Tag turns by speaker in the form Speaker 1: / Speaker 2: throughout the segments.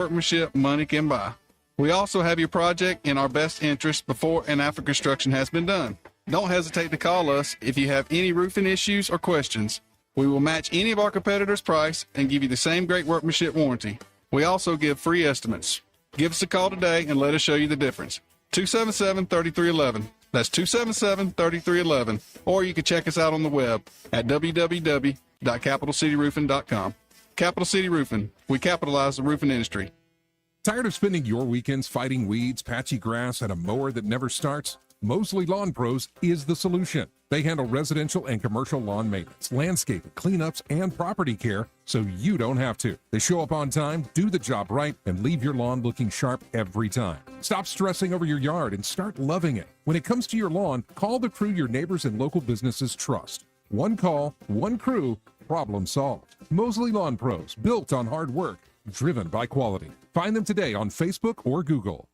Speaker 1: workmanship money can buy. We also have your project in our best interest before and after construction has been done. Don't hesitate to call us if you have any roofing issues or questions. We will match any of our competitors' price and give you the same great workmanship warranty. We also give free estimates. Give us a call today and let us show you the difference. 277-3311. That's 277-3311. Or you can check us out on the web at www.capitalcityroofing.com. Capital City Roofing. We capitalize the roofing industry.
Speaker 2: Tired of spending your weekends fighting weeds, patchy grass, and a mower that never starts? Mosley Lawn Pros is the solution. They handle residential and commercial lawn maintenance, landscaping, cleanups, and property care so you don't have to. They show up on time, do the job right, and leave your lawn looking sharp every time. Stop stressing over your yard and start loving it. When it comes to your lawn, call the crew your neighbors and local businesses trust. One call, one crew, problem solved. Mosley Lawn Pros, built on hard work, driven by quality. Find them today on Facebook or Google.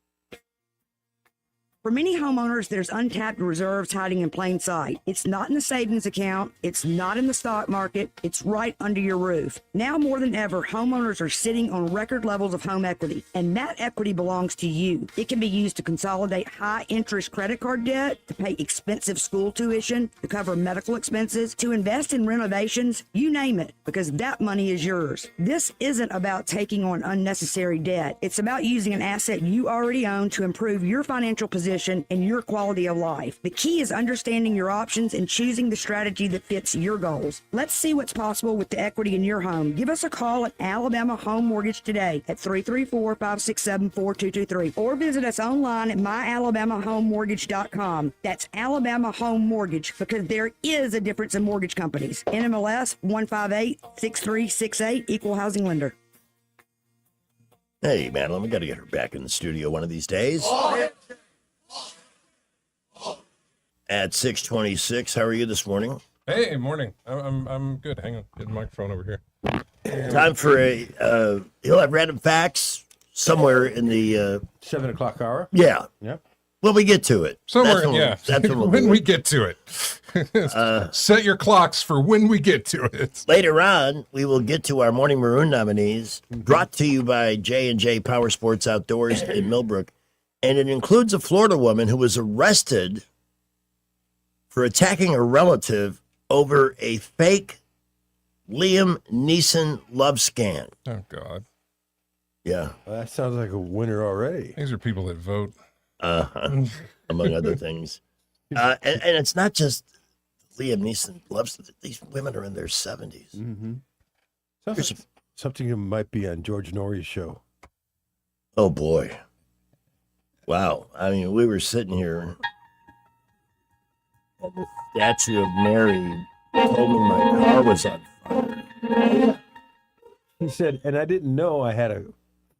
Speaker 3: For many homeowners, there's untapped reserves hiding in plain sight. It's not in the savings account. It's not in the stock market. It's right under your roof. Now more than ever, homeowners are sitting on record levels of home equity, and that equity belongs to you. It can be used to consolidate high-interest credit card debt, to pay expensive school tuition, to cover medical expenses, to invest in renovations, you name it, because that money is yours. This isn't about taking on unnecessary debt. It's about using an asset you already own to improve your financial position and your quality of life. The key is understanding your options and choosing the strategy that fits your goals. Let's see what's possible with the equity in your home. Give us a call at Alabama Home Mortgage today at 334-567-4223 or visit us online at myalabamahomemortgage.com. That's Alabama Home Mortgage, because there is a difference in mortgage companies. NMLS 1586368, Equal Housing Lender.
Speaker 4: Hey, Madeline, we got to get her back in the studio one of these days. At 6:26, how are you this morning?
Speaker 5: Hey, morning. I'm good. Hang on, get the microphone over here.
Speaker 4: Time for he'll have random facts somewhere in the
Speaker 6: 7 o'clock hour.
Speaker 4: Yeah.
Speaker 6: Yep.
Speaker 4: When we get to it.
Speaker 5: Somewhere,
Speaker 4: That's when
Speaker 5: when we get to it. Set your clocks for when we get to it.
Speaker 4: Later on, we will get to our Morning Maroon nominees, brought to you by J&J Power Sports Outdoors in Millbrook. And it includes a Florida woman who was arrested for attacking a relative over a fake Liam Neeson love scan.
Speaker 5: Oh, God.
Speaker 4: Yeah.
Speaker 6: Well, that sounds like a winner already.
Speaker 5: These are people that vote.
Speaker 4: Among other things. And it's not just Liam Neeson loves these women are in their 70s.
Speaker 6: Mm-hmm. Sounds like something that might be on George Norrie's show.
Speaker 4: Oh, boy. Wow. I mean, we were sitting here, and the statue of Mary told me my car was on fire.
Speaker 6: He said, and I didn't know I had a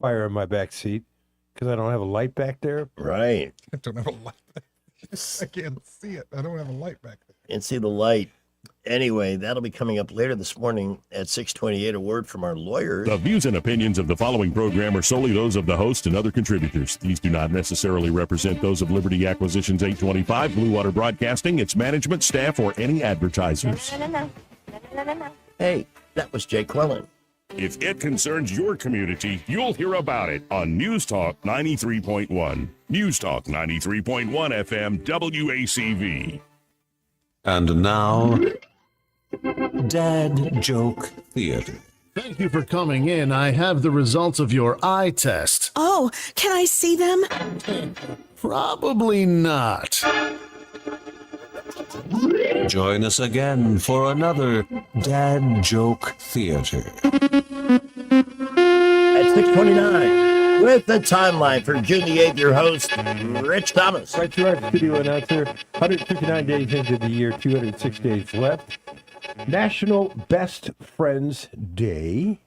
Speaker 6: fire in my back seat because I don't have a light back there.
Speaker 4: Right.
Speaker 5: I don't have a light back there. I can't see it. I don't have a light back there.
Speaker 4: And see the light. Anyway, that'll be coming up later this morning at 6:28. A word from our lawyers.
Speaker 7: The views and opinions of the following program are solely those of the host and other contributors. These do not necessarily represent those of Liberty Acquisitions 825, Blue Water Broadcasting, its management, staff, or any advertisers.
Speaker 8: No.
Speaker 4: Hey, that was Jay Quillen.
Speaker 7: If it concerns your community, you'll hear about it on News Talk 93.1. News Talk 93.1 FM WACV.
Speaker 9: And now, Dad Joke Theater.
Speaker 10: Thank you for coming in. I have the results of your eye test.
Speaker 11: Oh, can I see them?
Speaker 10: Probably not.
Speaker 9: Join us again for another Dad Joke Theater.
Speaker 4: At 6:29, with the timeline for June the 8th, your host, Rich Thomas.
Speaker 6: Right to our studio announcer, 159 days into the year, 206 days left. National Best Friends Day.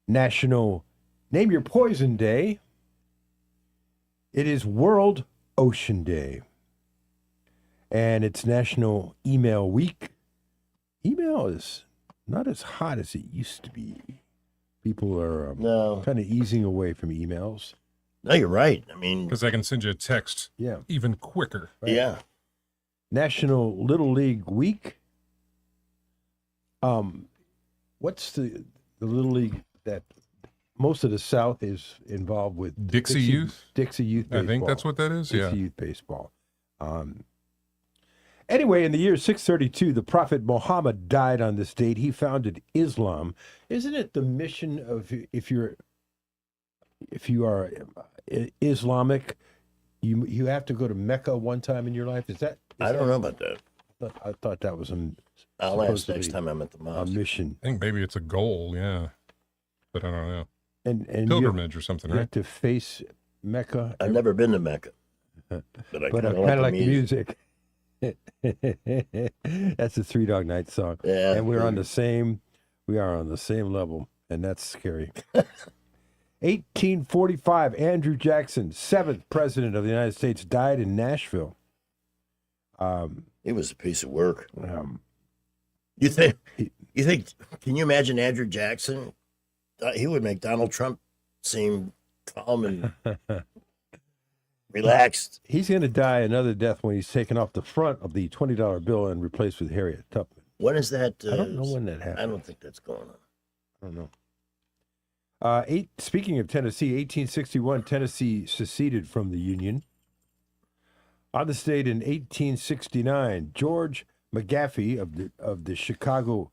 Speaker 6: National Name Your Poison Day. It is World Ocean Day. And it's National Email Week. Email is not as hot as it used to be. People are kind of easing away from emails.
Speaker 4: No, you're right. I mean,
Speaker 5: because I can send you a text even quicker.
Speaker 4: Right? Yeah.
Speaker 6: National Little League Week. What's the Little League that most of the South is involved with
Speaker 5: Dixie Youth?
Speaker 6: Dixie Youth
Speaker 5: I
Speaker 6: baseball.
Speaker 5: think that's what that is.
Speaker 6: Dixie
Speaker 5: Yeah.
Speaker 6: Youth baseball. Anyway, in the year 632, the Prophet Muhammad died on this date. He founded Islam. Isn't it the mission of if you are Islamic, you have to go to Mecca one time in your life?
Speaker 4: I don't know about that.
Speaker 6: I thought that was
Speaker 4: I'll ask
Speaker 6: supposedly
Speaker 4: next time I'm at the
Speaker 6: a
Speaker 4: mosque.
Speaker 6: mission.
Speaker 5: I think maybe it's a goal. Yeah. But I don't know.
Speaker 6: And
Speaker 5: Pilgrimage or something,
Speaker 6: you
Speaker 5: right?
Speaker 6: have to face Mecca.
Speaker 4: I've never been to Mecca, but I
Speaker 6: But I
Speaker 4: kind
Speaker 6: kind
Speaker 4: of
Speaker 6: of like the music. That's a Three Dog Night song.
Speaker 4: Yeah.
Speaker 6: And we are on the same level, and that's scary. 1845, Andrew Jackson, 7th president of the United States, died in Nashville.
Speaker 4: He was a piece of work. You think? Can you imagine Andrew Jackson? He would make Donald Trump seem calm and relaxed.
Speaker 6: He's going to die another death when he's taken off the front of the $20 bill and replaced with Harriet Tubman.
Speaker 4: When is that?
Speaker 6: I don't know when that happened.
Speaker 4: I don't think that's going on.
Speaker 6: I don't know. Speaking of Tennessee, 1861, Tennessee seceded from the Union. On the state in 1869, George McGaffey of the Chicago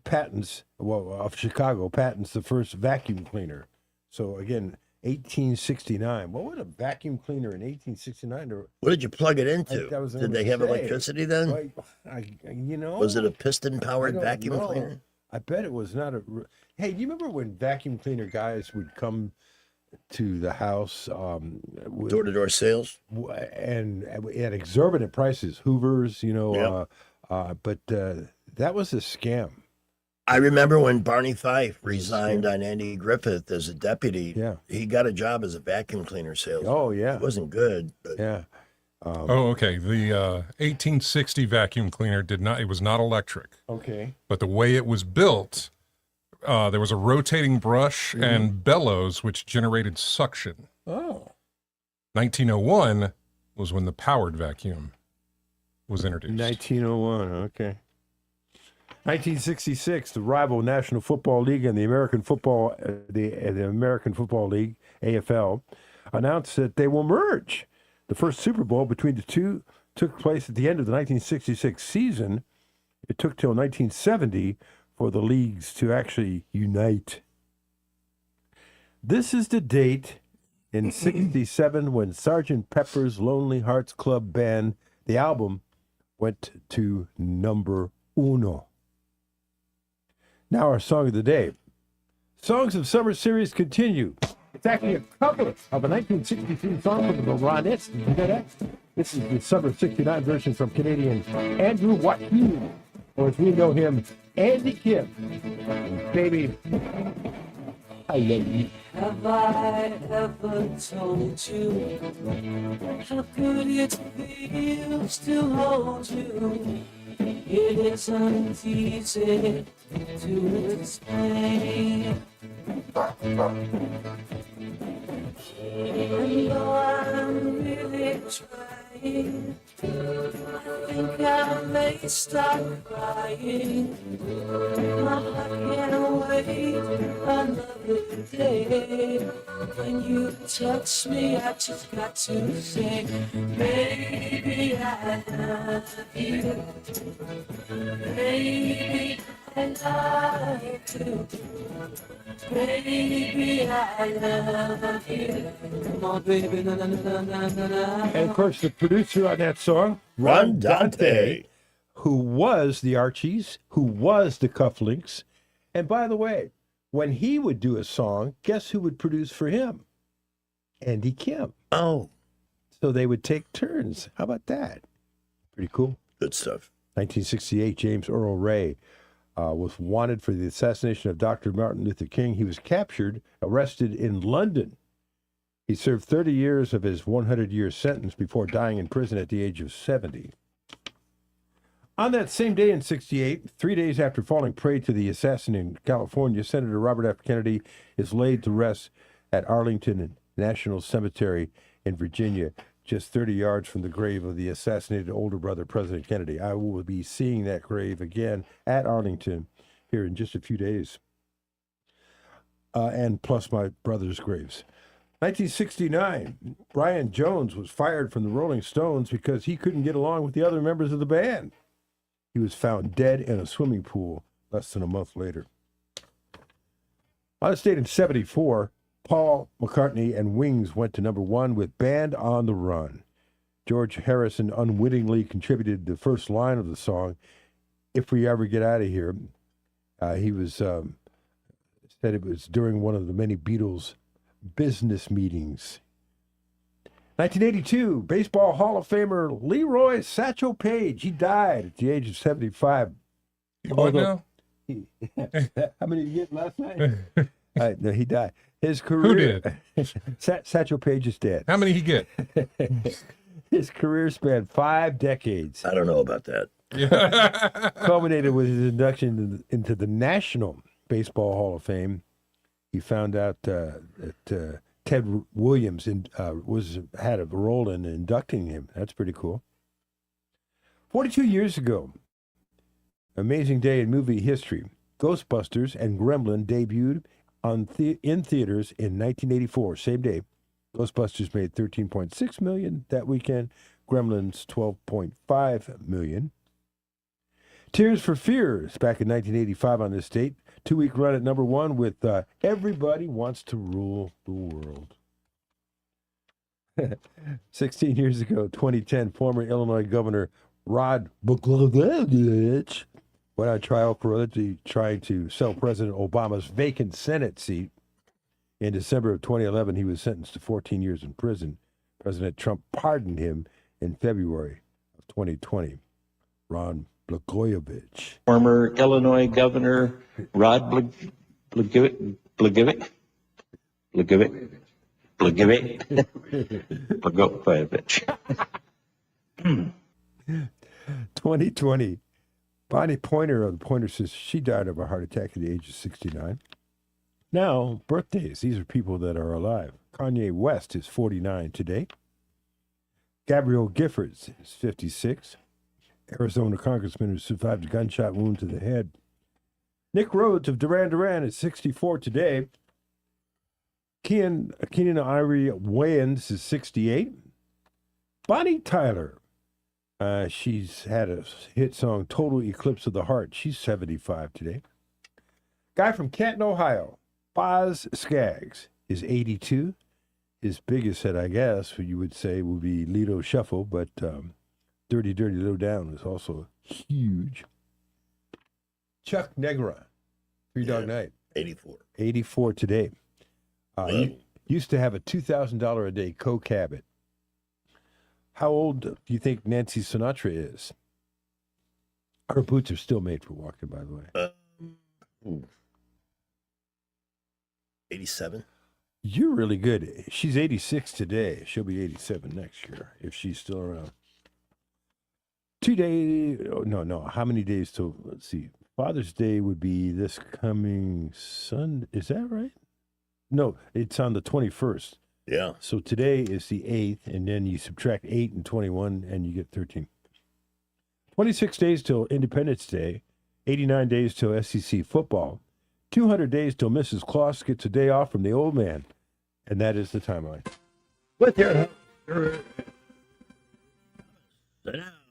Speaker 6: patents the first vacuum cleaner. So again, 1869. What would a vacuum cleaner in 1869 do?
Speaker 4: What did you plug it into?
Speaker 6: That was
Speaker 4: Did they have electricity then? Was it a piston-powered vacuum cleaner?
Speaker 6: I bet it was not a. Hey, do you remember when vacuum cleaner guys would come to the house?
Speaker 4: Door-to-door sales?
Speaker 6: And at exorbitant prices, Hoovers, but that was a scam.
Speaker 4: I remember when Barney Fife resigned on Andy Griffith as a deputy.
Speaker 6: Yeah.
Speaker 4: He got a job as a vacuum cleaner salesman.
Speaker 6: Oh, yeah.
Speaker 4: It wasn't good. But
Speaker 6: Yeah.
Speaker 5: Okay. The 1860 vacuum cleaner it was not electric,
Speaker 6: Okay.
Speaker 5: but the way it was built, there was a rotating brush and bellows which generated suction.
Speaker 6: Oh.
Speaker 5: 1901 was when the powered vacuum was introduced.
Speaker 6: 1901. Okay. 1966, the rival National Football League and the American Football League (AFL) announced that they will merge. The first Super Bowl between the two took place at the end of the 1966 season. It took till 1970 for the leagues to actually unite. This is the date in 67 when Sgt. Pepper's Lonely Hearts Club Band, the album, went to number uno. Now our song of the day. Songs of Summer series continue. It's actually a cover of a 1963 song from the Ronettes. Did you know that? This is the Summer 69 version from Canadian Andrew Joaquin, or as we know him, Andy Kim. Baby, I love you.
Speaker 8: Have I ever told you how good it feels to hold you? It isn't easy to explain. And though I'm really trying, I think I may start crying. My heart can't wait another day. When you touch me, I just got to say, baby, I love you. Baby, I love you. Baby, I love you. Come on, baby, na na na na na na.
Speaker 6: And of course, the producer on that song,
Speaker 4: Ron Dante,
Speaker 6: who was the Archies, who was the Cufflinks. And by the way, when he would do a song, guess who would produce for him? Andy Kim.
Speaker 4: Oh,
Speaker 6: So they would take turns. How about that? Pretty cool.
Speaker 4: good stuff.
Speaker 6: 1968, James Earl Ray was wanted for the assassination of Dr. Martin Luther King. He was captured, arrested in London. He served 30 years of his 100-year sentence before dying in prison at the age of 70. On that same day in 68, 3 days after falling prey to the assassin in California, Senator Robert F. Kennedy is laid to rest at Arlington National Cemetery in Virginia, just 30 yards from the grave of the assassinated older brother, President Kennedy. I will be seeing that grave again at Arlington here in just a few days. and plus my brother's graves. 1969, Brian Jones was fired from the Rolling Stones because he couldn't get along with the other members of the band. He was found dead in a swimming pool less than a month later. On this date in 74, Paul McCartney and Wings went to number 1 with Band on the Run. George Harrison unwittingly contributed the first line of the song, If We Ever Get Out of Here. He was said it was during one of the many Beatles business meetings. 1982, Baseball Hall of Famer Leroy Satchel Paige. He died at the age of 75.
Speaker 5: What now?
Speaker 6: How many did you get last night? No, he died. His career.
Speaker 5: Who did?
Speaker 6: Satchel Paige is dead.
Speaker 5: How many he get?
Speaker 6: His career spanned 5 decades.
Speaker 4: I don't know about that.
Speaker 6: Culminated with his induction into the National Baseball Hall of Fame. He found out that Ted Williams had a role in inducting him. That's pretty cool. 42 years ago, amazing day in movie history. Ghostbusters and Gremlin debuted in theaters in 1984, same day. Ghostbusters made $13.6 million that weekend. Gremlins $12.5 million. Tears for Fears back in 1985 on this date. 2-week run at number 1 with Everybody Wants to Rule the World. 16 years ago, 2010, former Illinois Governor Rod Blagojevich went on trial for allegedly trying to sell President Obama's vacant Senate seat. In December of 2011, he was sentenced to 14 years in prison. President Trump pardoned him in February of 2020. Ron Blagojevich.
Speaker 12: Former Illinois Governor Rod Blagojevich.
Speaker 6: 2020. Bonnie Pointer of the Pointer Sisters, she died of a heart attack at the age of 69. Now, birthdays. These are people that are alive. Kanye West is 49 today. Gabrielle Giffords is 56. Arizona congressman who survived a gunshot wound to the head. Nick Rhodes of Duran Duran is 64 today. Keenan Ivory Wayans is 68. Bonnie Tyler. She's had a hit song, Total Eclipse of the Heart. She's 75 today. Guy from Canton, Ohio, Boz Scaggs, is 82. His biggest hit, I guess, you would say, would be Lido Shuffle, but Dirty, Dirty, Low Down is also huge. Chuck Negra, Three Dog Night.
Speaker 4: 84.
Speaker 6: 84 today. Used to have a $2,000 a day coke habit. How old do you think Nancy Sinatra is? Her boots are still made for walking, by the way.
Speaker 4: 87.
Speaker 6: You're really good. She's 86 today. She'll be 87 next year if she's still around. 2 days. No. How many days till? Let's see. Father's Day would be this coming Sunday. Is that right? No, it's on the 21st.
Speaker 4: Yeah.
Speaker 6: So today is the 8th, and then you subtract 8 and 21, and you get 13. 26 days till Independence Day, 89 days till SEC football, 200 days till Mrs. Claus gets a day off from the old man, and that is the timeline.
Speaker 4: With your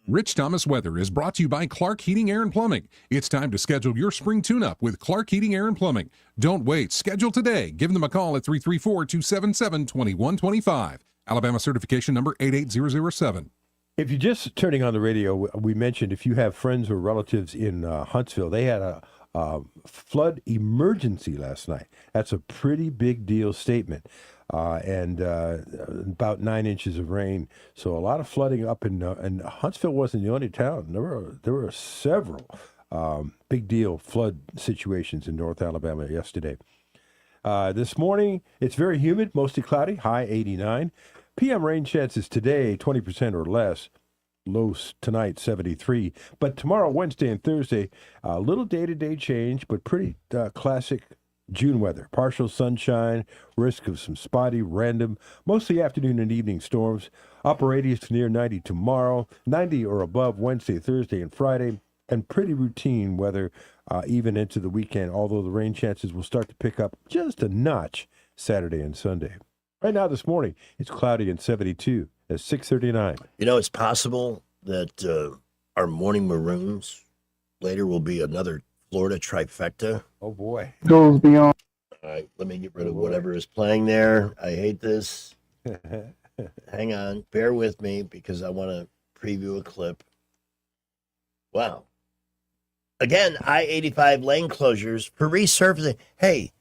Speaker 2: Rich Thomas Weather is brought to you by Clark Heating, Air, and Plumbing. It's time to schedule your spring tune-up with Clark Heating, Air, and Plumbing. Don't wait. Schedule today. Give them a call at 334-277-2125. Alabama certification number 88007.
Speaker 6: If you're just turning on the radio, we mentioned if you have friends or relatives in Huntsville, they had a flood emergency last night. That's a pretty big deal statement. And about 9 inches of rain. So a lot of flooding up in Huntsville wasn't the only town. There were several big deal flood situations in North Alabama yesterday. This morning, it's very humid, mostly cloudy, high 89. PM rain chances today, 20% or less. Lows tonight, 73. But tomorrow, Wednesday and Thursday, a little day-to-day change, but pretty classic June weather. Partial sunshine, risk of some spotty, random, mostly afternoon and evening storms. Upper 80s to near 90 tomorrow, 90 or above Wednesday, Thursday, and Friday. and pretty routine weather even into the weekend, although the rain chances will start to pick up just a notch Saturday and Sunday. Right now this morning, it's cloudy and 72 at 6:39.
Speaker 4: You know, it's possible that our morning maroons later will be another Florida trifecta.
Speaker 6: Oh, boy.
Speaker 4: Goes beyond. All right, let me get rid of whatever is playing there. I hate this. Hang on. Bear with me because I want to preview a clip. Wow. Again, I-85 lane closures for resurfacing. Hey,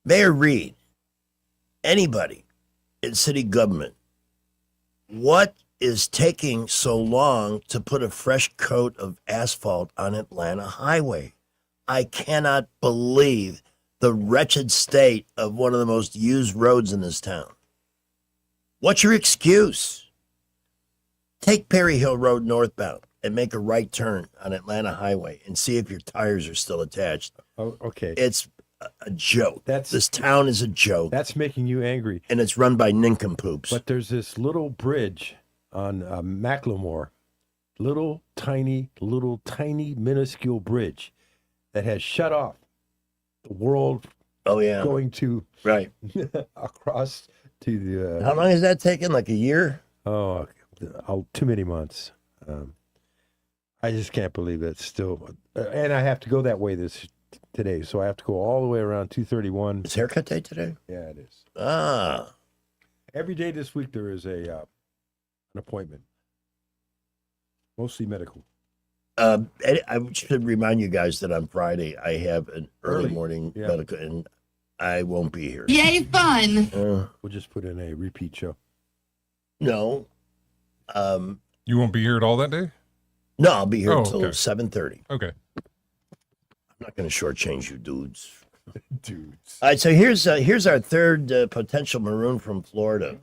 Speaker 4: Mayor Reed, anybody in city government, what is taking so long to put a fresh coat of asphalt on Atlanta Highway? I cannot believe the wretched state of one of the most used roads in this town. What's your excuse? Take Perry Hill Road northbound and make a right turn on Atlanta Highway and see if your tires are still attached.
Speaker 6: Oh, okay.
Speaker 4: It's a joke. This town is a joke.
Speaker 6: That's making you angry.
Speaker 4: And it's run by nincompoops.
Speaker 6: But there's this little bridge on Macklemore, little tiny, minuscule bridge that has shut off the world.
Speaker 4: Oh, yeah.
Speaker 6: Going to
Speaker 4: right
Speaker 6: across to the.
Speaker 4: How long has that taken? Like a year?
Speaker 6: Oh, too many months. I just can't believe it's still. And I have to go that way today, so I have to go all the way around 231.
Speaker 4: It's haircut day today?
Speaker 6: Yeah, it is.
Speaker 4: Ah.
Speaker 6: Every day this week there is an appointment, mostly medical.
Speaker 4: I should remind you guys that on Friday I have an early morning medical, and I won't be here.
Speaker 11: Yay, fun.
Speaker 6: We'll just put in a repeat show.
Speaker 4: No.
Speaker 5: You won't be here at all that day?
Speaker 4: No, I'll be here
Speaker 5: Oh,
Speaker 4: until
Speaker 5: okay.
Speaker 4: 7:30.
Speaker 5: Okay.
Speaker 4: I'm not going to shortchange you dudes.
Speaker 6: Dudes.
Speaker 4: All right, so here's our third potential maroon from Florida.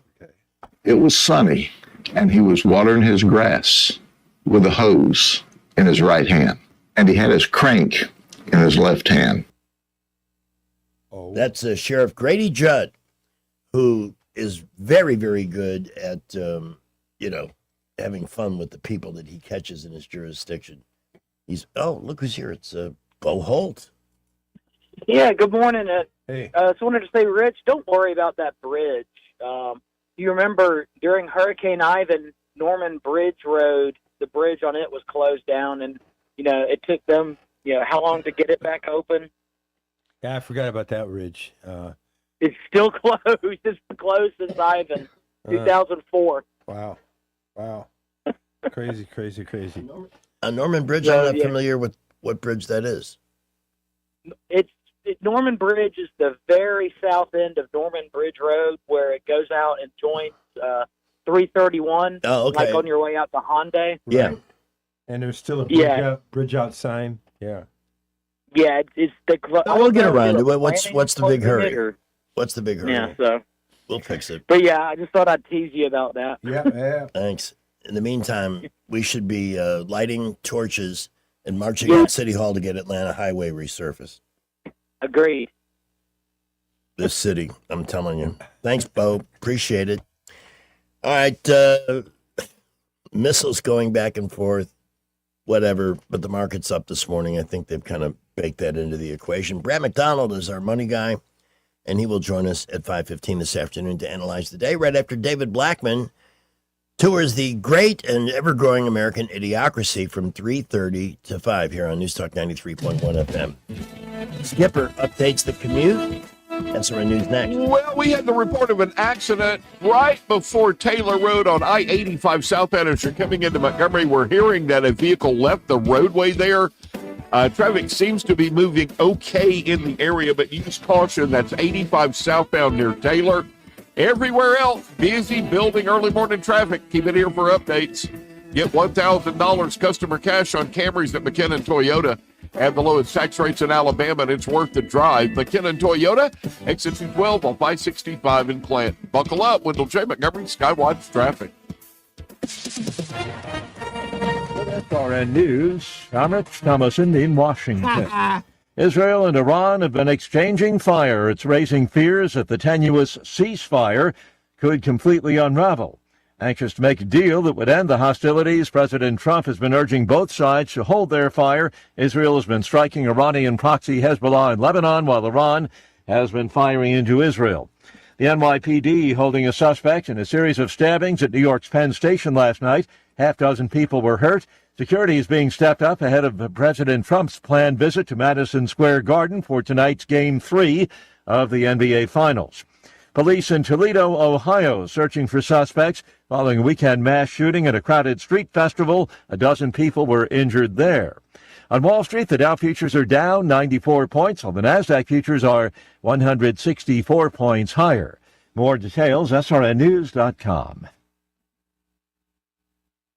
Speaker 13: It was sunny, and he was watering his grass with a hose in his right hand, and he had his crank in his left hand.
Speaker 6: Oh,
Speaker 4: that's Sheriff Grady Judd, who is very, very good at having fun with the people that he catches in his jurisdiction. Look who's here! It's Bo Holt.
Speaker 14: Yeah, good morning.
Speaker 6: Hey.
Speaker 14: Just wanted to say, Rich, don't worry about that bridge. You remember during Hurricane Ivan, Norman Bridge Road, the bridge on it was closed down, and it took them how long to get it back open?
Speaker 6: Yeah, I forgot about that, Ridge.
Speaker 14: It's still closed. It's been closed since Ivan, 2004.
Speaker 6: Wow. Crazy.
Speaker 4: Norman Bridge, I'm not familiar with what bridge that is.
Speaker 14: Norman Bridge is the very south end of Norman Bridge Road where it goes out and joins 331.
Speaker 4: Oh, okay.
Speaker 14: Like on your way out to Hyundai.
Speaker 4: Yeah.
Speaker 6: And there's still a bridge out sign. Yeah.
Speaker 14: Yeah, it's the.
Speaker 4: We'll get around to it. What's the big hurry? What's the big hurry?
Speaker 14: Yeah, so
Speaker 4: we'll fix it.
Speaker 14: But yeah, I just thought I'd tease you about that.
Speaker 6: Yeah.
Speaker 4: Thanks. In the meantime, we should be lighting torches and marching at City Hall to get Atlanta Highway resurfaced.
Speaker 14: Agreed.
Speaker 4: This city, I'm telling you. Thanks, Bo. Appreciate it. All right. Missiles going back and forth, whatever, but the market's up this morning. I think they've kind of baked that into the equation. Brad McDonald is our money guy, and he will join us at 5:15 this afternoon to analyze the day right after David Blackman tours the great and ever-growing American Idiocracy from 3:30 to 5 here on News Talk 93.1 FM. Skipper updates the commute. That's our news next.
Speaker 7: Well, we had the report of an accident right before Taylor Road on I-85 southbound as you're coming into Montgomery. We're hearing that a vehicle left the roadway there. Traffic seems to be moving okay in the area, but use caution. That's 85 southbound near Taylor. Everywhere else, busy building early morning traffic. Keep it here for updates. Get $1,000 customer cash on Camrys at McKinnon Toyota. Have the lowest tax rates in Alabama, and it's worth the drive. McKinnon Toyota, exit 212 on 565 in Clanton. Buckle up, Wendell J. Montgomery, Skywatch Traffic.
Speaker 15: SRN News, I'm Rich Thomason in Washington. Israel and Iran have been exchanging fire. It's raising fears that the tenuous ceasefire could completely unravel. Anxious to make a deal that would end the hostilities, President Trump has been urging both sides to hold their fire. Israel has been striking Iranian proxy Hezbollah in Lebanon, while Iran has been firing into Israel. The NYPD holding a suspect in a series of stabbings at New York's Penn Station last night. Half dozen people were hurt. Security is being stepped up ahead of President Trump's planned visit to Madison Square Garden for tonight's Game 3 of the NBA Finals. Police in Toledo, Ohio, searching for suspects following a weekend mass shooting at a crowded street festival. A dozen people were injured there. On Wall Street, the Dow futures are down 94 points, while the Nasdaq futures are 164 points higher. More details, srnnews.com.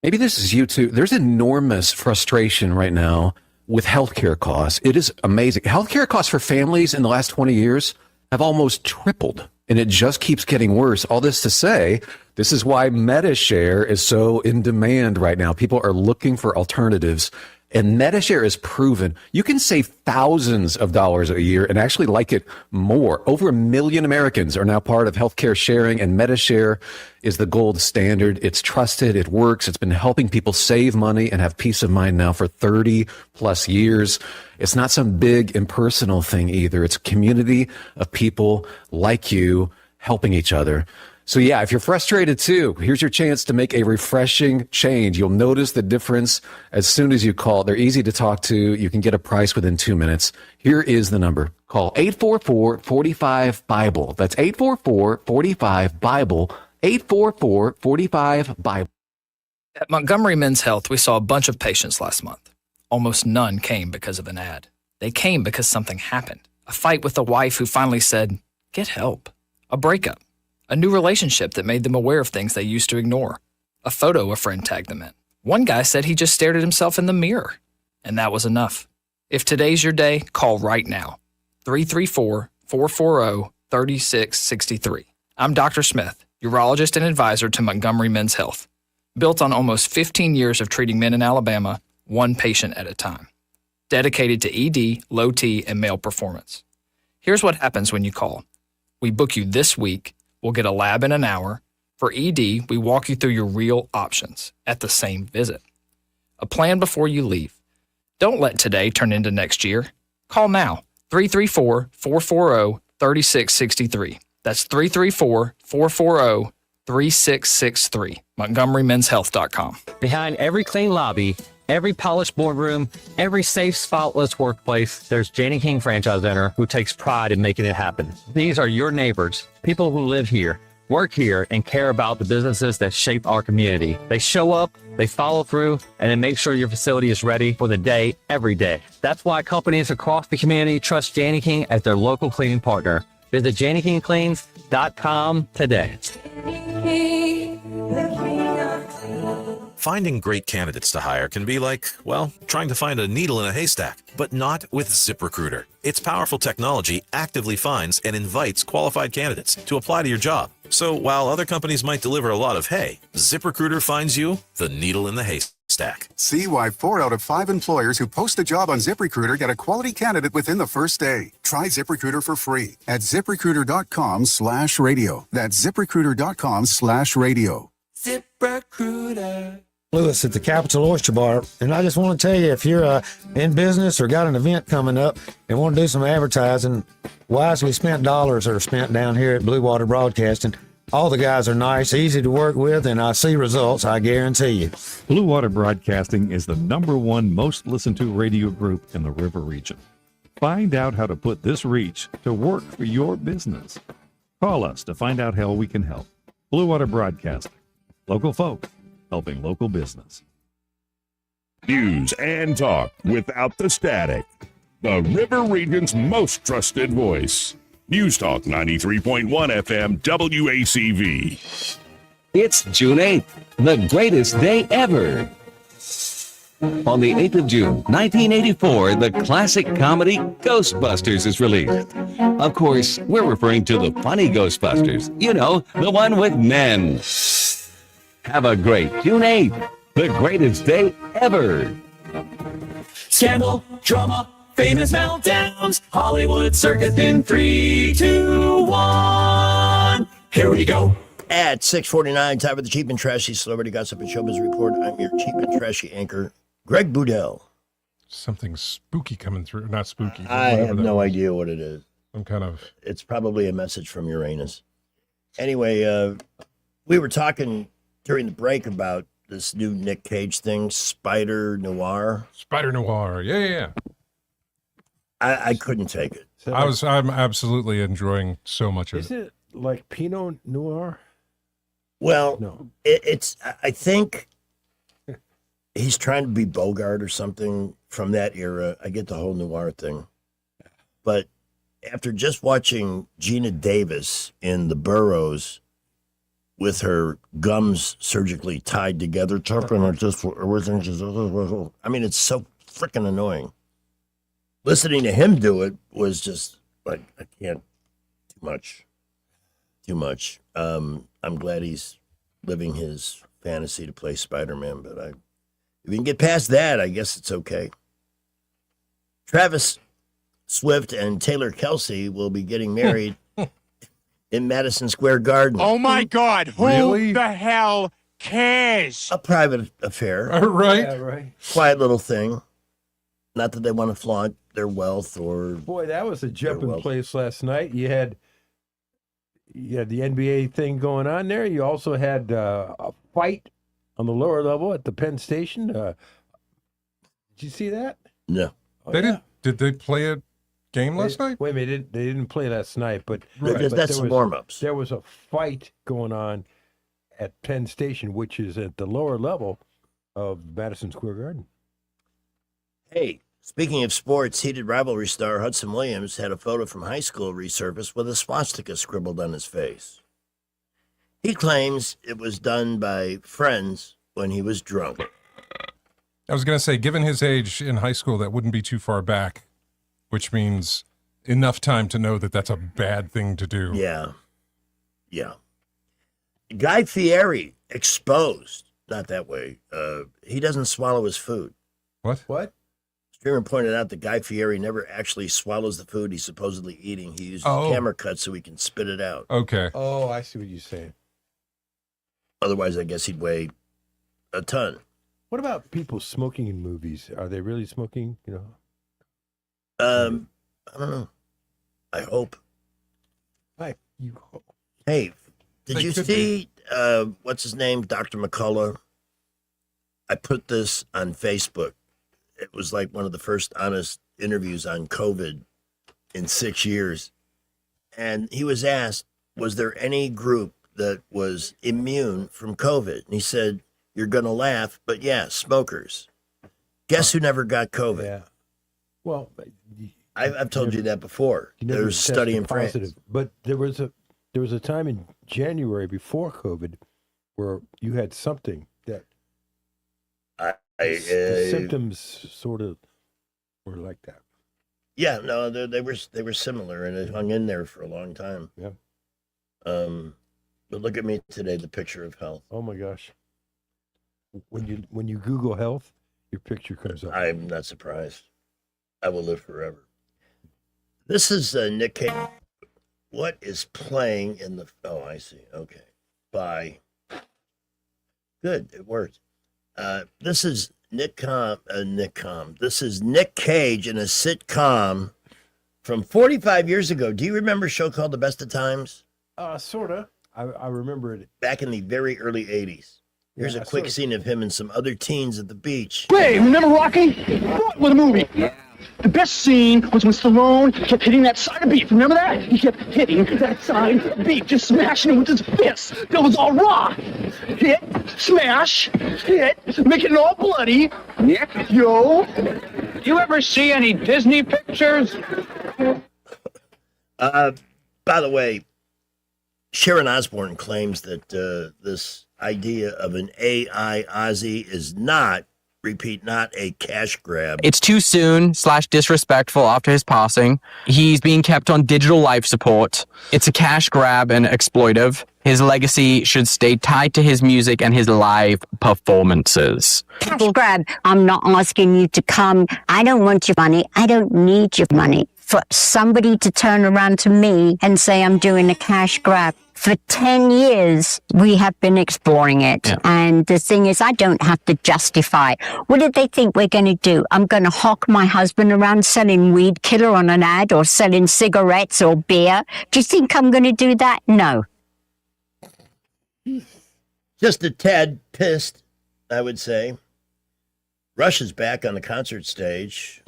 Speaker 16: Maybe this is you too. There's enormous frustration right now with healthcare costs. It is amazing. Healthcare costs for families in the last 20 years have almost tripled, and it just keeps getting worse. All this to say, this is why MediShare is so in demand right now. People are looking for alternatives, and MediShare is proven you can save thousands of dollars a year and actually like it more. Over 1 million Americans are now part of healthcare sharing, and MediShare is the gold standard. It's trusted. It works. It's been helping people save money and have peace of mind now for 30 plus years. It's not some big impersonal thing either. It's a community of people like you helping each other. So yeah, if you're frustrated too, here's your chance to make a refreshing change. You'll notice the difference as soon as you call. They're easy to talk to. You can get a price within 2 minutes. Here is the number. Call 844-45-BIBLE. That's 844-45-BIBLE. 844-45-BIBLE.
Speaker 17: At Montgomery Men's Health, we saw a bunch of patients last month. Almost none came because of an ad. They came because something happened. A fight with a wife who finally said, "Get help." A breakup. A new relationship that made them aware of things they used to ignore. A photo a friend tagged them in. One guy said he just stared at himself in the mirror, and that was enough. If today's your day, call right now. 334-440-3663. I'm Dr. Smith, urologist and advisor to Montgomery Men's Health. Built on almost 15 years of treating men in Alabama, one patient at a time. Dedicated to ED, low T, and male performance. Here's what happens when you call. We book you this week. We'll get a lab in an hour. For ED, we walk you through your real options at the same visit. A plan before you leave. Don't let today turn into next year. Call now. 334-440-3663. That's 334-440-3663. MontgomeryMen'sHealth.com.
Speaker 18: Behind every clean lobby, every polished boardroom, every safe, spotless workplace, there's Janie King Franchise Center, who takes pride in making it happen. These are your neighbors, people who live here, work here, and care about the businesses that shape our community. They show up, they follow through, and they make sure your facility is ready for the day, every day. That's why companies across the community trust Janie King as their local cleaning partner. Visit JanieKingCleans.com today.
Speaker 19: Finding great candidates to hire can be like, well, trying to find a needle in a haystack, but not with ZipRecruiter. Its powerful technology actively finds and invites qualified candidates to apply to your job. So while other companies might deliver a lot of hay, ZipRecruiter finds you the needle in the haystack.
Speaker 20: See why 4 out of 5 employers who post a job on ZipRecruiter get a quality candidate within the first day. Try ZipRecruiter for free at ZipRecruiter.com/radio. That's ZipRecruiter.com/radio.
Speaker 8: ZipRecruiter.
Speaker 21: Lewis at the Capital Oyster Bar, and I just want to tell you, if you're in business or got an event coming up and want to do some advertising, wisely spent dollars are spent down here at Blue Water Broadcasting. All the guys are nice, easy to work with, and I see results, I guarantee you.
Speaker 22: Blue Water Broadcasting is the #1 most listened to radio group in the River region. Find out how to put this reach to work for your business. Call us to find out how we can help. Blue Water Broadcasting. Local folk helping local business.
Speaker 23: News and talk without the static. The River Region's most trusted voice. News Talk 93.1 FM WACV.
Speaker 9: It's June 8th, the greatest day ever. On the 8th of June, 1984, the classic comedy Ghostbusters is released. Of course, we're referring to the funny Ghostbusters. You know, the one with men. Have a great June 8th, the greatest day ever.
Speaker 8: Scandal, drama, famous meltdowns, Hollywood circus in 3, 2, 1. Here we go.
Speaker 4: At 6:49, time for the Cheap and Trashy Celebrity Gossip and Showbiz Report. I'm your Cheap and Trashy anchor, Greg Boudel.
Speaker 5: Something spooky coming through. Not spooky.
Speaker 4: I have no idea what it is.
Speaker 5: Some kind of...
Speaker 4: It's probably a message from Uranus. Anyway, we were talking during the break about this new Nick Cage thing, Spider Noir.
Speaker 5: Spider Noir. Yeah.
Speaker 4: I couldn't take it.
Speaker 5: I'm absolutely enjoying so much of
Speaker 6: Is it like Pinot Noir?
Speaker 4: Well,
Speaker 6: No.
Speaker 4: it's. I think he's trying to be Bogart or something from that era. I get the whole noir thing, but after just watching Gina Davis in The Burrows with her gums surgically tied together, talking like this, I mean, it's so freaking annoying. Listening to him do it was just like, I can't. Too much. I'm glad he's living his fantasy to play Spider-Man, but if we can get past that, I guess it's okay. Travis Swift and Taylor Kelsey will be getting married in Madison Square Garden.
Speaker 1: Oh my God! Who
Speaker 5: Really?
Speaker 1: the hell cares?
Speaker 4: A private affair.
Speaker 5: Right?
Speaker 6: Yeah, right.
Speaker 4: Quiet little thing. Not that they want to flaunt their wealth or...
Speaker 6: Boy, that was a jumping
Speaker 4: well.
Speaker 6: place last night. You had the NBA thing going on there. You also had a fight on the lower level at the Penn Station. Did you see that?
Speaker 4: No.
Speaker 6: Oh,
Speaker 5: They
Speaker 6: yeah.
Speaker 5: didn't. Did they play a game last night?
Speaker 6: Wait a minute, they didn't play last night, but,
Speaker 4: Right. That's
Speaker 6: there was-
Speaker 4: warm-ups.
Speaker 6: There was a fight going on at Penn Station, which is at the lower level of Madison Square Garden.
Speaker 4: Hey, speaking of sports, heated rivalry star Hudson Williams had a photo from high school resurface with a swastika scribbled on his face. He claims it was done by friends when he was drunk.
Speaker 5: I was going to say, given his age in high school, that wouldn't be too far back, which means enough time to know that that's a bad thing to do.
Speaker 4: Yeah. Guy Fieri exposed. Not that way. He doesn't swallow his food.
Speaker 6: What?
Speaker 4: Streamer pointed out that Guy Fieri never actually swallows the food he's supposedly eating. He uses
Speaker 5: Oh.
Speaker 4: camera cuts so he can spit it out.
Speaker 5: Okay.
Speaker 6: Oh, I see what you're saying.
Speaker 4: Otherwise, I guess he'd weigh a ton.
Speaker 6: What about people smoking in movies? Are they really smoking? You know,
Speaker 4: I don't know. I hope.
Speaker 6: you hope.
Speaker 4: Hey, did
Speaker 5: They
Speaker 4: you
Speaker 5: could
Speaker 4: see what's his name, Dr. McCullough? I put this on Facebook. It was like one of the first honest interviews on COVID in 6 years. And he was asked, was there any group that was immune from COVID? And he said, you're going to laugh, but yeah, smokers. Guess who never got COVID?
Speaker 6: Yeah. Well,
Speaker 4: I've told you that before.
Speaker 6: you never
Speaker 4: There was a study
Speaker 6: tested
Speaker 4: in France.
Speaker 6: positive. But there was a time in January before COVID where you had something that the symptoms sort of were like that.
Speaker 4: Yeah, no, they were similar, and it hung in there for a long time.
Speaker 6: Yeah.
Speaker 4: But look at me today, the picture of health.
Speaker 6: Oh my gosh. When you Google health, your picture comes up.
Speaker 4: I'm not surprised. I will live forever. This is Nick Cage. What is playing in the? Oh, I see. Okay, bye. Good, it worked. This is This is Nick Cage in a sitcom from 45 years ago. Do you remember a show called The Best of Times?
Speaker 6: Sorta. I remember it.
Speaker 4: Back in the very early 80s. Here's
Speaker 6: Yeah,
Speaker 4: a quick
Speaker 6: sorta.
Speaker 4: scene of him and some other teens at the beach.
Speaker 1: Hey, remember Rocky? What with a movie? The best scene was when Stallone kept hitting that side of beef. Remember that? He kept hitting that side of beef, just smashing it with his fists. That was all raw. Hit, smash, hit, make it all bloody. Nick, yo. You ever see any Disney pictures?
Speaker 4: By the way, Sharon Osbourne claims that this idea of an AI Ozzy is not, repeat, not a cash grab.
Speaker 3: It's too soon / disrespectful after his passing. He's being kept on digital life support. It's a cash grab and exploitive. His legacy should stay tied to his music and his live performances.
Speaker 10: Cash grab. I'm not asking you to come. I don't want your money. I don't need your money. For somebody to turn around to me and say I'm doing a cash grab, For 10 years, we have been exploring it. And the thing is, I don't have to justify. What did they think we're going to do? I'm going to hawk my husband around selling weed killer on an ad or selling cigarettes or beer. Do you think I'm going to do that? No.
Speaker 4: Just a tad pissed, I would say. Rush is back on the concert stage.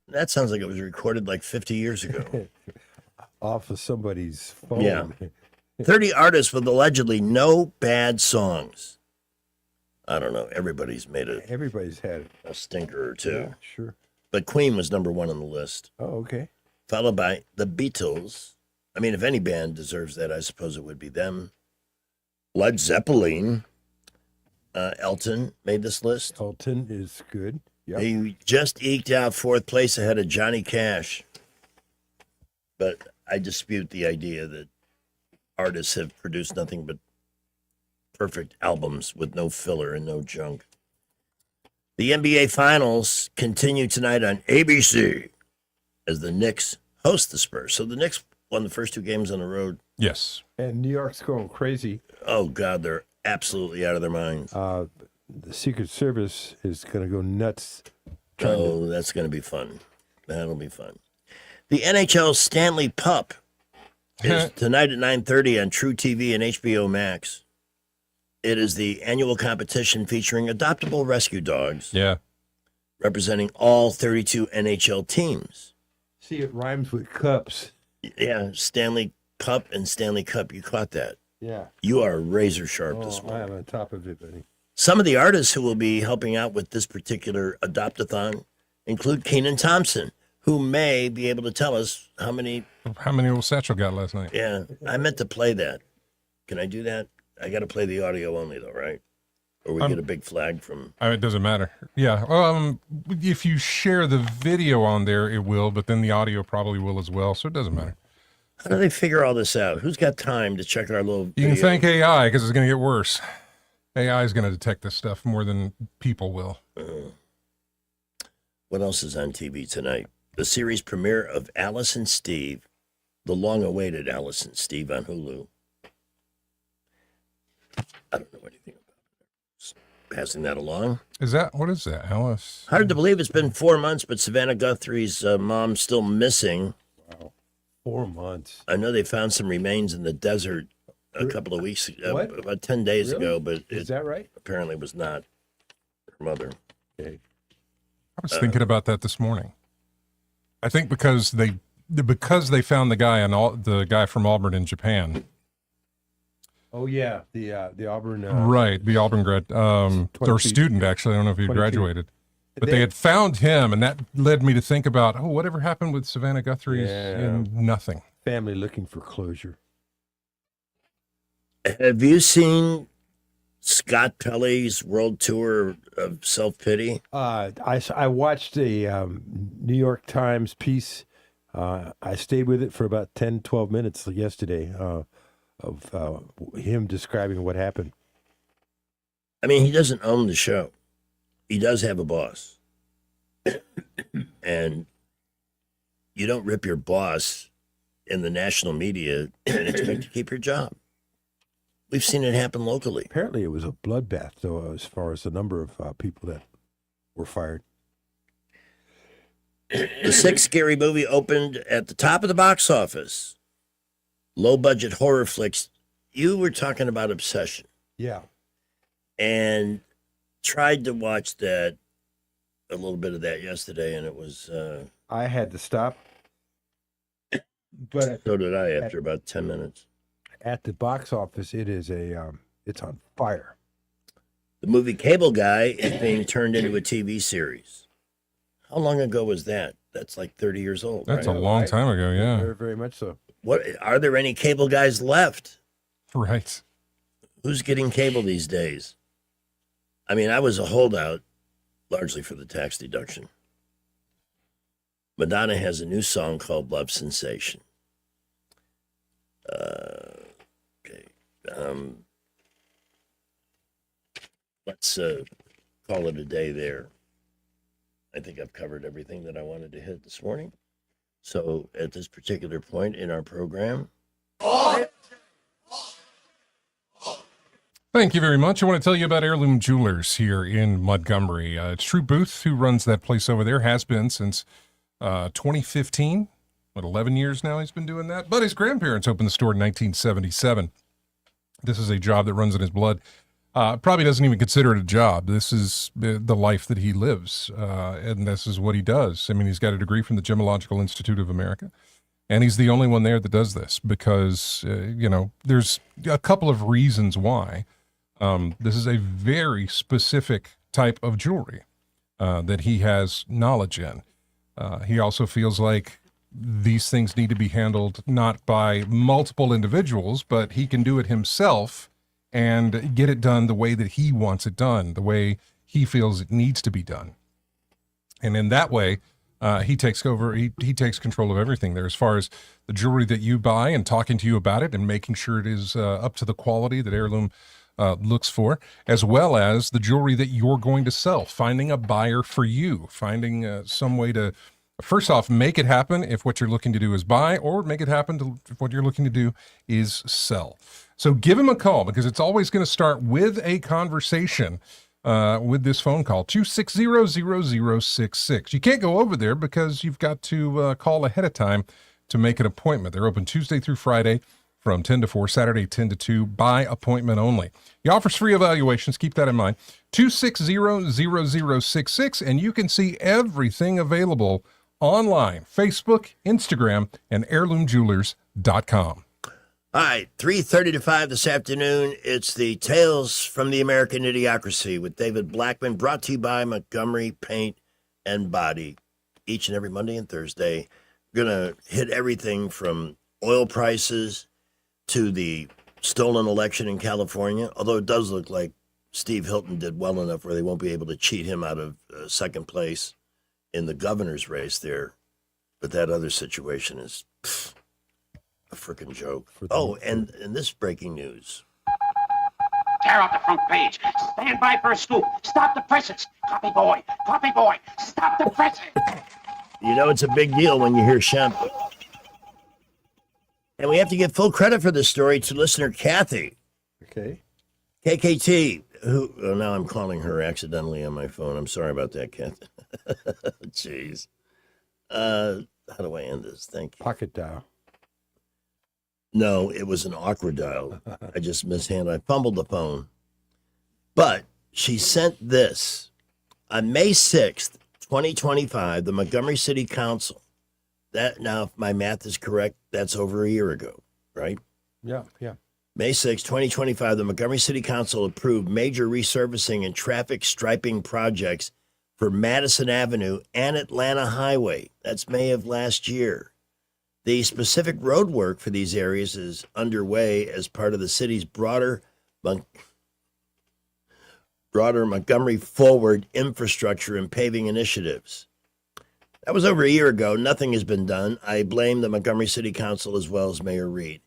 Speaker 4: That sounds like it was recorded like 50 years ago.
Speaker 6: Off of somebody's phone.
Speaker 4: Yeah. 30 artists with allegedly no bad songs. I don't know. Everybody's
Speaker 6: had
Speaker 4: a stinker or two.
Speaker 6: Yeah, sure.
Speaker 4: But Queen was number one on the list.
Speaker 6: Oh, okay.
Speaker 4: Followed by the Beatles. I mean, if any band deserves that, I suppose it would be them. Led Zeppelin. Elton made this list.
Speaker 6: Elton is good. Yep.
Speaker 4: He just eked out fourth place ahead of Johnny Cash. But I dispute the idea that artists have produced nothing but perfect albums with no filler and no junk. The NBA Finals continue tonight on ABC as the Knicks host the Spurs. So the Knicks won the first two games on the road.
Speaker 5: Yes.
Speaker 6: And New York's going crazy.
Speaker 4: Oh, God, they're absolutely out of their minds.
Speaker 6: The Secret Service is going to go nuts.
Speaker 4: Oh, that's going to be fun. That'll be fun. The NHL Stanley Cup is tonight at 9:30 on True TV and HBO Max. It is the annual competition featuring adoptable rescue dogs.
Speaker 5: Yeah.
Speaker 4: Representing all 32 NHL teams.
Speaker 6: See, it rhymes with cups.
Speaker 4: Yeah, Stanley Cup and Stanley Cup. You caught that.
Speaker 6: Yeah.
Speaker 4: You are razor sharp this
Speaker 6: I
Speaker 4: morning.
Speaker 6: am on top of it, buddy.
Speaker 4: Some of the artists who will be helping out with this particular adopt-a-thon include Kenan Thompson, who may be able to tell us how many
Speaker 5: old Satchel got last night.
Speaker 4: Yeah, I meant to play that. Can I do that? I got to play the audio only, though, right? Or we get a big flag from...
Speaker 5: It doesn't matter. Yeah. If you share the video on there, it will, but then the audio probably will as well, so it doesn't matter.
Speaker 4: How do they figure all this out? Who's got time to check our little
Speaker 5: You can
Speaker 4: video?
Speaker 5: thank AI because it's going to get worse. AI is going to detect this stuff more than people will.
Speaker 4: What else is on TV tonight? The series premiere of Alice and Steve, the long-awaited Alice and Steve on Hulu. I don't know anything about it. Just passing that along.
Speaker 5: What is that, Alice?
Speaker 4: Hard to believe it's been 4 months, but Savannah Guthrie's mom's still missing.
Speaker 6: Wow. 4 months.
Speaker 4: I know they found some remains in the desert a couple of weeks ago, about 10 days ago, but
Speaker 6: Is that right?
Speaker 4: apparently was not her mother.
Speaker 6: Okay.
Speaker 5: I was thinking about that this morning. I think because they found the guy from Auburn in Japan.
Speaker 6: Oh yeah, the Auburn.
Speaker 5: Right, the Auburn grad, or student actually. I don't know if he
Speaker 6: 22.
Speaker 5: graduated, but they had found him, and that led me to think about whatever happened with Savannah Guthrie's and nothing.
Speaker 6: Family looking for closure.
Speaker 4: Have you seen Scott Pelley's world tour of self-pity?
Speaker 6: I watched a New York Times piece. I stayed with it for about 10, 12 minutes yesterday of him describing what happened.
Speaker 4: I mean, he doesn't own the show. He does have a boss. And you don't rip your boss in the national media and expect to keep your job. We've seen it happen locally.
Speaker 6: Apparently, it was a bloodbath, though, as far as the number of people that were fired.
Speaker 4: The sixth Scary Movie opened at the top of the box office. Low-budget horror flicks. You were talking about Obsession.
Speaker 6: Yeah.
Speaker 4: And tried to watch a little bit of that yesterday, and it was...
Speaker 6: I had to stop. But
Speaker 4: so did I after about 10 minutes.
Speaker 6: At the box office, it is it's on fire.
Speaker 4: The movie Cable Guy is being turned into a TV series. How long ago was that? That's like 30 years old.
Speaker 5: That's
Speaker 4: right?
Speaker 5: a long time ago, yeah.
Speaker 6: Very, very much so.
Speaker 4: What are there any cable guys left?
Speaker 5: Right.
Speaker 4: Who's getting cable these days? I mean, I was a holdout, largely for the tax deduction. Madonna has a new song called Love Sensation. Okay. Let's call it a day there. I think I've covered everything that I wanted to hit this morning. So at this particular point in our program,
Speaker 5: Thank you very much. I want to tell you about Heirloom Jewelers here in Montgomery. It's Drew Booth who runs that place over there, has been since 2015. 11 years now he's been doing that. But his grandparents opened the store in 1977. This is a job that runs in his blood. Probably doesn't even consider it a job. This is the life that he lives, and this is what he does. I mean, he's got a degree from the Gemological Institute of America, and he's the only one there that does this because, there's a couple of reasons why. This is a very specific type of jewelry that he has knowledge in. He also feels like these things need to be handled not by multiple individuals, but he can do it himself and get it done the way that he wants it done, the way he feels it needs to be done. And in that way, he takes over, he takes control of everything there as far as the jewelry that you buy and talking to you about it and making sure it is up to the quality that Heirloom looks for, as well as the jewelry that you're going to sell, finding a buyer for you, finding some way to, first off, make it happen if what you're looking to do is buy, or make it happen if what you're looking to do is sell. So give him a call because it's always going to start with a conversation with this phone call, 260-0066. You can't go over there because you've got to call ahead of time to make an appointment. They're open Tuesday through Friday from 10 to 4, Saturday 10 to 2, by appointment only. He offers free evaluations. Keep that in mind. 260-0066, and you can see everything available online, Facebook, Instagram, and heirloomjewelers.com.
Speaker 4: All right, 3:30 to 5 this afternoon. It's the Tales from the American Idiocracy with David Blackman, brought to you by Montgomery Paint and Body. Each and every Monday and Thursday, we're going to hit everything from oil prices to the stolen election in California, although it does look like Steve Hilton did well enough where they won't be able to cheat him out of second place in the governor's race there. But that other situation is a freaking joke. Oh, and this breaking news.
Speaker 2: Tear out the front page. Stand by for a scoop. Stop the presses. Copy boy, stop the presses.
Speaker 4: You know it's a big deal when you hear Shem. And we have to give full credit for this story to listener Kathy.
Speaker 6: Okay.
Speaker 4: KKT, who, oh, now I'm calling her accidentally on my phone. I'm sorry about that, Kathy. Jeez. How do I end this? Thank you.
Speaker 6: Pocket dial.
Speaker 4: No, it was an awkward dial. I just mishandled. I fumbled the phone. But she sent this. On May 6th, 2025, the Montgomery City Council, that, now, if my math is correct, that's over a year ago, right?
Speaker 6: Yeah.
Speaker 4: May 6, 2025, the Montgomery City Council approved major resurfacing and traffic striping projects for Madison Avenue and Atlanta Highway. That's May of last year. The specific road work for these areas is underway as part of the city's broader Montgomery Forward infrastructure and paving initiatives. That was over a year ago. Nothing has been done. I blame the Montgomery City Council as well as Mayor Reed.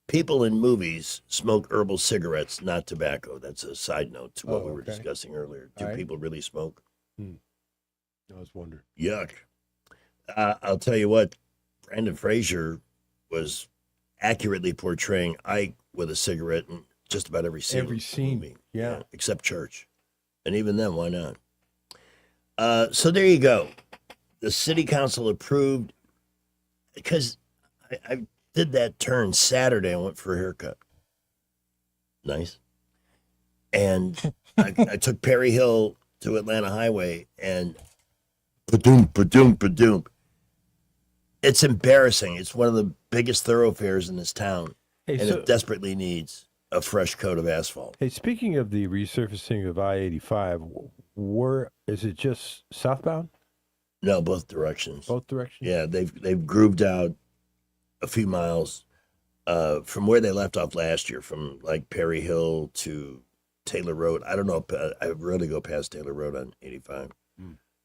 Speaker 4: People in movies smoke herbal cigarettes, not tobacco. That's a side note to what we were discussing earlier. Do people really smoke?
Speaker 6: I was wondering.
Speaker 4: Yuck. I'll tell you what, Brandon Fraser was accurately portraying Ike with a cigarette in just about every scene. Movie.
Speaker 6: Yeah.
Speaker 4: Except church. And even then, why not? So there you go. The city council approved, because I did that turn Saturday. I went for a haircut. Nice. And I took Perry Hill to Atlanta Highway, and ba-doom. It's embarrassing. It's one of the biggest thoroughfares in this town, and it desperately needs a fresh coat of asphalt.
Speaker 6: Hey, speaking of the resurfacing of I-85, where is it just southbound?
Speaker 4: No, both directions.
Speaker 6: Both directions?
Speaker 4: Yeah, they've grooved out a few miles from where they left off last year, from like Perry Hill to Taylor Road. I don't know. I rarely go past Taylor Road on 85.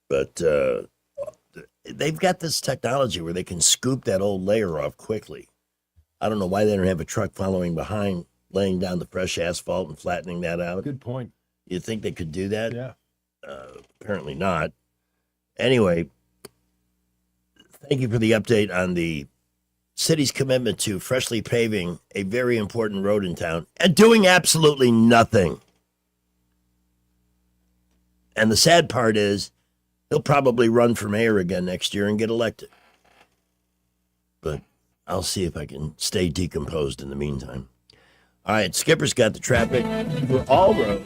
Speaker 4: But they've got this technology where they can scoop that old layer off quickly. I don't know why they don't have a truck following behind, laying down the fresh asphalt and flattening that out.
Speaker 6: Good point.
Speaker 4: You think they could do that?
Speaker 6: Yeah.
Speaker 4: Apparently not. Anyway, Thank you for the update on the city's commitment to freshly paving a very important road in town and doing absolutely nothing. And the sad part is he'll probably run for mayor again next year and get elected. But I'll see if I can stay decomposed in the meantime. All right, Skipper's got the traffic for all roads.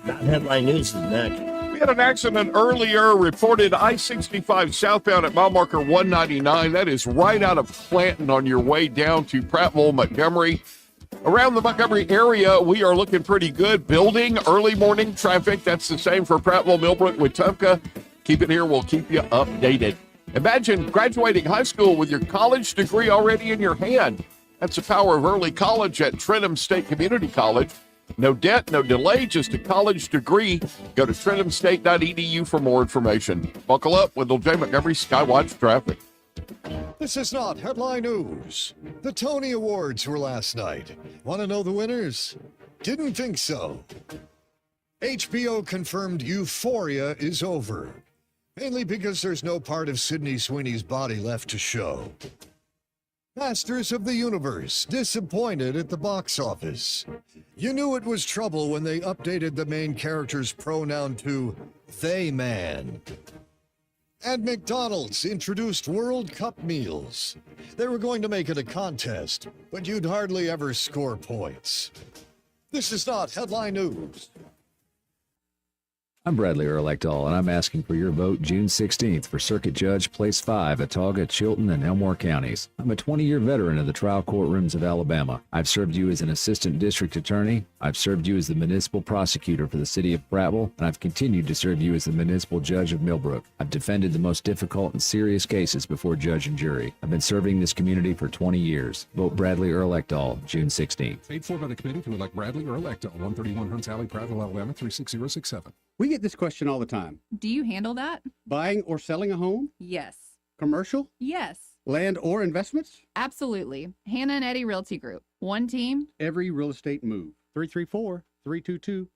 Speaker 4: Not headline news is next.
Speaker 7: We had an accident earlier reported I-65 southbound at mile marker 199. That is right out of Clanton on your way down to Prattville, Montgomery. Around the Montgomery area, we are looking pretty good. Building early morning traffic. That's the same for Prattville, Millbrook, Wetumpka. Keep it here. We'll keep you updated. Imagine graduating high school with your college degree already in your hand. That's the power of early college at Trentham State Community College. No debt, no delay, just a college degree. Go to trenthamstate.edu for more information. Buckle up with J. Montgomery Skywatch Traffic.
Speaker 11: This is not headline news. The Tony Awards were last night. Want to know the winners? Didn't think so. HBO confirmed Euphoria is over. Mainly because there's no part of Sydney Sweeney's body left to show. Masters of the Universe disappointed at the box office. You knew it was trouble when they updated the main character's pronoun to they man. And McDonald's introduced World Cup meals. They were going to make it a contest, but you'd hardly ever score points. This is not headline news.
Speaker 12: I'm Bradley Earl Ekdahl, and I'm asking for your vote June 16th for Circuit Judge Place 5, Autauga, Chilton, and Elmore counties. I'm a 20-year veteran of the trial courtrooms of Alabama. I've served you as an assistant district attorney. I've served you as the municipal prosecutor for the city of Prattville, and I've continued to serve you as the municipal judge of Millbrook. I've defended the most difficult and serious cases before judge and jury. I've been serving this community for 20 years. Vote Bradley Earl Ekdahl, June 16th.
Speaker 5: Paid for by the committee to elect Bradley Earl Ekdahl, 131 Hunts Alley, Prattville, Alabama, 36067.
Speaker 13: We get this question all the time.
Speaker 24: Do you handle that?
Speaker 13: Buying or selling a home?
Speaker 24: Yes.
Speaker 13: Commercial?
Speaker 24: Yes.
Speaker 13: Land or investments?
Speaker 24: Absolutely. Hannah and Eddie Realty Group. One team.
Speaker 13: Every real estate move. 334-322-0662.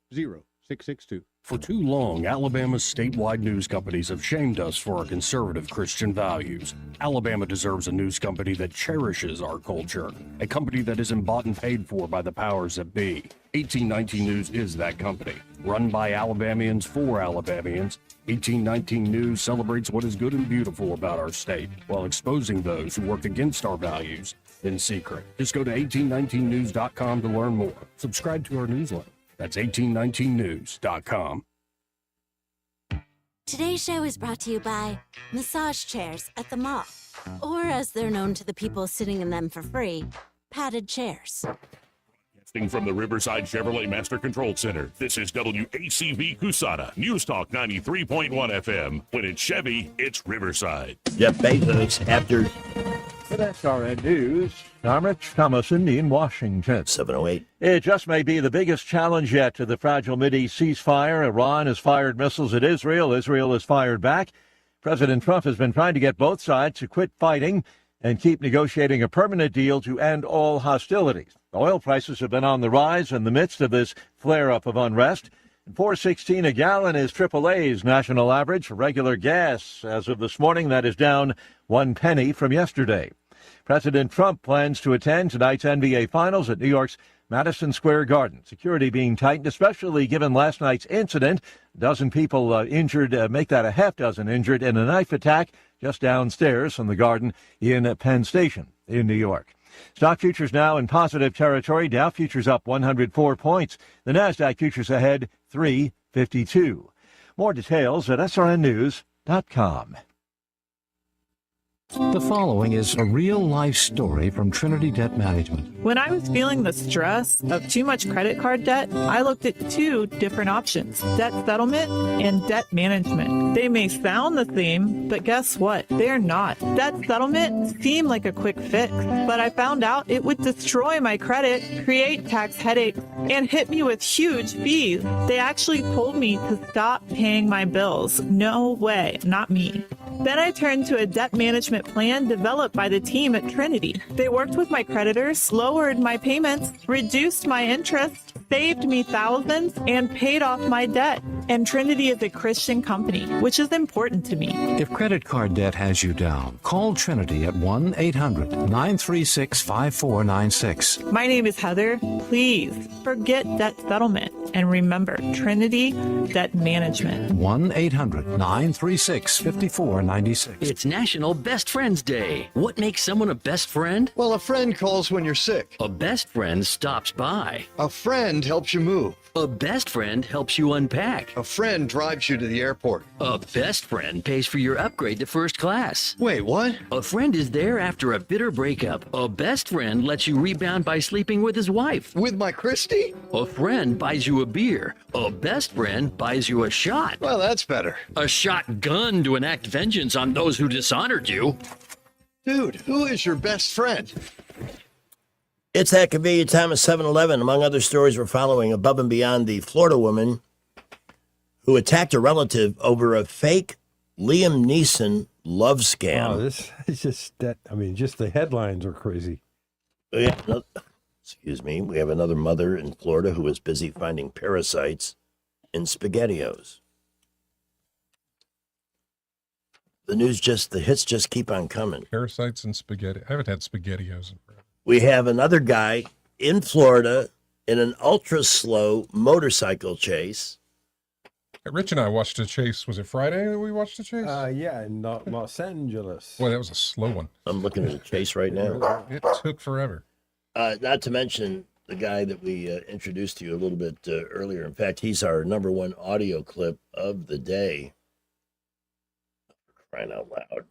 Speaker 25: For too long, Alabama's statewide news companies have shamed us for our conservative Christian values. Alabama deserves a news company that cherishes our culture, a company that isn't bought and paid for by the powers that be. 1819 News is that company. Run by Alabamians for Alabamians, 1819 News celebrates what is good and beautiful about our state, while exposing those who work against our values in secret. Just go to 1819news.com to learn more. Subscribe to our newsletter. That's 1819news.com.
Speaker 26: Today's show is brought to you by massage chairs at the mall, or as they're known to the people sitting in them for free, padded chairs.
Speaker 23: From the Riverside Chevrolet Master Control Center, this is WACV Cusana, News Talk 93.1 FM. When it's Chevy, it's Riverside.
Speaker 4: Jeff Bezos after...
Speaker 15: With SRN News, I'm Rich Thomason in Washington.
Speaker 4: 708.
Speaker 15: It just may be the biggest challenge yet to the fragile Mideast ceasefire. Iran has fired missiles at Israel. Israel has fired back. President Trump has been trying to get both sides to quit fighting and keep negotiating a permanent deal to end all hostilities. Oil prices have been on the rise in the midst of this flare-up of unrest. $4.16 a gallon is AAA's national average for regular gas. As of this morning, that is down 1 penny from yesterday. President Trump plans to attend tonight's NBA Finals at New York's Madison Square Garden. Security being tightened, especially given last night's incident. A dozen people injured, make that a half dozen injured in a knife attack just downstairs from the Garden in Penn Station in New York. Stock futures now in positive territory. Dow futures up 104 points. The NASDAQ futures ahead 352. More details at srnnews.com.
Speaker 27: The following is a real-life story from Trinity Debt Management.
Speaker 28: When I was feeling the stress of too much credit card debt, I looked at two different options, debt settlement and debt management. They may sound the same, but guess what? They're not. Debt settlement seemed like a quick fix, but I found out it would destroy my credit, create tax headaches, and hit me with huge fees. They actually told me to stop paying my bills. No way, not me. Then I turned to a debt management plan developed by the team at Trinity. They worked with my creditors, lowered my payments, reduced my interest, saved me thousands and paid off my debt. And Trinity is a Christian company, which is important to me.
Speaker 27: If credit card debt has you down, call Trinity at 1-800-936-5496.
Speaker 28: My name is Heather. Please forget debt settlement and remember Trinity Debt Management.
Speaker 27: 1-800-936-5496.
Speaker 14: It's National Best Friends Day. What makes someone a best friend?
Speaker 11: Well, a friend calls when you're sick.
Speaker 14: A best friend stops by.
Speaker 11: A friend helps you move.
Speaker 14: A best friend helps you unpack.
Speaker 11: A friend drives you to the airport.
Speaker 14: A best friend pays for your upgrade to first class.
Speaker 11: Wait, what?
Speaker 14: A friend is there after a bitter breakup. A best friend lets you rebound by sleeping with his wife.
Speaker 11: With my Christie?
Speaker 14: A friend buys you a beer. A best friend buys you a shot.
Speaker 11: Well, that's better.
Speaker 14: A shotgun to enact vengeance on those who dishonored you.
Speaker 11: Dude, who is your best friend?
Speaker 4: It's that convenient time of 7-Eleven. Among other stories we're following, above and beyond the Florida woman who attacked a relative over a fake Liam Neeson love scam.
Speaker 6: Oh, this is just that. I mean, just the headlines are crazy.
Speaker 4: Excuse me. We have another mother in Florida who was busy finding parasites in SpaghettiOs. The hits just keep on coming.
Speaker 5: Parasites and spaghetti. I haven't had SpaghettiOs in forever.
Speaker 4: We have another guy in Florida in an ultra-slow motorcycle chase.
Speaker 5: Rich and I watched a chase. Was it Friday that we watched a chase?
Speaker 6: Yeah, in Los Angeles.
Speaker 5: Boy, that was a slow one.
Speaker 4: I'm looking at a chase right now.
Speaker 5: It took forever.
Speaker 4: Not to mention the guy that we introduced to you a little bit earlier. In fact, he's our number one audio clip of the day. Crying out loud.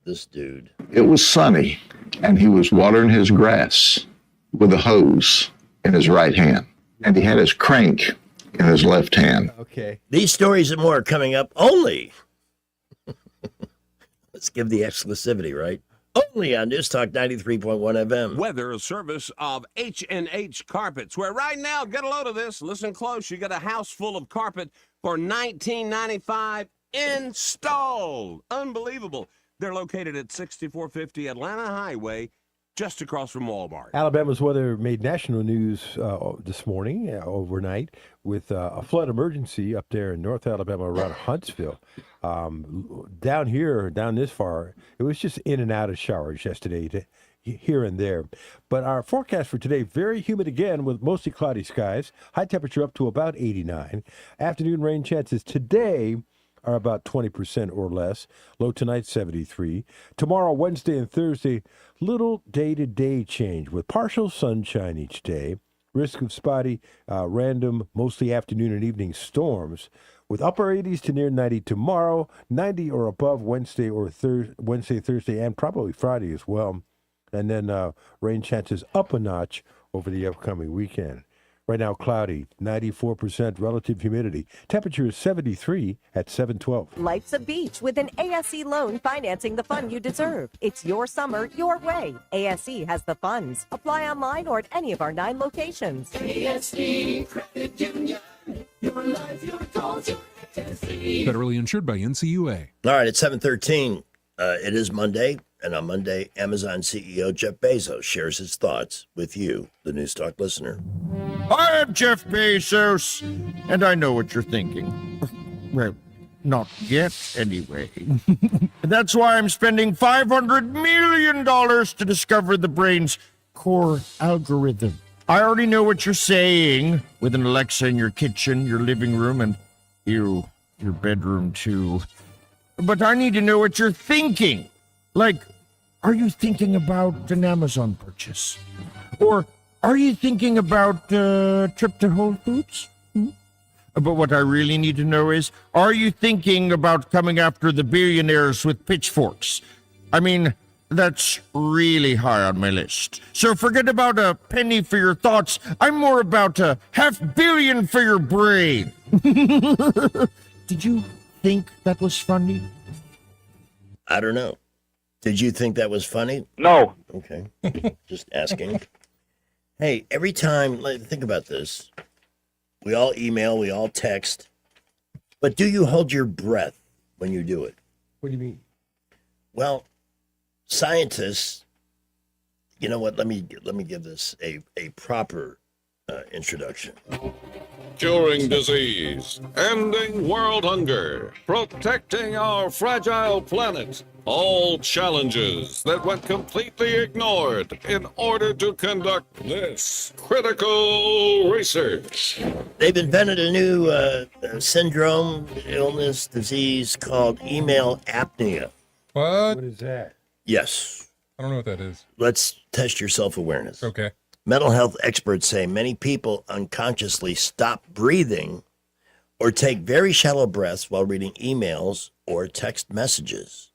Speaker 4: This dude.
Speaker 16: It was sunny, and he was watering his grass with a hose in his right hand, and he had his crank in his left hand.
Speaker 6: Okay.
Speaker 4: These stories and more are coming up only. Let's give the exclusivity, right? Only on News Talk 93.1 FM.
Speaker 17: Weather, a service of H&H Carpets, where right now, get a load of this, listen close, you got a house full of carpet for $19.95 installed. Unbelievable. They're located at 6450 Atlanta Highway, just across from Walmart.
Speaker 6: Alabama's weather made national news this morning, overnight, with a flood emergency up there in North Alabama around Huntsville. Down here, down this far, it was just in and out of showers yesterday, here and there. But our forecast for today, very humid again with mostly cloudy skies. High temperature up to about 89. Afternoon rain chances today are about 20% or less. Low tonight, 73. Tomorrow, Wednesday and Thursday, little day-to-day change with partial sunshine each day. Risk of spotty, random, mostly afternoon and evening storms. With upper 80s to near 90 tomorrow, 90 or above Wednesday, Thursday, and probably Friday as well. And then rain chances up a notch over the upcoming weekend. Right now, cloudy, 94% relative humidity. Temperature is 73 at 712.
Speaker 18: Life's a beach with an ASE loan financing the fun you deserve. It's your summer, your way. ASE has the funds. Apply online or at any of our 9 locations.
Speaker 8: ASE Credit Union. Your life, your goals, your ASE.
Speaker 19: Federally insured by NCUA.
Speaker 4: All right, it's 7:13. It is Monday, and on Monday, Amazon CEO Jeff Bezos shares his thoughts with you, the News Talk listener.
Speaker 20: I'm Jeff Bezos, and I know what you're thinking. Well, not yet, anyway. That's why I'm spending $500 million to discover the brain's core algorithm. I already know what you're saying with an Alexa in your kitchen, your living room, and your bedroom, too. But I need to know what you're thinking. Like, are you thinking about an Amazon purchase? Or are you thinking about a trip to Whole Foods? But what I really need to know is, are you thinking about coming after the billionaires with pitchforks? I mean, that's really high on my list. So forget about a penny for your thoughts. I'm more about a $500 million for your brain. Did you think that was funny?
Speaker 4: I don't know. Did you think that was funny?
Speaker 20: No.
Speaker 4: Okay. Just asking. Hey, every time, think about this. We all email, we all text. But do you hold your breath when you do it?
Speaker 6: What do you mean?
Speaker 4: Well, scientists, you know what? Let me give this a proper introduction.
Speaker 23: Curing disease, ending world hunger, protecting our fragile planet. All challenges that went completely ignored in order to conduct this critical research.
Speaker 4: They've invented a new syndrome, illness, disease called email apnea.
Speaker 5: What?
Speaker 6: What is that?
Speaker 4: Yes.
Speaker 5: I don't know what that is.
Speaker 4: Let's test your self-awareness.
Speaker 5: Okay.
Speaker 4: Mental health experts say many people unconsciously stop breathing or take very shallow breaths while reading emails or text messages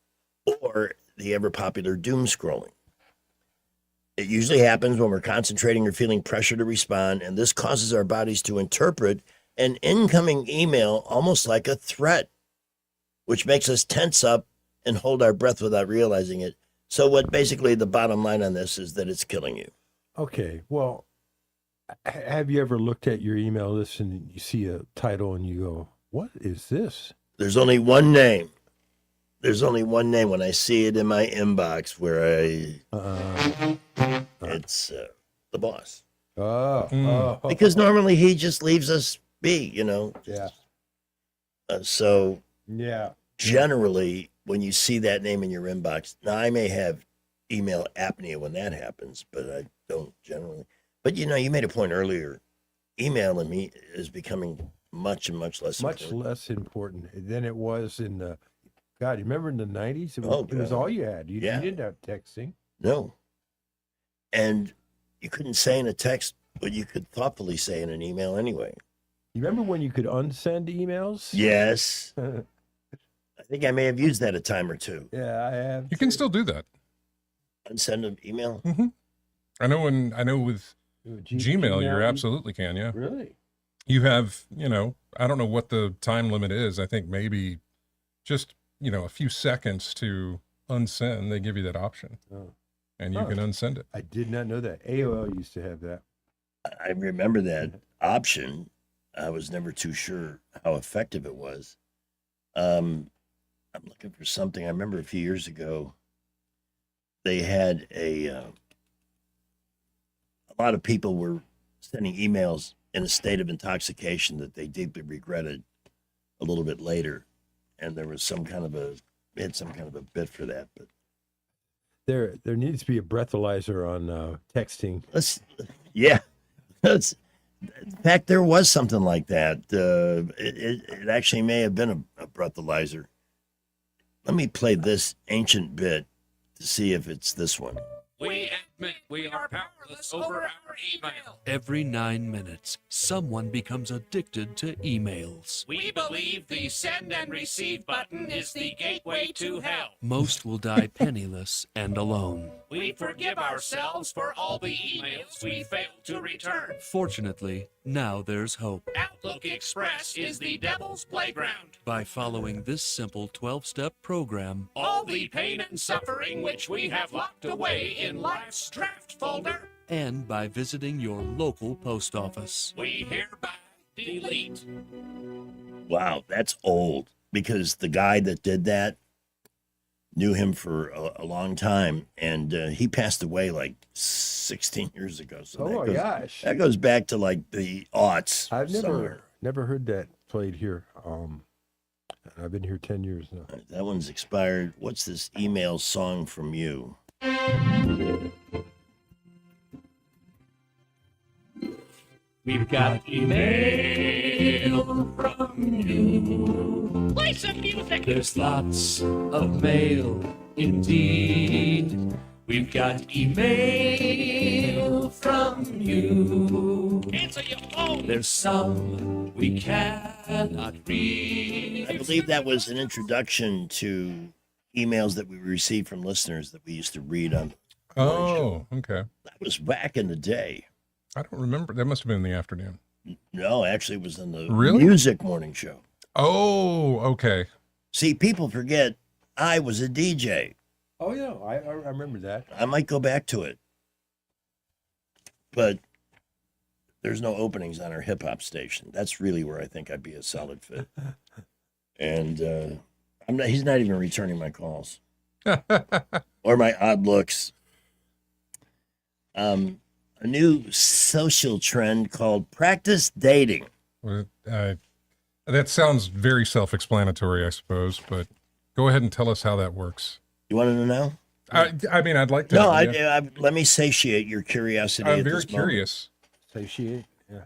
Speaker 4: or the ever-popular doom scrolling. It usually happens when we're concentrating or feeling pressure to respond, and this causes our bodies to interpret an incoming email almost like a threat, which makes us tense up and hold our breath without realizing it. So what basically the bottom line on this is that it's killing you.
Speaker 6: Okay, well, have you ever looked at your email list and you see a title and you go, what is this?
Speaker 4: There's only one name. There's only one name when I see it in my inbox where it's the boss.
Speaker 6: Oh.
Speaker 4: Because normally he just leaves us be, you know.
Speaker 6: Yeah.
Speaker 4: So
Speaker 6: Yeah.
Speaker 4: generally, when you see that name in your inbox, now I may have email apnea when that happens, but I don't generally. But you know, you made a point earlier. Emailing me is becoming much less important.
Speaker 6: Less important than it was in the, God, you remember in the 90s? It was,
Speaker 4: Oh,
Speaker 6: it was
Speaker 4: God.
Speaker 6: all you had. You
Speaker 4: Yeah.
Speaker 6: didn't have texting.
Speaker 4: No. And you couldn't say in a text what you could thoughtfully say in an email anyway.
Speaker 6: You remember when you could unsend emails?
Speaker 4: Yes. I think I may have used that a time or two.
Speaker 6: Yeah, I have.
Speaker 5: You can still do that.
Speaker 4: Unsend an email?
Speaker 5: Mm-hmm. I know with Gmail, you absolutely can, yeah.
Speaker 6: Really?
Speaker 5: You have, I don't know what the time limit is. I think maybe just, a few seconds to unsend. They give you that option.
Speaker 6: Oh.
Speaker 5: And you can unsend it.
Speaker 6: I did not know that. AOL used to have that.
Speaker 4: I remember that option. I was never too sure how effective it was. I'm looking for something. I remember a few years ago, they had a lot of people were sending emails in a state of intoxication that they deeply regretted a little bit later. And there was some kind of a bit for that. But
Speaker 6: There needs to be a breathalyzer on texting.
Speaker 4: In fact, there was something like that. It actually may have been a breathalyzer. Let me play this ancient bit to see if it's this one.
Speaker 1: We admit we are powerless over our email.
Speaker 2: Every 9 minutes, someone becomes addicted to emails.
Speaker 1: We believe the send and receive button is the gateway to hell.
Speaker 2: Most will die penniless and alone.
Speaker 1: We forgive ourselves for all the emails we failed to return.
Speaker 2: Fortunately, now there's hope.
Speaker 1: Outlook Express is the devil's playground.
Speaker 2: By following this simple 12-step program,
Speaker 1: All the pain and suffering which we have locked away in life's draft folder,
Speaker 2: and by visiting your local post office.
Speaker 1: we hereby delete.
Speaker 4: Wow, that's old because the guy that did that knew him for a long time, and he passed away like 16 years ago. So
Speaker 6: Oh, my gosh.
Speaker 4: that goes back to like the aughts.
Speaker 6: I've
Speaker 4: somewhere.
Speaker 6: never heard that played here. I've been here 10 years now.
Speaker 4: That one's expired. What's this email song from you?
Speaker 1: We've got email from you. Play some music.
Speaker 2: There's lots of mail indeed.
Speaker 1: We've got email from you. Answer your phone.
Speaker 2: There's some we cannot read.
Speaker 4: I believe that was an introduction to emails that we received from listeners that we used to read on.
Speaker 5: Oh, okay.
Speaker 4: That was back in the day.
Speaker 5: I don't remember. That must have been in the afternoon.
Speaker 4: No, actually, it was in the
Speaker 5: Really?
Speaker 4: music morning show.
Speaker 5: Oh, okay.
Speaker 4: See, people forget I was a DJ.
Speaker 6: Oh, yeah. I remember that.
Speaker 4: I might go back to it. But there's no openings on our hip hop station. That's really where I think I'd be a solid fit. And he's not even returning my calls or my odd looks. a new social trend called practice dating.
Speaker 5: That sounds very self-explanatory, I suppose, but go ahead and tell us how that works.
Speaker 4: You want to know?
Speaker 5: I mean, I'd like to.
Speaker 4: No, let me satiate your curiosity.
Speaker 5: I'm
Speaker 4: at
Speaker 5: very
Speaker 4: this moment.
Speaker 5: curious.
Speaker 6: Satiate? Yeah.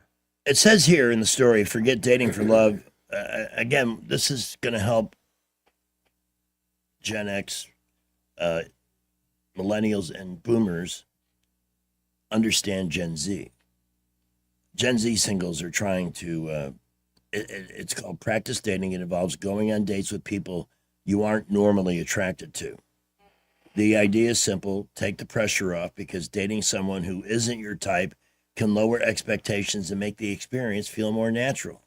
Speaker 4: It says here in the story, forget dating for love. Again, this is going to help Gen X, millennials, and boomers understand Gen Z. Gen Z singles are trying to, it's called practice dating. It involves going on dates with people you aren't normally attracted to. The idea is simple. Take the pressure off, because dating someone who isn't your type can lower expectations and make the experience feel more natural.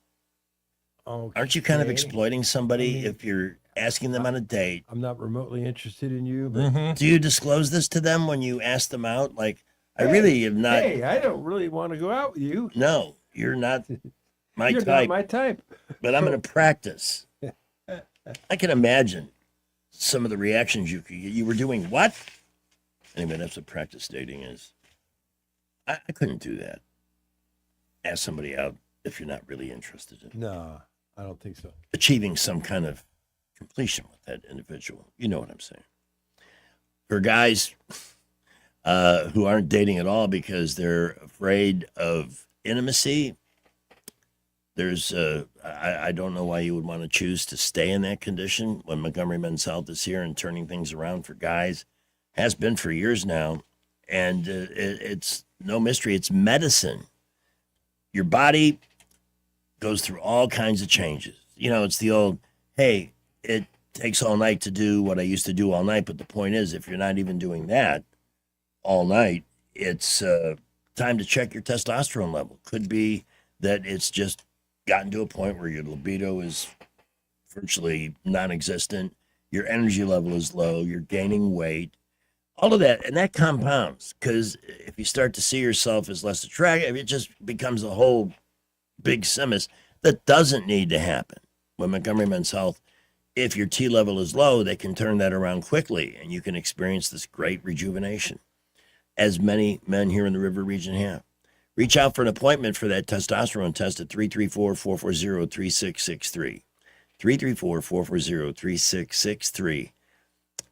Speaker 6: Okay.
Speaker 4: Aren't you kind of exploiting somebody if you're asking them on a date?
Speaker 6: I'm not remotely interested in you, but
Speaker 4: Do you disclose this to them when you ask them out? Like, I really have not.
Speaker 6: Hey, I don't really want to go out with you.
Speaker 4: No, you're not my
Speaker 6: You're
Speaker 4: type.
Speaker 6: not my type.
Speaker 4: But I'm going to practice. I can imagine some of the reactions you could get. You were doing what? Anyway, that's what practice dating is. I couldn't do that. Ask somebody out if you're not really interested in
Speaker 6: No, I don't think so.
Speaker 4: achieving some kind of completion with that individual. You know what I'm saying? For guys who aren't dating at all because they're afraid of intimacy, there's I don't know why you would want to choose to stay in that condition when Montgomery Men's Health is here and turning things around for guys. Has been for years now, and it's no mystery. It's medicine. Your body goes through all kinds of changes. You know, it's the old, hey, it takes all night to do what I used to do all night. But the point is, if you're not even doing that all night, it's time to check your testosterone level. Could be that it's just gotten to a point where your libido is virtually non-existent. Your energy level is low. You're gaining weight. All of that, and that compounds, because if you start to see yourself as less attractive, it just becomes a whole big simus that doesn't need to happen. With Montgomery Men's Health, if your T level is low, they can turn that around quickly, and you can experience this great rejuvenation, as many men here in the River region have. Reach out for an appointment for that testosterone test at 334-440-3663. 334-440-3663.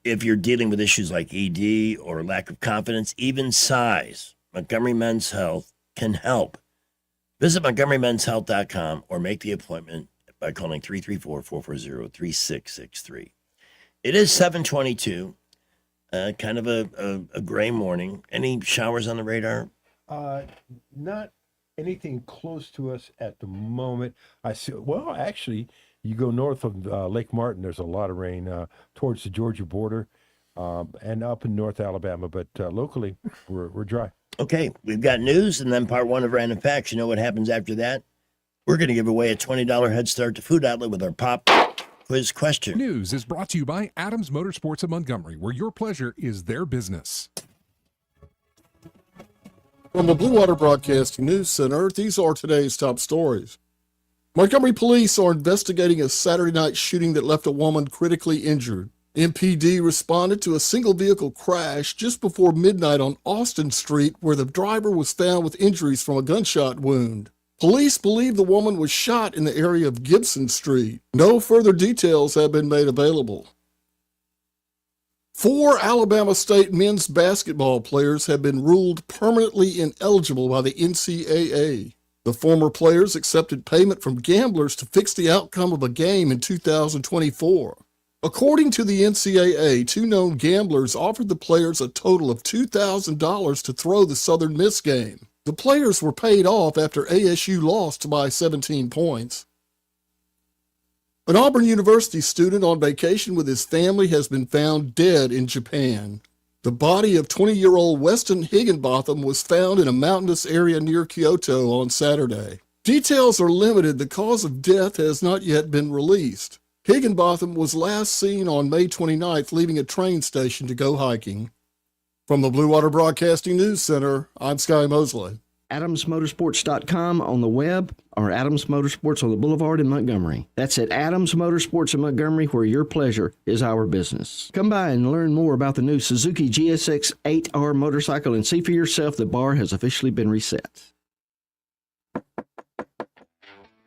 Speaker 4: If you're dealing with issues like ED or lack of confidence, even size, Montgomery Men's Health can help. Visit MontgomeryMen'sHealth.com or make the appointment by calling 334-440-3663. It is 7:22, kind of a gray morning. Any showers on the radar?
Speaker 6: Not anything close to us at the moment. I see. Well, actually, you go north of Lake Martin, there's a lot of rain towards the Georgia border and up in North Alabama, but locally we're dry.
Speaker 4: Okay, we've got news and then part one of Random Facts. You know what happens after that? We're going to give away a $20 head start to Food Outlet with our pop quiz question.
Speaker 19: News is brought to you by Adams Motorsports of Montgomery, where your pleasure is their business.
Speaker 3: From the Blue Water Broadcasting News Center, these are today's top stories. Montgomery police are investigating a Saturday night shooting that left a woman critically injured. MPD responded to a single vehicle crash just before midnight on Austin Street, where the driver was found with injuries from a gunshot wound. Police believe the woman was shot in the area of Gibson Street. No further details have been made available. 4 Alabama State men's basketball players have been ruled permanently ineligible by the NCAA. The former players accepted payment from gamblers to fix the outcome of a game in 2024. According to the NCAA, 2 known gamblers offered the players a total of $2,000 to throw the Southern Miss game. The players were paid off after ASU lost by 17 points. An Auburn University student on vacation with his family has been found dead in Japan. The body of 20-year-old Weston Higginbotham was found in a mountainous area near Kyoto on Saturday. Details are limited. The cause of death has not yet been released. Higginbotham was last seen on May 29th leaving a train station to go hiking. From the Blue Water Broadcasting News Center, I'm Sky Mosley.
Speaker 7: AdamsMotorsports.com on the web or Adams Motorsports on the Boulevard in Montgomery. That's at Adams Motorsports in Montgomery, where your pleasure is our business. Come by and learn more about the new Suzuki GSX 8R motorcycle and see for yourself the bar has officially been reset.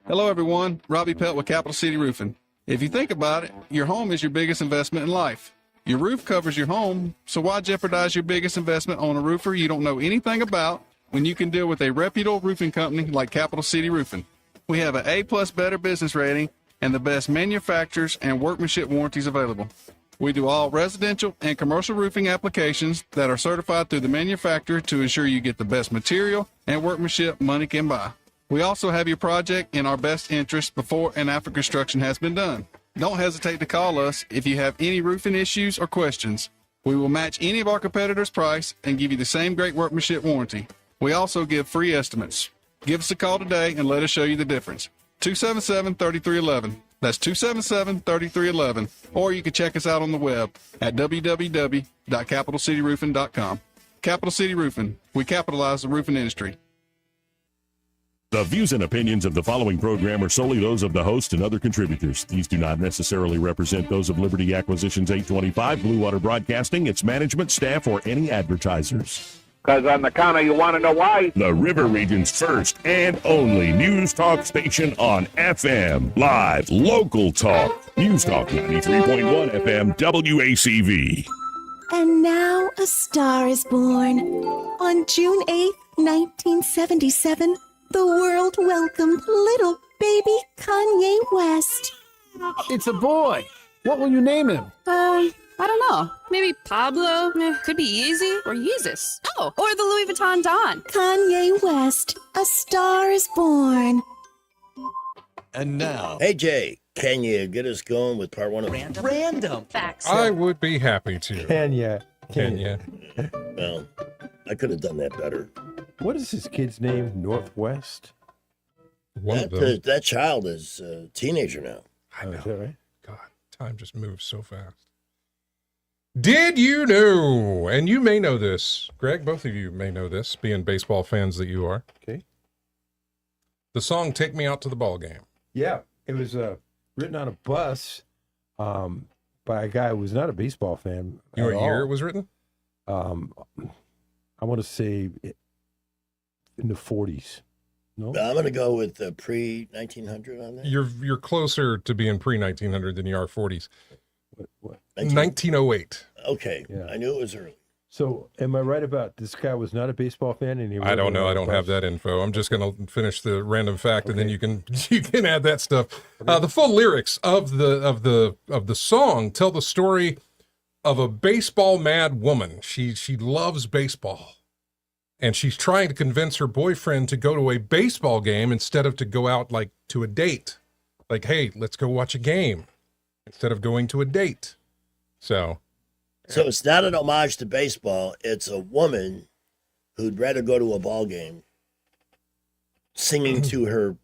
Speaker 9: Hello, everyone. Robbie Pelt with Capital City Roofing. If you think about it, your home is your biggest investment in life. Your roof covers your home, so why jeopardize your biggest investment on a roofer you don't know anything about when you can deal with a reputable roofing company like Capital City Roofing? We have an A+ Better Business rating and the best manufacturers and workmanship warranties available. We do all residential and commercial roofing applications that are certified through the manufacturer to ensure you get the best material and workmanship money can buy. We also have your project in our best interest before and after construction has been done. Don't hesitate to call us if you have any roofing issues or questions. We will match any of our competitors' price and give you the same great workmanship warranty. We also give free estimates. Give us a call today and let us show you the difference. 277-3311. That's 277-3311. Or you can check us out on the web at www.capitalcityroofing.com. Capital City Roofing. We capitalize the roofing industry.
Speaker 23: The views and opinions of the following program are solely those of the host and other contributors. These do not necessarily represent those of Liberty Acquisitions 825, Blue Water Broadcasting, its management, staff, or any advertisers.
Speaker 10: Because on the counter, you want to know why?
Speaker 23: The River Region's first and only news talk station on FM. Live, local talk. News Talk 93.1 FM WACV.
Speaker 12: And now a star is born. On June 8th, 1977, the world welcomed little baby Kanye West.
Speaker 13: It's a boy. What will you name him?
Speaker 21: I don't know. Maybe Pablo. Could be Yeezy or Yeezus. Oh, or the Louis Vuitton Don.
Speaker 12: Kanye West, a star is born.
Speaker 4: And now, hey Jay, can you get us going with part one of
Speaker 21: Random facts.
Speaker 5: I would be happy to.
Speaker 6: Can ya?
Speaker 4: Well, I could have done that better.
Speaker 6: What is his kid's name? Northwest?
Speaker 4: That child is a teenager now.
Speaker 5: I know.
Speaker 6: Is that right?
Speaker 5: God, time just moves so fast. Did you know, and you may know this, Greg, both of you may know this, being baseball fans that you are.
Speaker 6: Okay.
Speaker 5: The song Take Me Out to the Ball Game.
Speaker 6: Yeah, it was written on a bus by a guy who was not a baseball fan.
Speaker 5: You know what year it was written?
Speaker 6: I want to say in the 40s. No,
Speaker 4: I'm going to go with pre-1900 on that.
Speaker 5: You're closer to being pre-1900 than you are 40s.
Speaker 6: What?
Speaker 5: 1908.
Speaker 4: Okay,
Speaker 6: Yeah.
Speaker 4: I knew it was early.
Speaker 6: So am I right about this guy was not a baseball fan? And he
Speaker 5: I don't know. I don't have that info. I'm just going to finish the random fact, and then you can add that stuff. The full lyrics of the song tell the story of a baseball mad woman. She loves baseball, and she's trying to convince her boyfriend to go to a baseball game instead of to go out like to a date. Like, hey, let's go watch a game instead of going to a date. So
Speaker 4: it's not an homage to baseball. It's a woman who'd rather go to a ball game singing to her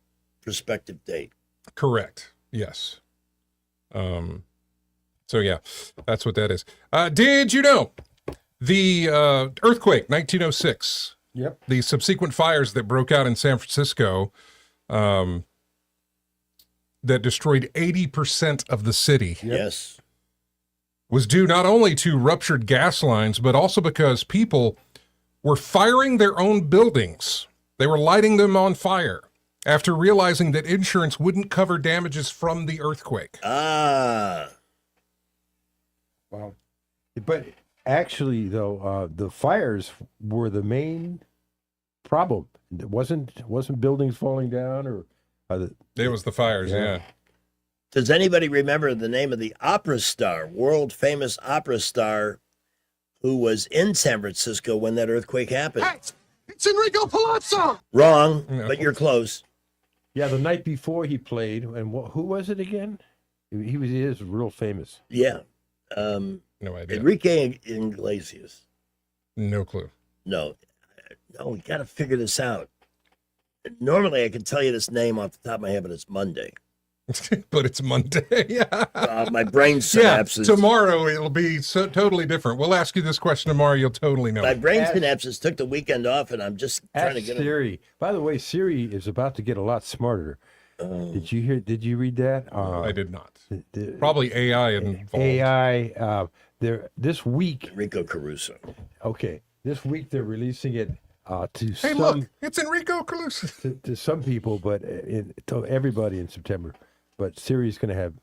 Speaker 4: prospective date.
Speaker 5: Correct. Yes. So yeah, that's what that is. Did you know the earthquake, 1906?
Speaker 6: Yep.
Speaker 5: The subsequent fires that broke out in San Francisco, that destroyed 80% of the city.
Speaker 4: Yes.
Speaker 5: Was due not only to ruptured gas lines, but also because people were firing their own buildings. They were lighting them on fire after realizing that insurance wouldn't cover damages from the earthquake.
Speaker 4: Ah.
Speaker 6: Wow. But actually, though, the fires were the main problem. It wasn't buildings falling down or...
Speaker 5: it was the fires, yeah.
Speaker 4: Does anybody remember the name of the opera star, world famous opera star, who was in San Francisco when that earthquake happened?
Speaker 13: Hey, it's Enrico Palazzo!
Speaker 4: Wrong, but you're close.
Speaker 6: Yeah, the night before he played, and who was it again? He is real famous.
Speaker 4: Yeah.
Speaker 5: No idea.
Speaker 4: Enrique Iglesias.
Speaker 5: No clue.
Speaker 4: No, we got to figure this out. Normally, I can tell you this name off the top of my head, but it's Monday.
Speaker 5: But it's Monday.
Speaker 4: My brain synapses.
Speaker 5: Tomorrow it'll be totally different. We'll ask you this question tomorrow. You'll totally know.
Speaker 4: My brain synapses took the weekend off, and I'm just trying to get
Speaker 6: Siri. By the way, Siri is about to get a lot smarter. Did you read that?
Speaker 5: I did not. Probably AI involved.
Speaker 6: AI. This week.
Speaker 4: Enrico Caruso.
Speaker 6: Okay. This week they're releasing it to
Speaker 5: Hey,
Speaker 6: some.
Speaker 5: look, it's Enrico Caruso.
Speaker 6: To some people, but to everybody in September. But Siri's going to have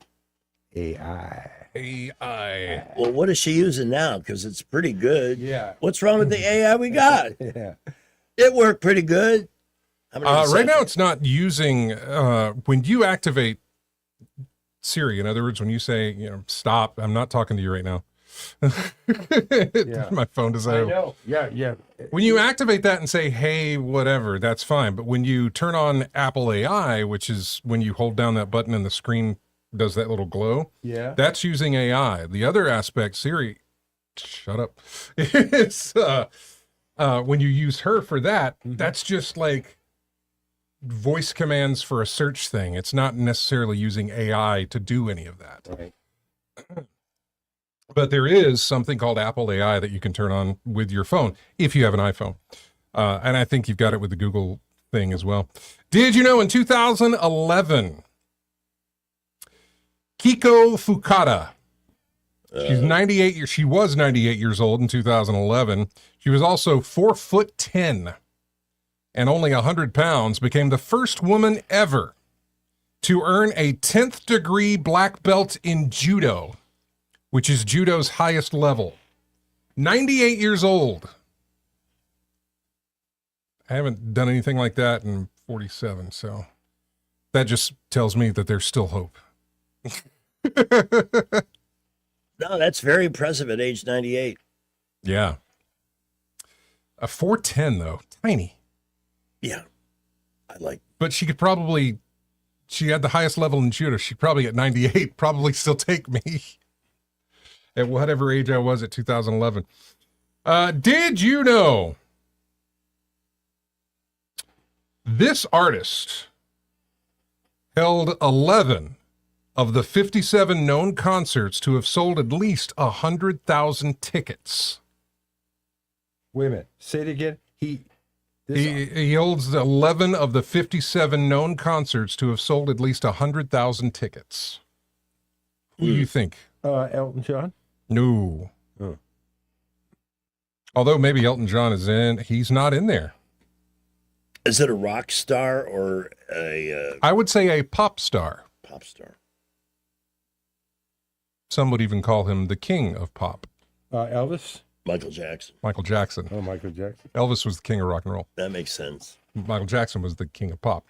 Speaker 6: AI.
Speaker 5: AI.
Speaker 4: Well, what is she using now? Because it's pretty good.
Speaker 6: Yeah.
Speaker 4: What's wrong with the AI we got?
Speaker 6: Yeah.
Speaker 4: It worked pretty good.
Speaker 5: Right now, it's not using when you activate Siri. In other words, when you say, stop, I'm not talking to you right now. My phone does that.
Speaker 6: I know. Yeah.
Speaker 5: When you activate that and say, hey, whatever, that's fine. But when you turn on Apple AI, which is when you hold down that button and the screen does that little glow, that's using AI. The other aspect, Siri, shut up. It's when you use her for that, that's just like voice commands for a search thing. It's not necessarily using AI to do any of that.
Speaker 6: Right.
Speaker 5: But there is something called Apple AI that you can turn on with your phone if you have an iPhone. And I think you've got it with the Google thing as well. Did you know in 2011, Kiko Fukada, she was 98 years old in 2011. She was also 4'10" and only 100 pounds, became the first woman ever to earn a 10th degree black belt in judo, which is judo's highest level. 98 years old. I haven't done anything like that in 47, so that just tells me that there's still hope.
Speaker 4: No, that's very impressive at age 98.
Speaker 5: Yeah. A 4'10", though. Tiny.
Speaker 4: Yeah.
Speaker 5: But she had the highest level in judo. She'd probably at 98 probably still take me at whatever age I was at 2011. Did you know this artist held 11 of the 57 known concerts to have sold at least 100,000 tickets?
Speaker 6: Wait a minute. Say it again.
Speaker 5: He holds 11 of the 57 known concerts to have sold at least 100,000 tickets. Who do you think?
Speaker 6: Elton John?
Speaker 5: No.
Speaker 6: Oh.
Speaker 5: Although maybe Elton John is in, he's not in there.
Speaker 4: Is it a rock star or a...
Speaker 5: I would say a pop star.
Speaker 4: Pop star.
Speaker 5: Some would even call him the king of pop.
Speaker 6: Elvis?
Speaker 4: Michael Jackson.
Speaker 5: Michael Jackson.
Speaker 6: Oh, Michael Jackson.
Speaker 5: Elvis was the king of rock and roll.
Speaker 4: That makes sense.
Speaker 5: Michael Jackson was the king of pop.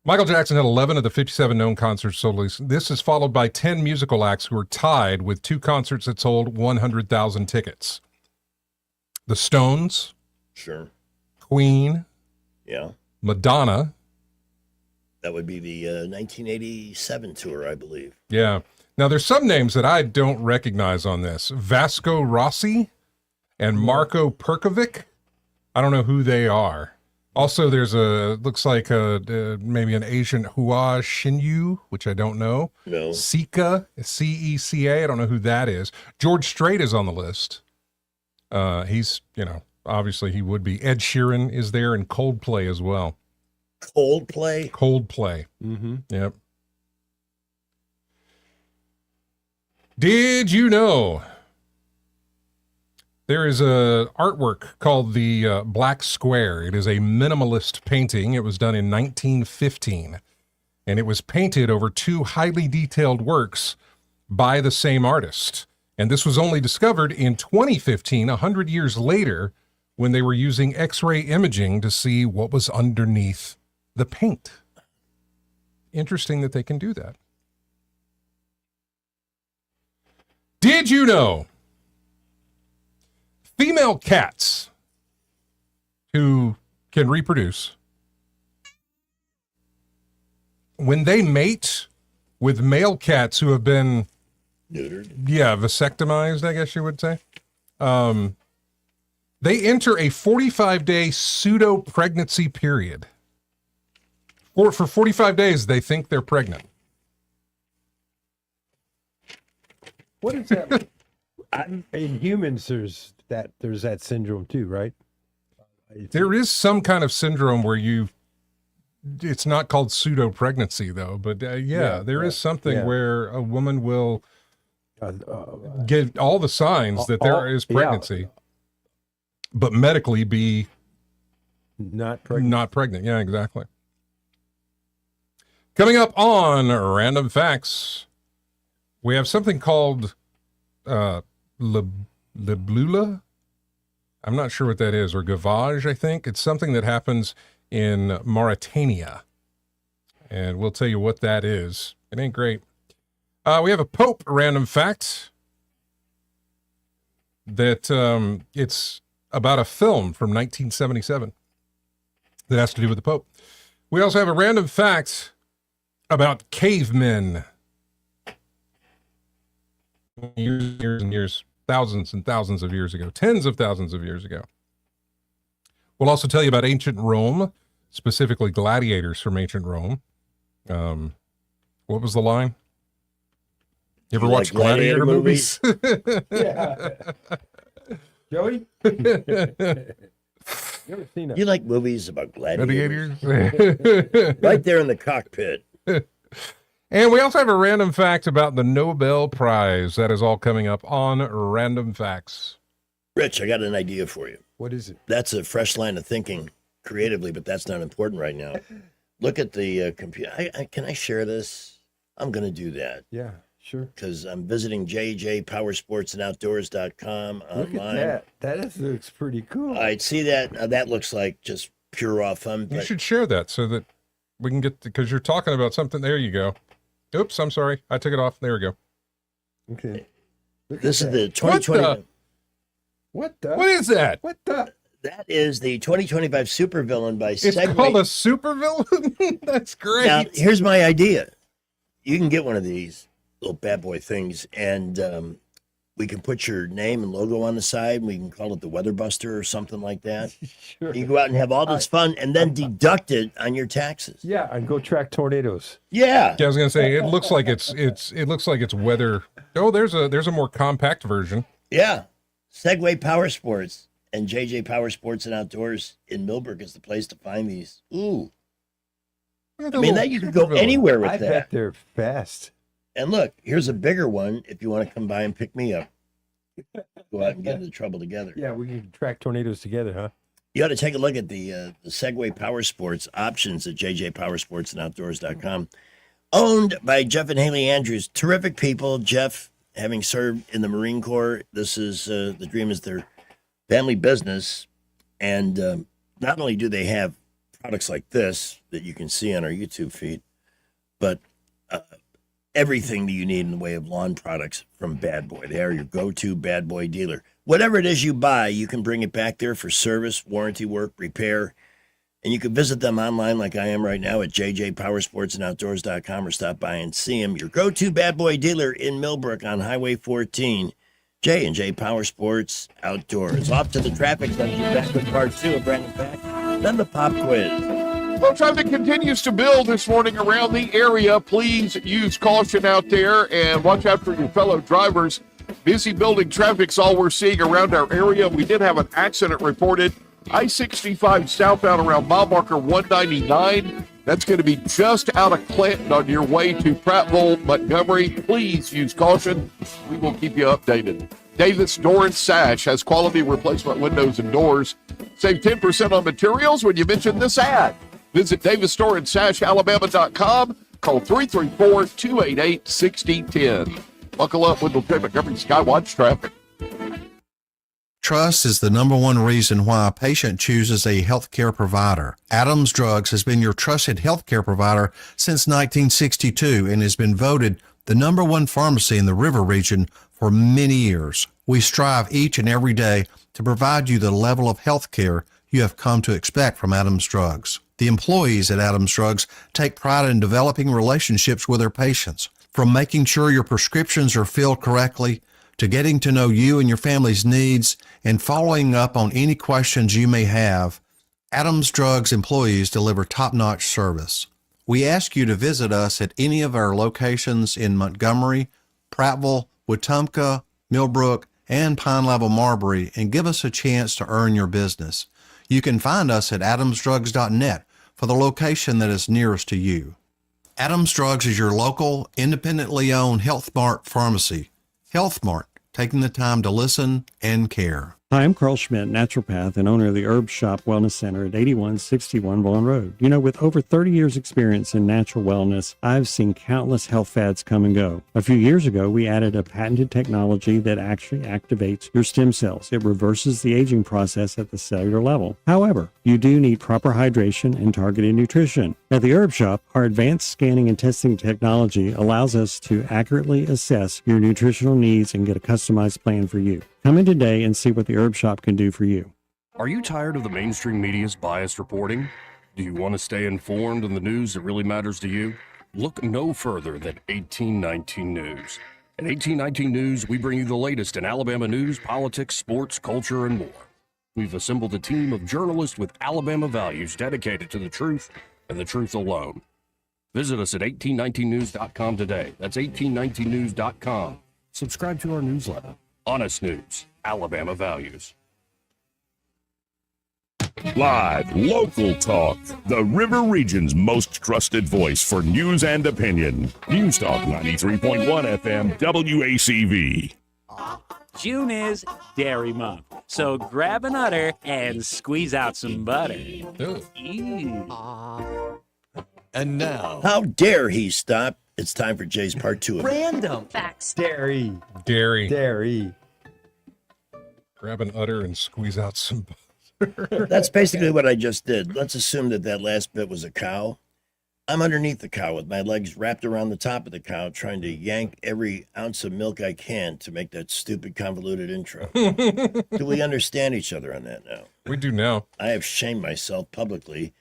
Speaker 5: Michael Jackson had 11 of the 57 known concerts sold. This is followed by 10 musical acts who are tied with 2 concerts that sold 100,000 tickets. The Stones.
Speaker 4: Sure.
Speaker 5: Queen.
Speaker 4: Yeah.
Speaker 5: Madonna.
Speaker 4: That would be the 1987 tour, I believe.
Speaker 5: Yeah. Now, there's some names that I don't recognize on this. Vasco Rossi and Marco Perkovic. I don't know who they are. Also, there's looks like maybe an Asian Hua Xinyu, which I don't know.
Speaker 4: No.
Speaker 5: Sika, C-E-C-A, I don't know who that is. George Strait is on the list. He's, obviously he would be. Ed Sheeran is there, and Coldplay as well.
Speaker 4: Coldplay?
Speaker 5: Coldplay.
Speaker 6: Mm-hmm.
Speaker 5: Yep. Did you know there is a artwork called the Black Square? It is a minimalist painting. It was done in 1915, and it was painted over 2 highly detailed works by the same artist. And this was only discovered in 2015, 100 years later, when they were using X-ray imaging to see what was underneath the paint. Interesting that they can do that. Did you know female cats who can reproduce, when they mate with male cats who have been
Speaker 4: neutered? Yeah,
Speaker 5: vasectomized, I guess you would say. They enter a 45-day pseudo-pregnancy period. For 45 days, they think they're pregnant.
Speaker 6: What is that? In humans, there's that syndrome too, right?
Speaker 5: There is some kind of syndrome where it's not called pseudo pregnancy though, but there is something where a woman will get all the signs that there is pregnancy, but medically be
Speaker 6: not pregnant.
Speaker 5: Yeah, exactly. Coming up on Random Facts, we have something called Liblula. I'm not sure what that is, or gavage, I think. It's something that happens in Mauritania, and we'll tell you what that is. It ain't great. We have a Pope random fact that it's about a film from 1977 that has to do with the Pope. We also have a random fact about cavemen. Years and years, thousands and thousands of years ago, tens of thousands of years ago. We'll also tell you about ancient Rome, specifically gladiators from ancient Rome. What was the line? You ever watch gladiator movies?
Speaker 6: Yeah. Joey? You ever seen
Speaker 4: You like movies about gladiators?
Speaker 5: Gladiators?
Speaker 4: Right there in the cockpit.
Speaker 5: And we also have a random fact about the Nobel Prize. That is all coming up on Random Facts.
Speaker 4: Rich, I got an idea for you.
Speaker 6: What is it?
Speaker 4: That's a fresh line of thinking creatively, but that's not important right now. Look at the computer. Can I share this? I'm going to do that.
Speaker 6: Yeah, sure.
Speaker 4: Because I'm visiting jjpowersportsandoutdoors.com online.
Speaker 6: Look at that. That looks pretty cool.
Speaker 4: All right, see that? Now that looks like just pure raw fun.
Speaker 5: You should share that so that we can get, because you're talking about something. There you go. Oops, I'm sorry. I took it off. There we go.
Speaker 6: Okay.
Speaker 4: This is the 2020.
Speaker 6: What
Speaker 5: is that?
Speaker 6: What the?
Speaker 4: That is the 2025 supervillain by
Speaker 5: It's
Speaker 4: Segway.
Speaker 5: called a supervillain? That's great.
Speaker 4: Now, here's my idea. You can get one of these little bad boy things, and we can put your name and logo on the side, and we can call it the Weather Buster or something like that.
Speaker 6: Sure.
Speaker 4: You go out and have all this fun, and then deduct it on your taxes.
Speaker 6: Yeah, and go track tornadoes.
Speaker 4: Yeah.
Speaker 5: I was gonna say it looks like it looks like it's weather. Oh, there's a more compact version.
Speaker 4: Yeah. Segway Power Sports and JJ Power Sports and Outdoors in Millbrook is the place to find these. Ooh. I mean, that you could go anywhere with
Speaker 6: I
Speaker 4: that.
Speaker 6: bet they're fast.
Speaker 4: And look, here's a bigger one if you want to come by and pick me up. Go out and get into trouble together.
Speaker 6: Yeah, we can track tornadoes together, huh?
Speaker 4: You ought to take a look at the Segway Power Sports options at jjpowersportsandoutdoors.com. Owned by Jeff and Haley Andrews. Terrific people. Jeff, having served in the Marine Corps, this is the dream is their family business. And not only do they have products like this that you can see on our YouTube feed, but everything that you need in the way of lawn products from Bad Boy. They are your go-to Bad Boy dealer. Whatever it is you buy, you can bring it back there for service, warranty work, repair. And you can visit them online like I am right now at jjpowersportsandoutdoors.com or stop by and see them. Your go-to Bad Boy dealer in Millbrook on Highway 14. J&J Power Sports Outdoors. Off to the traffic section, back with part 2 of Random Facts, then the pop quiz.
Speaker 10: Well, traffic continues to build this morning around the area. Please use caution out there and watch out for your fellow drivers. Busy building traffic's all we're seeing around our area. We did have an accident reported. I-65 southbound around mile marker 199. That's going to be just out of Clinton on your way to Prattville, Montgomery. Please use caution. We will keep you updated. Davis Door and Sash has quality replacement windows and doors. Save 10% on materials when you mention this ad. Visit davisdoorandSashAlabama.com. Call 334-288-6010. Buckle up with the Montgomery Skywatch traffic.
Speaker 14: Trust is the number one reason why a patient chooses a healthcare provider. Adams Drugs has been your trusted healthcare provider since 1962 and has been voted the number one pharmacy in the River region for many years. We strive each and every day to provide you the level of healthcare you have come to expect from Adams Drugs. The employees at Adams Drugs take pride in developing relationships with their patients, from making sure your prescriptions are filled correctly to getting to know you and your family's needs and following up on any questions you may have. Adams Drugs employees deliver top-notch service. We ask you to visit us at any of our locations in Montgomery, Prattville, Wetumpka, Millbrook, and Pine Level Marbury and give us a chance to earn your business. You can find us at adamsdrugs.net for the location that is nearest to you. Adams Drugs is your local, independently owned Health Mart pharmacy. Health Mart, taking the time to listen and care.
Speaker 11: Hi, I'm Carl Schmidt, naturopath and owner of the Herb Shop Wellness Center at 8161 Vaughan Road. You know, with over 30 years experience in natural wellness, I've seen countless health fads come and go. A few years ago, we added a patented technology that actually activates your stem cells. It reverses the aging process at the cellular level. However, you do need proper hydration and targeted nutrition. At the Herb Shop, our advanced scanning and testing technology allows us to accurately assess your nutritional needs and get a customized plan for you. Come in today and see what the Herb Shop can do for you.
Speaker 15: Are you tired of the mainstream media's biased reporting? Do you want to stay informed on the news that really matters to you? Look no further than 1819 News. At 1819 News, we bring you the latest in Alabama news, politics, sports, culture, and more. We've assembled a team of journalists with Alabama values dedicated to the truth and the truth alone. Visit us at 1819news.com today. That's 1819news.com. Subscribe to our newsletter. Honest News, Alabama Values.
Speaker 23: Live, local talk. The River Region's most trusted voice for news and opinion. News Talk 93.1 FM, WACV.
Speaker 22: June is Dairy Month, so grab an udder and squeeze out some butter. Ew.
Speaker 4: And now, how dare he stop? It's time for Jay's part 2 of it.
Speaker 22: Random facts.
Speaker 5: Dairy.
Speaker 6: Dairy.
Speaker 5: Grab an udder and squeeze out some
Speaker 4: That's basically what I just did. Let's assume that last bit was a cow. I'm underneath the cow with my legs wrapped around the top of the cow, trying to yank every ounce of milk I can to make that stupid, convoluted intro. Do we understand each other on that now?
Speaker 5: We do now.
Speaker 4: I have shamed myself publicly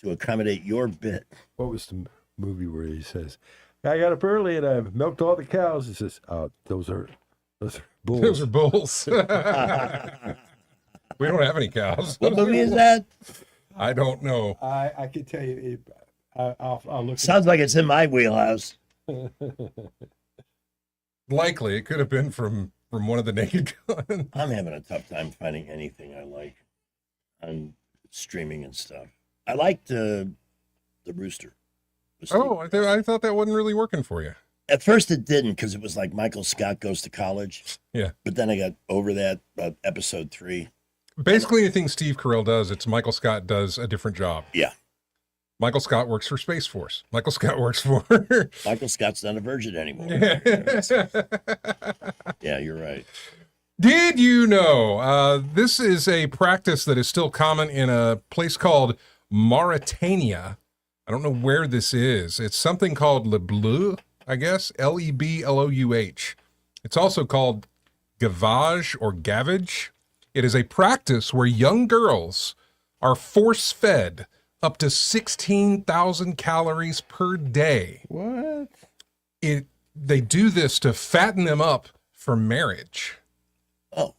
Speaker 4: to accommodate your bit.
Speaker 6: What was the movie where he says, I got up early and I milked all the cows? He says, those are bulls.
Speaker 5: Those are bulls. We don't have any cows.
Speaker 4: What movie is that?
Speaker 5: I don't know.
Speaker 6: I can tell you. I'll look.
Speaker 4: Sounds like it's in my wheelhouse.
Speaker 5: Likely, it could have been from one of the Naked Gun.
Speaker 4: I'm having a tough time finding anything I like on streaming and stuff. I liked the Rooster.
Speaker 5: I thought that wasn't really working for you.
Speaker 4: At first it didn't, because it was like Michael Scott Goes to College.
Speaker 5: Yeah.
Speaker 4: But then I got over that about episode 3.
Speaker 5: Basically, anything Steve Carell does, it's Michael Scott does a different job.
Speaker 4: Yeah.
Speaker 5: Michael Scott works for Space Force. Michael Scott works for...
Speaker 4: Michael Scott's not a virgin anymore. Yeah, you're right.
Speaker 5: Did you know this is a practice that is still common in a place called Mauritania? I don't know where this is. It's something called Le Bleu, I guess, Leblouh. It's also called gavage or gavage. It is a practice where young girls are force-fed up to 16,000 calories per day.
Speaker 6: What?
Speaker 5: They do this to fatten them up for marriage.
Speaker 4: Oh.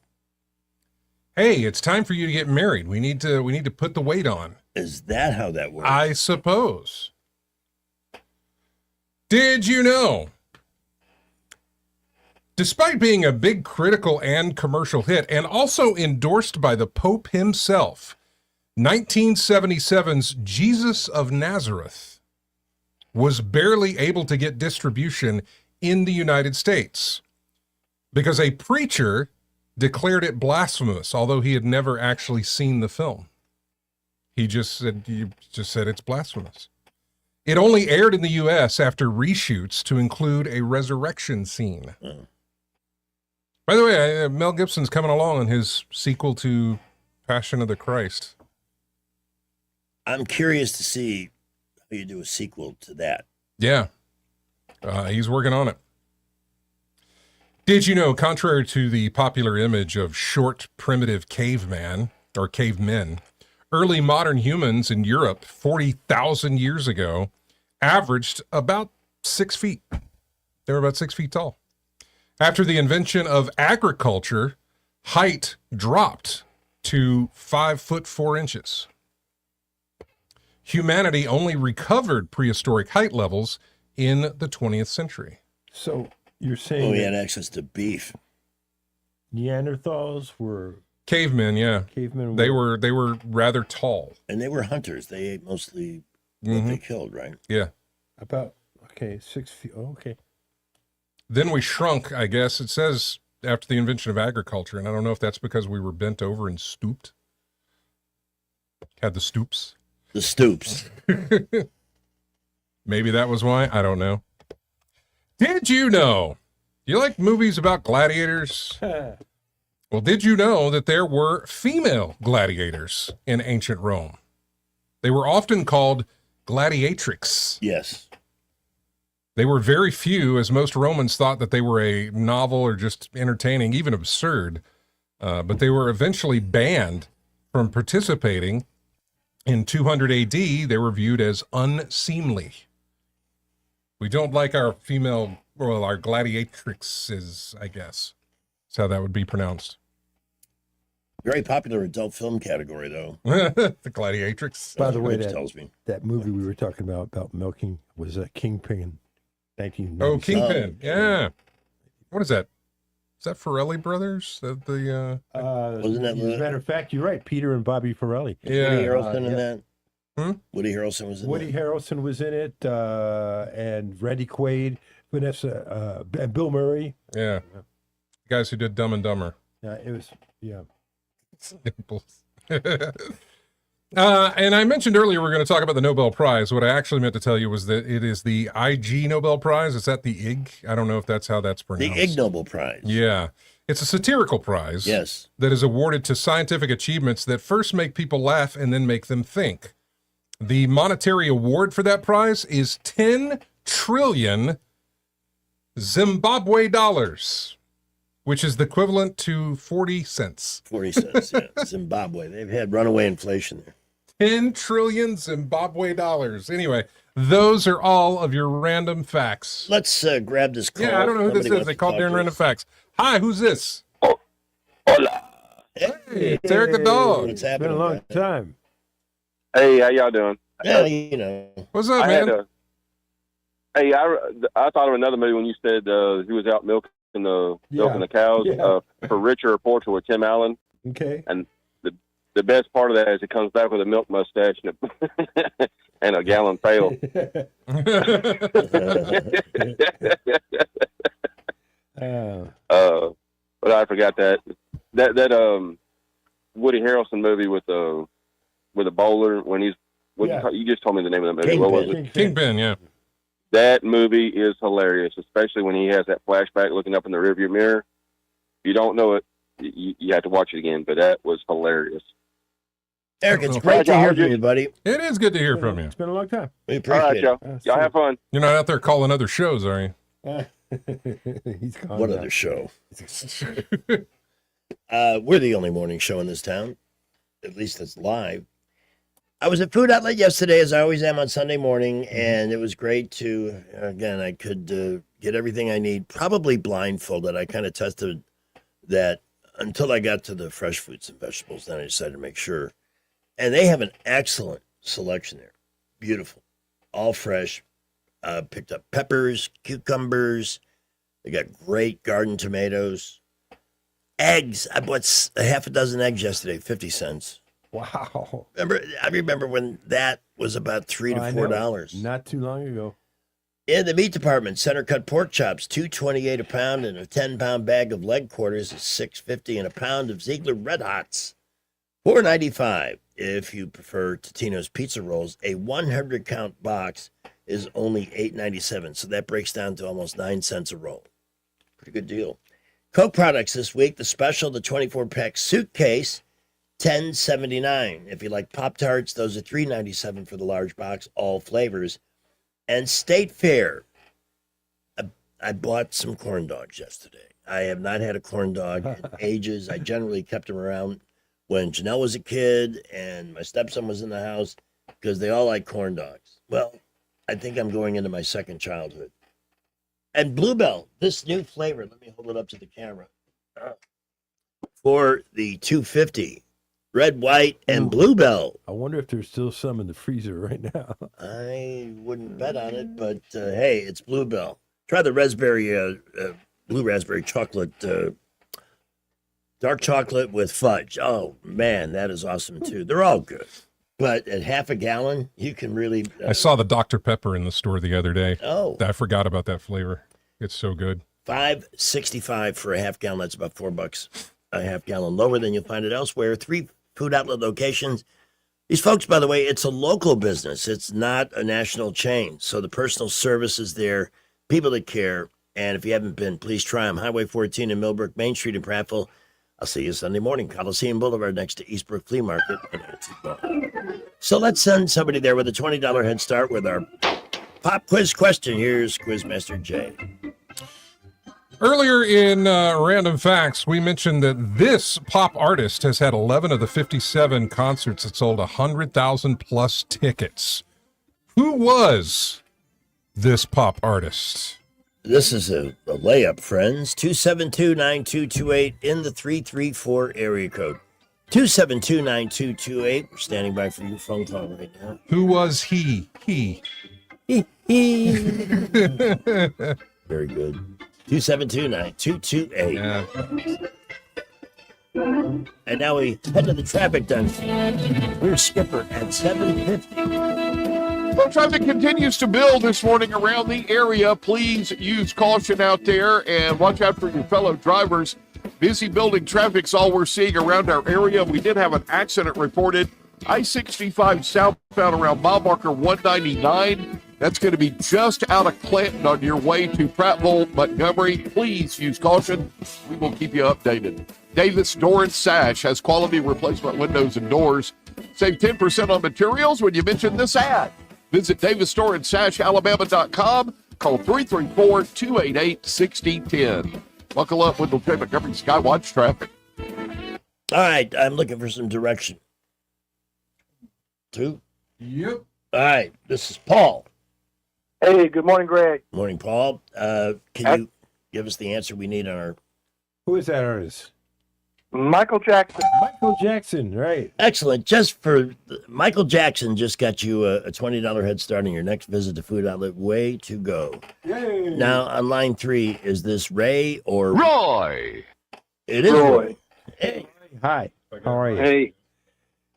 Speaker 5: Hey, it's time for you to get married. We need to put the weight on.
Speaker 4: Is that how that works?
Speaker 5: I suppose. Did you know? Despite being a big critical and commercial hit, and also endorsed by the Pope himself, 1977's Jesus of Nazareth was barely able to get distribution in the United States because a preacher declared it blasphemous, although he had never actually seen the film. He just said it's blasphemous. It only aired in the U.S. after reshoots to include a resurrection scene. By the way, Mel Gibson's coming along in his sequel to Passion of the Christ.
Speaker 4: I'm curious to see how you do a sequel to that.
Speaker 5: Yeah. He's working on it. Did you know, contrary to the popular image of short, primitive caveman or cavemen, early modern humans in Europe 40,000 years ago averaged about 6 feet. They were about 6 feet tall. After the invention of agriculture, height dropped to 5'4". Humanity only recovered prehistoric height levels in the 20th century.
Speaker 6: So You're saying
Speaker 4: we
Speaker 6: that
Speaker 4: had access to beef.
Speaker 6: Neanderthals were
Speaker 5: Cavemen, yeah.
Speaker 6: cavemen.
Speaker 5: They were rather tall.
Speaker 4: And they were hunters. They ate mostly what they killed, right?
Speaker 5: Yeah.
Speaker 6: about 6 feet. Oh, okay.
Speaker 5: Then we shrunk, I guess. It says after the invention of agriculture, and I don't know if that's because we were bent over and stooped. Had the stoops.
Speaker 4: The stoops.
Speaker 5: Maybe that was why. I don't know. Did you know? You like movies about gladiators? Well, did you know that there were female gladiators in ancient Rome? They were often called gladiatrix.
Speaker 4: Yes.
Speaker 5: They were very few, as most Romans thought that they were a novel or just entertaining, even absurd. But they were eventually banned from participating. In 200 AD, they were viewed as unseemly. We don't like our female, well, our gladiatrixes, I guess. That's how that would be pronounced.
Speaker 4: Very popular adult film category, though.
Speaker 5: The gladiatrix.
Speaker 6: By the way,
Speaker 4: Which
Speaker 6: that,
Speaker 4: tells me.
Speaker 6: that movie we were talking about milking was Kingpin, 1997.
Speaker 5: Oh, Kingpin. Yeah. What is that? Is that Farrelly Brothers?
Speaker 4: Wasn't that
Speaker 6: as a matter of fact, you're right. Peter and Bobby Farrelly.
Speaker 5: Yeah.
Speaker 4: Woody Harrelson in that?
Speaker 5: Hmm?
Speaker 4: Woody Harrelson was in
Speaker 6: Woody
Speaker 4: that.
Speaker 6: Harrelson was in it, and Randy Quaid, Vanessa, and Bill Murray.
Speaker 5: Yeah. The guys who did Dumb and Dumber.
Speaker 6: Yeah, it was. Yeah.
Speaker 5: And I mentioned earlier we're going to talk about the Nobel Prize. What I actually meant to tell you was that it is the IG Nobel Prize. Is that the IG? I don't know if that's how that's
Speaker 4: The
Speaker 5: pronounced.
Speaker 4: Ig Nobel Prize.
Speaker 5: Yeah. It's a satirical prize.
Speaker 4: Yes.
Speaker 5: That is awarded to scientific achievements that first make people laugh and then make them think. The monetary award for that prize is 10 trillion Zimbabwe dollars, which is the equivalent to 40 cents.
Speaker 4: 40 cents, yeah. Zimbabwe. They've had runaway inflation there.
Speaker 5: 10 trillion Zimbabwe dollars. Anyway, those are all of your random facts.
Speaker 4: Let's grab this call.
Speaker 5: Yeah, I don't know who this
Speaker 4: Somebody
Speaker 5: is.
Speaker 4: wants
Speaker 5: They
Speaker 4: to
Speaker 5: called
Speaker 4: talk
Speaker 5: Darren
Speaker 4: to
Speaker 5: Random
Speaker 4: us.
Speaker 5: Facts. Hi, who's this?
Speaker 16: Hola.
Speaker 5: Hey, it's Eric the dog.
Speaker 4: What's
Speaker 6: It's been
Speaker 4: happening?
Speaker 6: a long time.
Speaker 16: Hey, how y'all doing?
Speaker 4: Yeah, you know.
Speaker 5: What's up,
Speaker 16: I
Speaker 5: man?
Speaker 16: had I thought of another movie when you said he was out milking the cows.
Speaker 6: Yeah.
Speaker 16: For Richer or Porter with Tim Allen.
Speaker 6: Okay.
Speaker 16: And the best part of that is it comes back with a milk mustache and a, and a gallon pail. But I forgot that Woody Harrelson movie with a bowler when he's you just told me the name of that movie. What was it?
Speaker 5: Kingpin, yeah.
Speaker 16: That movie is hilarious, especially when he has that flashback looking up in the rearview mirror. If you don't know it, you have to watch it again, but that was hilarious.
Speaker 4: Eric, it's great to hear from you, buddy.
Speaker 5: It is good to hear from you.
Speaker 6: It's been a long time.
Speaker 4: We
Speaker 16: All
Speaker 4: appreciate
Speaker 16: right, y'all.
Speaker 4: it.
Speaker 16: Y'all have fun.
Speaker 5: You're not out there calling other shows, are you?
Speaker 6: He's gone
Speaker 4: What
Speaker 6: now.
Speaker 4: other show? We're the only morning show in this town, at least that's live. I was at Food Outlet yesterday, as I always am on Sunday morning, and it was great to, again, I could get everything I need, probably blindfolded. I kind of tested that until I got to the fresh fruits and vegetables. Then I decided to make sure. And they have an excellent selection there. Beautiful. All fresh. Picked up peppers, cucumbers. They got great garden tomatoes. Eggs. I bought a half a dozen eggs yesterday, 50 cents.
Speaker 6: Wow.
Speaker 4: I remember when that was about $3 to $4.
Speaker 6: Not too long ago.
Speaker 4: In the meat department, center cut pork chops, $2.28 a pound, and a 10-pound bag of leg quarters is $6.50, and a pound of Ziegler Red Hots, $4.95. If you prefer Totino's pizza rolls, a 100-count box is only $8.97, so that breaks down to almost 9 cents a roll. Pretty good deal. Coke products this week, the special, the 24-pack suitcase, $10.79. If you like Pop-Tarts, those are $3.97 for the large box, all flavors. And State Fair. I bought some corn dogs yesterday. I have not had a corn dog in ages. I generally kept them around when Janelle was a kid and my stepson was in the house because they all like corn dogs. Well, I think I'm going into my second childhood. And Bluebell, this new flavor, let me hold it up to the camera. For the $2.50, red, white, and Bluebell.
Speaker 6: I wonder if there's still some in the freezer right now.
Speaker 4: I wouldn't bet on it, but hey, it's Bluebell. Try the raspberry, blue raspberry chocolate, dark chocolate with fudge. Oh, man, that is awesome, too. They're all good. But at half a gallon, you can really...
Speaker 5: I saw the Dr. Pepper in the store the other day.
Speaker 4: Oh.
Speaker 5: I forgot about that flavor. It's so good.
Speaker 4: $5.65 for a half gallon. That's about $4 a half gallon. Lower than you'll find it elsewhere. 3 food outlet locations. These folks, by the way, it's a local business. It's not a national chain. So the personal service is there, people that care. And if you haven't been, please try them. Highway 14 in Millbrook, Main Street in Prattville. I'll see you Sunday morning, Coliseum Boulevard next to Eastbrook Flea Market. So let's send somebody there with a $20 head start with our pop quiz question. Here's Quizmaster Jay.
Speaker 5: Earlier in Random Facts, we mentioned that this pop artist has had 11 of the 57 concerts that sold 100,000 plus tickets. Who was this pop artist?
Speaker 4: This is a layup, friends. 272-9228 in the 334 area code. 272-9228. We're standing by for your phone call right now.
Speaker 5: Who was he?
Speaker 4: Very good. 272-9228. And now we head to the traffic dungeon. We're Skipper at 7:50.
Speaker 10: Well, traffic continues to build this morning around the area. Please use caution out there and watch out for your fellow drivers. Busy building traffic's all we're seeing around our area. We did have an accident reported. I-65 southbound around mile marker 199. That's going to be just out of Clanton on your way to Prattville, Montgomery. Please use caution. We will keep you updated. Davis Door and Sash has quality replacement windows and doors. Save 10% on materials when you mention this ad. Visit DavisStoreandSashAlabama.com. Call 334-288-6010. Buckle up with Lieutenant Montgomery Skywatch traffic.
Speaker 4: All right, I'm looking for some direction. 2?
Speaker 5: Yep.
Speaker 4: All right, this is Paul.
Speaker 8: Hey, good morning, Greg.
Speaker 4: Morning, Paul. Can you give us the answer we need on our...
Speaker 6: Who is that artist?
Speaker 8: Michael Jackson.
Speaker 6: Michael Jackson, right.
Speaker 4: Excellent. Just for Michael Jackson just got you a $20 head start on your next visit to Food Outlet. Way to go.
Speaker 6: Yay.
Speaker 4: Now, on line 3, is this Ray or...
Speaker 10: Roy.
Speaker 4: It is Roy. Hey.
Speaker 6: Hi. How are you?
Speaker 8: Hey.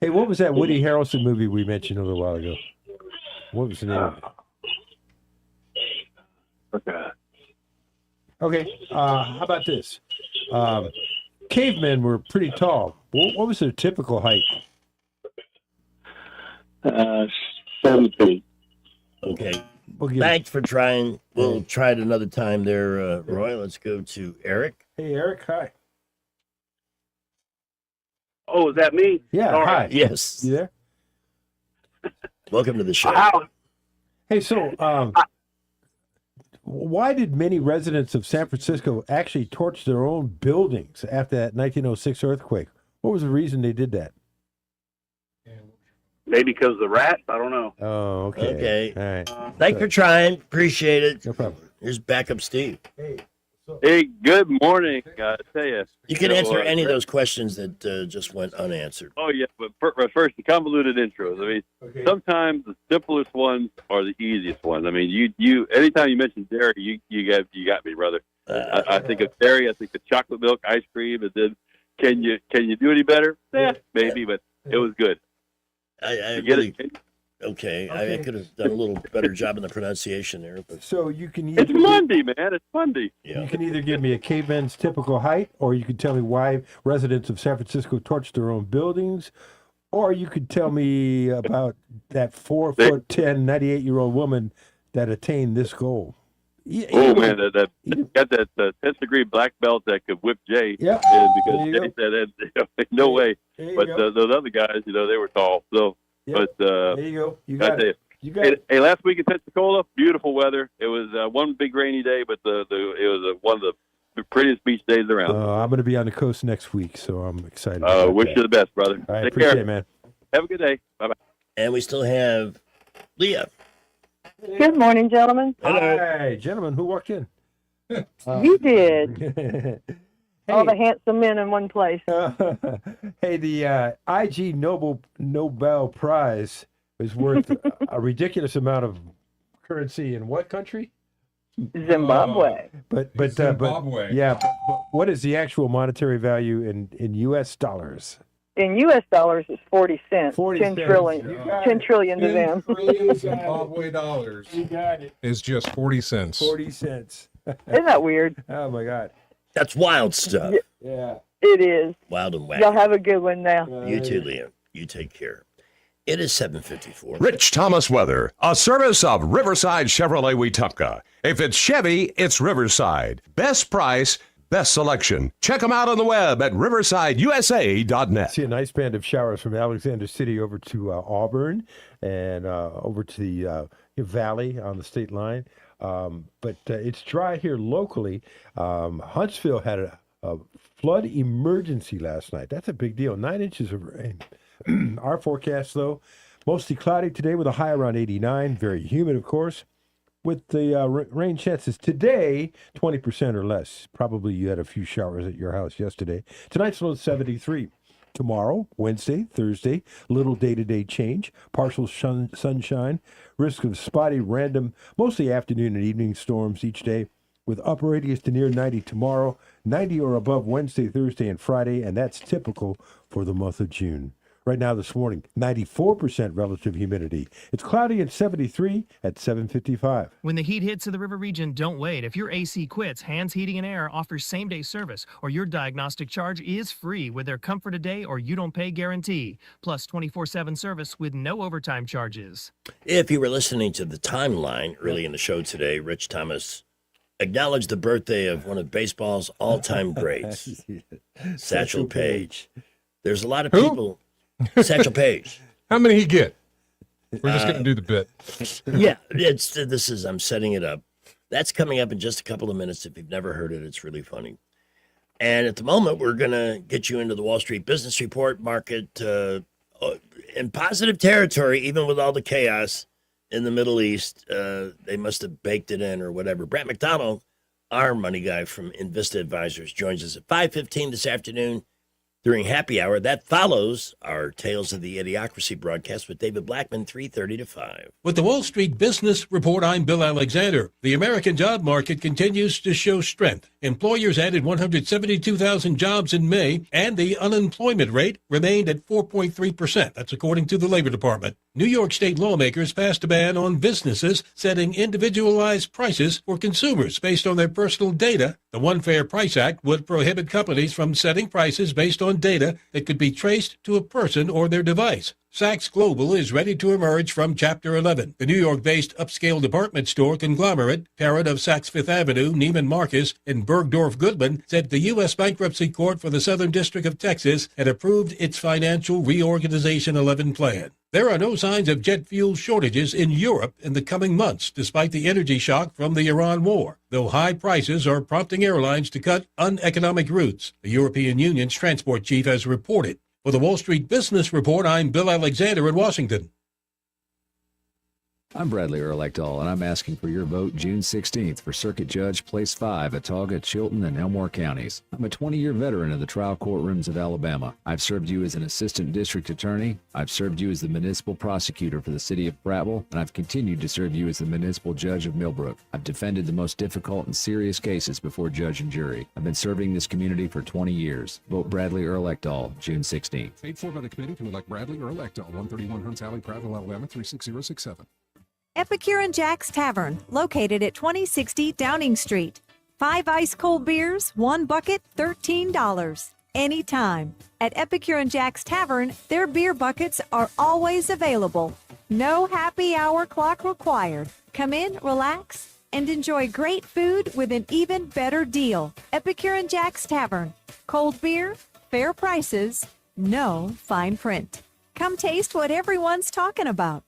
Speaker 6: Hey, what was that Woody Harrelson movie we mentioned a little while ago? What was the name of it? Okay. How about this? Cavemen were pretty tall. What was their typical height?
Speaker 8: 7 feet.
Speaker 4: Okay. Thanks for trying. We'll try it another time there, Roy. Let's go to Eric.
Speaker 6: Hey, Eric. Hi.
Speaker 8: Oh, is that me?
Speaker 6: Yeah.
Speaker 8: All
Speaker 6: Hi.
Speaker 8: right.
Speaker 4: Yes.
Speaker 6: You there?
Speaker 4: Welcome to the show.
Speaker 6: Hey, so why did many residents of San Francisco actually torch their own buildings after that 1906 earthquake? What was the reason they did that?
Speaker 8: Maybe because of the rats? I don't know.
Speaker 6: Oh, okay.
Speaker 4: Okay.
Speaker 6: All right.
Speaker 4: Thanks for trying. Appreciate it.
Speaker 6: No problem.
Speaker 4: Here's backup Steve.
Speaker 8: Hey, good morning. I tell you.
Speaker 4: You can answer any of those questions that just went unanswered.
Speaker 8: Oh, yeah, but first, the convoluted intros. I mean, sometimes the simplest ones are the easiest ones. I mean, you anytime you mention dairy, you got me, brother. I think of dairy. I think of chocolate milk, ice cream, and then can you do any better? Yeah, maybe, but it was good.
Speaker 4: I
Speaker 8: get
Speaker 4: really,
Speaker 8: it.
Speaker 4: Okay, I could have done a little better job in the pronunciation there. But
Speaker 6: So you can either
Speaker 8: It's Monday, man. It's Monday.
Speaker 6: You can either give me a caveman's typical height, or you could tell me why residents of San Francisco torched their own buildings, or you could tell me about that 4'10", 98-year-old woman that attained this goal.
Speaker 8: Oh man, that got that 10th degree black belt that could whip Jay.
Speaker 6: Yeah,
Speaker 8: because Jay said no way. But those other guys, they were tall. So, but
Speaker 6: there you go. You got it. You got it.
Speaker 8: Hey, last week in Pensacola, beautiful weather. It was one big rainy day, but it was one of the prettiest beach days around.
Speaker 6: I'm going to be on the coast next week, so I'm excited.
Speaker 8: Wish you the best, brother.
Speaker 6: I
Speaker 8: Take
Speaker 6: appreciate
Speaker 8: care,
Speaker 6: it, man.
Speaker 8: Have a good day. Bye bye.
Speaker 4: And we still have Leah.
Speaker 17: Good morning, gentlemen.
Speaker 6: Hi, gentlemen. Who walked in?
Speaker 17: You did. All the handsome men in one place.
Speaker 6: Hey, the IG Nobel Prize is worth a ridiculous amount of currency in what country?
Speaker 17: Zimbabwe.
Speaker 6: But
Speaker 5: Zimbabwe.
Speaker 6: but what is the actual monetary value in U.S. dollars?
Speaker 17: In U.S. dollars, it's 40 cents.
Speaker 6: 40
Speaker 17: 10
Speaker 6: cents.
Speaker 17: trillion. 10 trillion to
Speaker 5: 10
Speaker 17: them.
Speaker 5: trillion Zimbabwe dollars
Speaker 6: You got it.
Speaker 5: is just 40 cents.
Speaker 6: 40 cents.
Speaker 17: Isn't that weird?
Speaker 6: Oh my God.
Speaker 4: That's wild stuff.
Speaker 6: Yeah.
Speaker 17: It is.
Speaker 4: Wild and wacky.
Speaker 17: Y'all have a good one now.
Speaker 4: You too, Liam. You take care. It is 7:54.
Speaker 1: Rich Thomas Weather, a service of Riverside Chevrolet Wetumpka. If it's Chevy, it's Riverside. Best price, best selection. Check them out on the web at riversideusa.net.
Speaker 6: See a nice band of showers from Alexander City over to Auburn and over to the valley on the state line. But it's dry here locally. Huntsville had a flood emergency last night. That's a big deal. 9 inches of rain. Our forecast, though, mostly cloudy today with a high around 89. Very humid, of course, with the rain chances today 20% or less. Probably you had a few showers at your house yesterday. Tonight's low 73. Tomorrow, Wednesday, Thursday, little day-to-day change, partial sunshine, risk of spotty, random, mostly afternoon and evening storms each day, with upper 80s to near 90 tomorrow, 90 or above Wednesday, Thursday, and Friday, and that's typical for the month of June. Right now this morning, 94% relative humidity. It's cloudy at 73 at 7:55.
Speaker 18: When the heat hits to the river region, don't wait. If your AC quits, Hands Heating and Air offers same-day service, or your diagnostic charge is free with their Comfort a Day or You Don't Pay guarantee, plus 24/7 service with no overtime charges.
Speaker 4: If you were listening to the timeline early in the show today, Rich Thomas acknowledged the birthday of one of baseball's all-time greats, Satchel Paige. There's a lot of people. Satchel Paige.
Speaker 5: How many he get? We're just going to do the bit.
Speaker 4: Yeah, I'm setting it up. That's coming up in just a couple of minutes. If you've never heard it, it's really funny. And at the moment, we're going to get you into the Wall Street Business Report market in positive territory, even with all the chaos in the Middle East. They must have baked it in or whatever. Brett McDonald, our money guy from Invista Advisors, joins us at 5:15 this afternoon during happy hour. That follows our Tales of the Idiocracy broadcast with David Blackman, 3:30 to 5.
Speaker 20: With the Wall Street Business Report, I'm Bill Alexander. The American job market continues to show strength. Employers added 172,000 jobs in May, and the unemployment rate remained at 4.3%. That's according to the Labor Department. New York State lawmakers passed a ban on businesses setting individualized prices for consumers based on their personal data. The One Fair Price Act would prohibit companies from setting prices based on data that could be traced to a person or their device. Saks Global is ready to emerge from Chapter 11. The New York-based upscale department store conglomerate, parent of Saks Fifth Avenue, Neiman Marcus, and Bergdorf Goodman, said the U.S. Bankruptcy Court for the Southern District of Texas had approved its Financial Reorganization 11 plan. There are no signs of jet fuel shortages in Europe in the coming months, despite the energy shock from the Iran war, though high prices are prompting airlines to cut uneconomic routes, the European Union's transport chief has reported. For the Wall Street Business Report, I'm Bill Alexander in Washington.
Speaker 24: I'm Bradley Earl Ekdahl, and I'm asking for your vote June 16th for Circuit Judge Place 5 at Tauga, Chilton, and Elmore counties. I'm a 20-year veteran of the trial courtrooms of Alabama. I've served you as an assistant district attorney. I've served you as the municipal prosecutor for the city of Prattville, and I've continued to serve you as the municipal judge of Millbrook. I've defended the most difficult and serious cases before judge and jury. I've been serving this community for 20 years. Vote Bradley Earl Ekdahl, June 16th.
Speaker 19: Paid for by the committee to elect Bradley Earl Ekdahl, 131 Hunts Alley, Prattville, Alabama, 36067.
Speaker 25: Epicure and Jack's Tavern, located at 2060 Downing Street. 5 ice-cold beers, 1 bucket, $13. Anytime. At Epicure and Jack's Tavern, their beer buckets are always available. No happy hour clock required. Come in, relax, and enjoy great food with an even better deal. Epicure and Jack's Tavern. Cold beer, fair prices, no fine print. Come taste what everyone's talking about.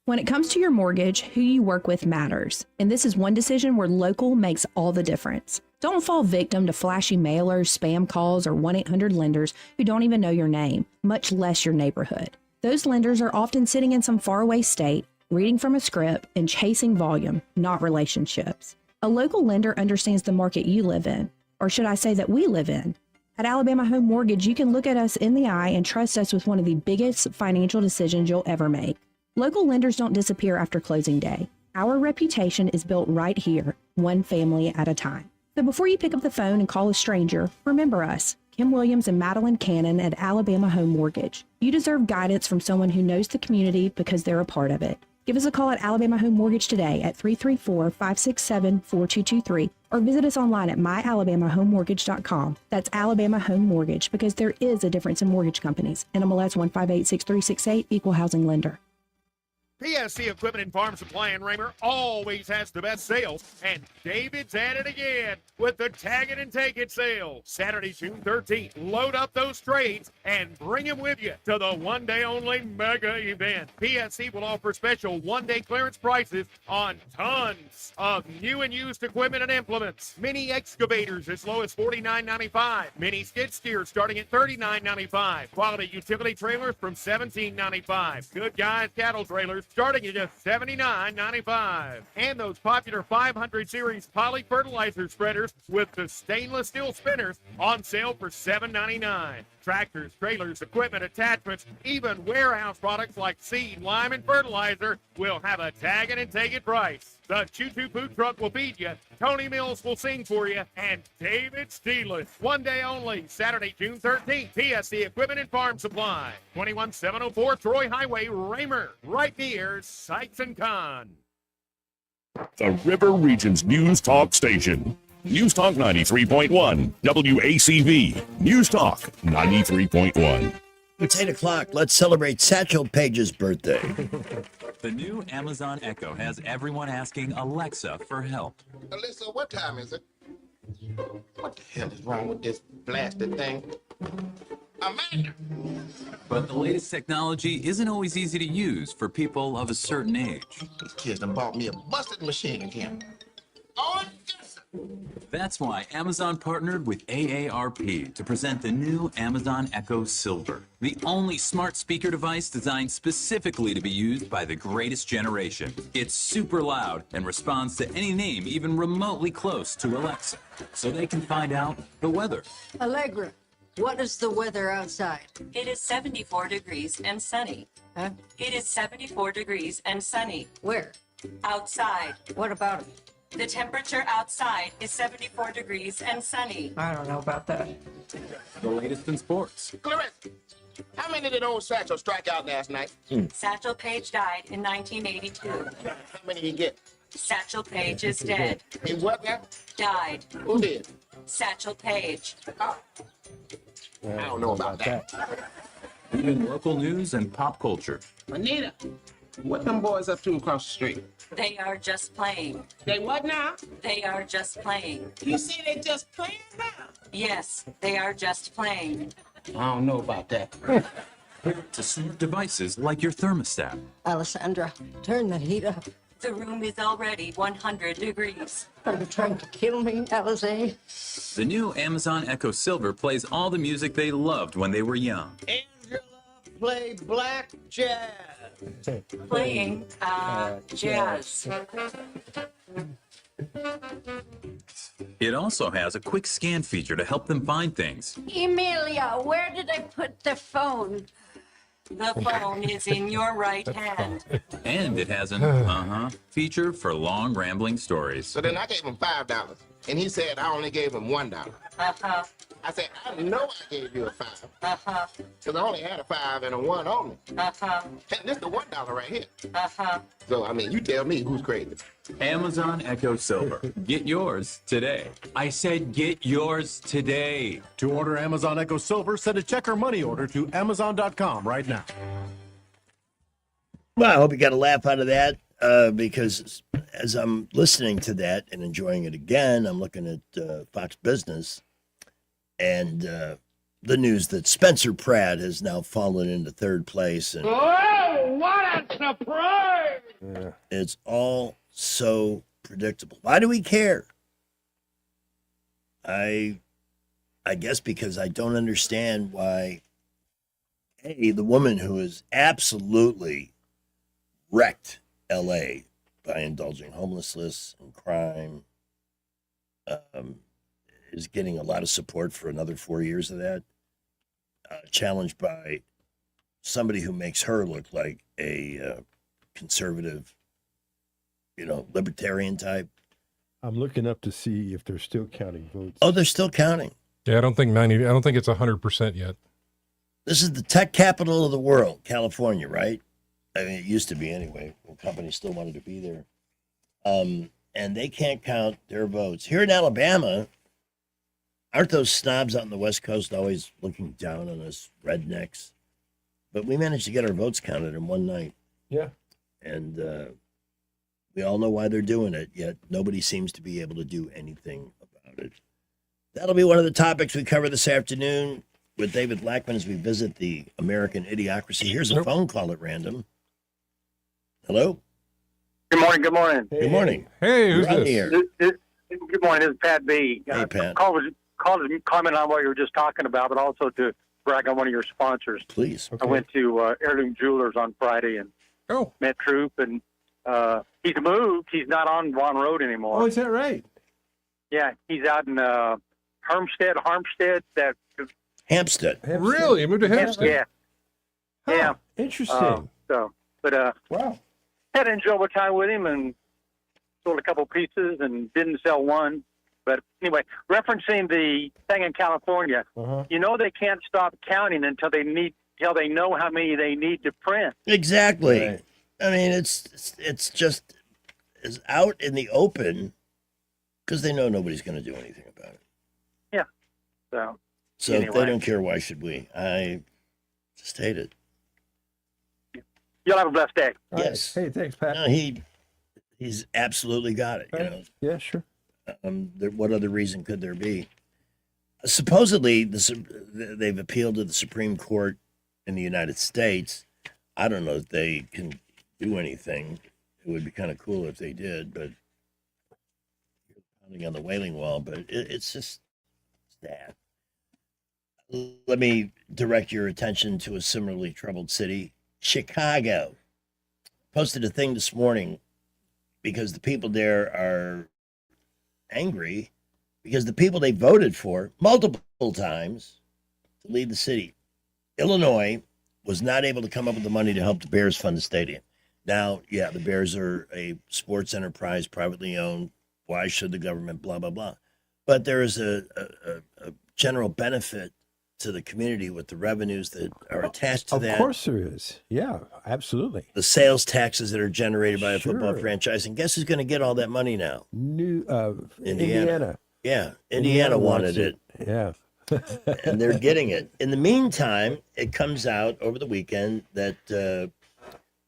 Speaker 26: When it comes to your mortgage, who you work with matters. And this is one decision where local makes all the difference. Don't fall victim to flashy mailers, spam calls, or 1-800-lenders who don't even know your name, much less your neighborhood. Those lenders are often sitting in some faraway state, reading from a script, and chasing volume, not relationships. A local lender understands the market you live in, or should I say that we live in. At Alabama Home Mortgage, you can look at us in the eye and trust us with one of the biggest financial decisions you'll ever make. Local lenders don't disappear after closing day. Our reputation is built right here, one family at a time. So before you pick up the phone and call a stranger, remember us, Kim Williams and Madeline Cannon at Alabama Home Mortgage. You deserve guidance from someone who knows the community because they're a part of it. Give us a call at Alabama Home Mortgage today at 334-567-4223 or visit us online at myalabamahomemortgage.com. That's Alabama Home Mortgage, because there is a difference in mortgage companies. NMLS 1586368, Equal Housing Lender.
Speaker 10: PSC Equipment and Farm Supply in Raymer always has the best sales, and David's at it again with the Tag It and Take It sale. Saturday, June 13th. Load up those trades and bring them with you to the one-day-only mega event. PSC will offer special one-day clearance prices on tons of new and used equipment and implements. Mini excavators as low as $49.95. Mini skid steers starting at $39.95. Quality utility trailers from $17.95. Good Guys cattle trailers starting at just $79.95. And those popular 500 series poly fertilizer spreaders with the stainless steel spinners on sale for $7.99. Tractors, trailers, equipment, attachments, even warehouse products like seed, lime, and fertilizer will have a Tag It and Take It price. The Choo-Choo food truck will feed you, Tony Mills will sing for you, and David Steeless. One day only, Saturday, June 13th. PSC Equipment and Farm Supply, 21704 Troy Highway, Raymer, right near Sykes & Kahn.
Speaker 23: The River Region's News Talk Station. News Talk 93.1, WACV. News Talk 93.1.
Speaker 4: It's 8 o'clock. Let's celebrate Satchel Paige's birthday.
Speaker 2: The new Amazon Echo has everyone asking Alexa for help.
Speaker 3: Alyssa, what time is it? What the hell is wrong with this blasted thing? Amanda!
Speaker 2: But the latest technology isn't always easy to use for people of a certain age.
Speaker 3: These kids done bought me a busted machine again. Oh,
Speaker 2: That's why Amazon partnered with AARP to present the new Amazon Echo Silver, the only smart speaker device designed specifically to be used by the greatest generation. It's super loud and responds to any name even remotely close to Alexa, so they can find out the weather.
Speaker 7: Allegra, what is the weather outside?
Speaker 9: It is 74 degrees and sunny.
Speaker 7: Huh?
Speaker 9: It is 74 degrees and sunny.
Speaker 7: Where?
Speaker 9: Outside.
Speaker 7: What about it?
Speaker 9: The temperature outside is 74 degrees and sunny.
Speaker 7: I don't know about that.
Speaker 2: The latest in sports.
Speaker 3: Clarissa, how many did old Satchel strike out last night?
Speaker 9: Satchel Paige died in 1982.
Speaker 3: How many did he get?
Speaker 9: Satchel Paige is dead.
Speaker 3: He what now?
Speaker 9: Died.
Speaker 3: Who did?
Speaker 9: Satchel Paige.
Speaker 3: I don't know about that.
Speaker 2: Even local news and pop culture.
Speaker 3: Anita, what them boys up to across the street?
Speaker 9: They are just playing.
Speaker 3: They what now?
Speaker 9: They are just playing.
Speaker 3: You see they just playing now?
Speaker 9: Yes, they are just playing.
Speaker 3: I don't know about that.
Speaker 2: To smart devices like your thermostat.
Speaker 7: Alessandra, turn the heat up.
Speaker 9: The room is already 100 degrees.
Speaker 7: Are you trying to kill me, Alizé?
Speaker 2: The new Amazon Echo Silver plays all the music they loved when they were young.
Speaker 3: Angela, play black jazz.
Speaker 9: Playing jazz.
Speaker 2: It also has a quick scan feature to help them find things.
Speaker 7: Emilia, where did I put the phone?
Speaker 9: The phone is in your right hand.
Speaker 2: And it has an feature for long rambling stories.
Speaker 3: So then I gave him $5, and he said I only gave him $1. I said, I know I gave you a $5. Because I only had a $5 and a $1 on me. And this is the $1 right here. So, I mean, you tell me who's crazy.
Speaker 2: Amazon Echo Silver. Get yours today. I said get yours today.
Speaker 12: To order Amazon Echo Silver, send a check or money order to Amazon.com right now.
Speaker 4: Well, I hope you got a laugh out of that because as I'm listening to that and enjoying it again, I'm looking at Fox Business and the news that Spencer Pratt has now fallen into third place. And
Speaker 13: Oh, what a surprise!
Speaker 4: it's all so predictable. Why do we care? I guess because I don't understand why, hey, the woman who has absolutely wrecked L.A. by indulging homelessness and crime is getting a lot of support for another 4 years of that, challenged by somebody who makes her look like a conservative libertarian type.
Speaker 6: I'm looking up to see if they're still counting votes.
Speaker 4: Oh, they're still counting.
Speaker 5: Yeah, I don't think it's 100% yet.
Speaker 4: This is the tech capital of the world, California, right? I mean, it used to be anyway. When companies still wanted to be there. And they can't count their votes. Here in Alabama, aren't those snobs out on the West Coast always looking down on us rednecks? But we managed to get our votes counted in one night.
Speaker 6: Yeah.
Speaker 4: And we all know why they're doing it, yet nobody seems to be able to do anything about it. That'll be one of the topics we cover this afternoon with David Blackman as we visit the American Idiocracy. Here's a phone call at random. Hello?
Speaker 11: Good morning. Good morning.
Speaker 4: Good morning.
Speaker 5: Hey, who's
Speaker 4: You're on
Speaker 5: this?
Speaker 4: the air.
Speaker 11: Good morning. This is Pat B.
Speaker 4: Hey, Pat.
Speaker 11: Called to comment on what you were just talking about, but also to brag on one of your sponsors.
Speaker 4: Please.
Speaker 11: I went to Heirloom Jewelers on Friday and met Troop, and he's moved. He's not on Vaughan Road anymore.
Speaker 6: Oh, is that right?
Speaker 11: Yeah, he's out in Hampstead.
Speaker 4: Hampstead.
Speaker 5: Really? You moved to Hampstead?
Speaker 11: Yeah. Yeah.
Speaker 6: Interesting.
Speaker 11: Wow. Had an enjoyable time with him and sold a couple pieces and didn't sell one. But anyway, referencing the thing in California, they can't stop counting until they know how many they need to print.
Speaker 4: Exactly.
Speaker 11: Right.
Speaker 4: I mean, it's just is out in the open because they know nobody's going to do anything about it.
Speaker 11: Yeah.
Speaker 4: So if they don't care, why should we? I just hate it.
Speaker 11: You'll have a blessed day.
Speaker 4: Yes.
Speaker 6: Hey, thanks, Pat.
Speaker 4: No, he's absolutely got it.
Speaker 6: Yeah, sure.
Speaker 4: What other reason could there be? Supposedly, they've appealed to the Supreme Court in the United States. I don't know if they can do anything. It would be kind of cool if they did, but pounding on the Wailing Wall. But it's just sad. Let me direct your attention to a similarly troubled city, Chicago. Posted a thing this morning because the people there are angry because the people they voted for multiple times to lead the city, Illinois, was not able to come up with the money to help the Bears fund the stadium. Now, yeah, the Bears are a sports enterprise, privately owned. Why should the government, blah, blah, blah. But there is a general benefit to the community with the revenues that are attached to that.
Speaker 6: Of course there is. Yeah, absolutely.
Speaker 4: The sales taxes that are generated by a football franchise. And guess who's going to get all that money now?
Speaker 6: Indiana.
Speaker 4: Yeah, Indiana wanted it.
Speaker 6: Yeah.
Speaker 4: And they're getting it. In the meantime, it comes out over the weekend that the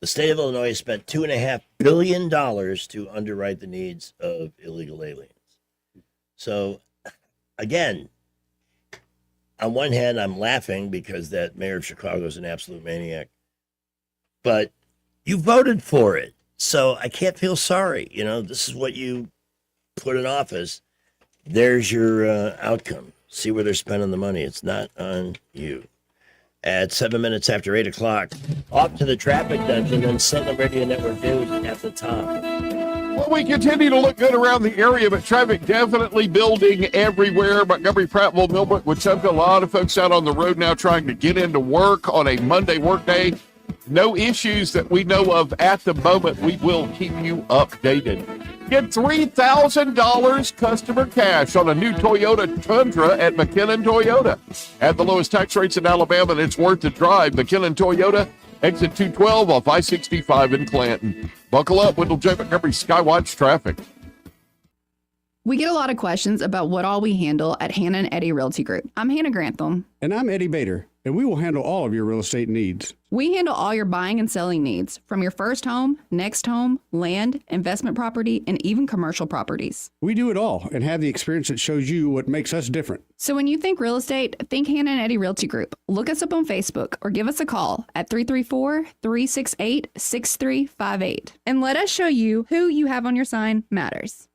Speaker 4: state of Illinois spent $2.5 billion to underwrite the needs of illegal aliens. So, again, on one hand, I'm laughing because that mayor of Chicago is an absolute maniac. But you voted for it. So I can't feel sorry. This is what you put in office. There's your outcome. See where they're spending the money. It's not on you. At 7 minutes after 8 o'clock, off to the traffic dungeon and Southern Radio Network News at the top.
Speaker 10: Well, we continue to look good around the area, but traffic definitely building everywhere. Montgomery, Prattville, Millbrook, Wichita, a lot of folks out on the road now trying to get into work on a Monday workday. No issues that we know of at the moment. We will keep you updated. Get $3,000 customer cash on a new Toyota Tundra at McKinnon Toyota. At the lowest tax rates in Alabama, and it's worth the drive. McKinnon Toyota, exit 212 off I-65 in Clanton. Buckle up, Wendell J. Montgomery Skywatch traffic.
Speaker 14: We get a lot of questions about what all we handle at Hannah and Eddie Realty Group. I'm Hannah Grantham.
Speaker 15: And I'm Eddie Bader, and we will handle all of your real estate needs.
Speaker 14: We handle all your buying and selling needs, from your first home, next home, land, investment property, and even commercial properties.
Speaker 15: We do it all and have the experience that shows you what makes us different.
Speaker 14: So when you think real estate, think Hannah and Eddie Realty Group. Look us up on Facebook or give us a call at 334-368-6358. And let us show you who you have on your sign matters.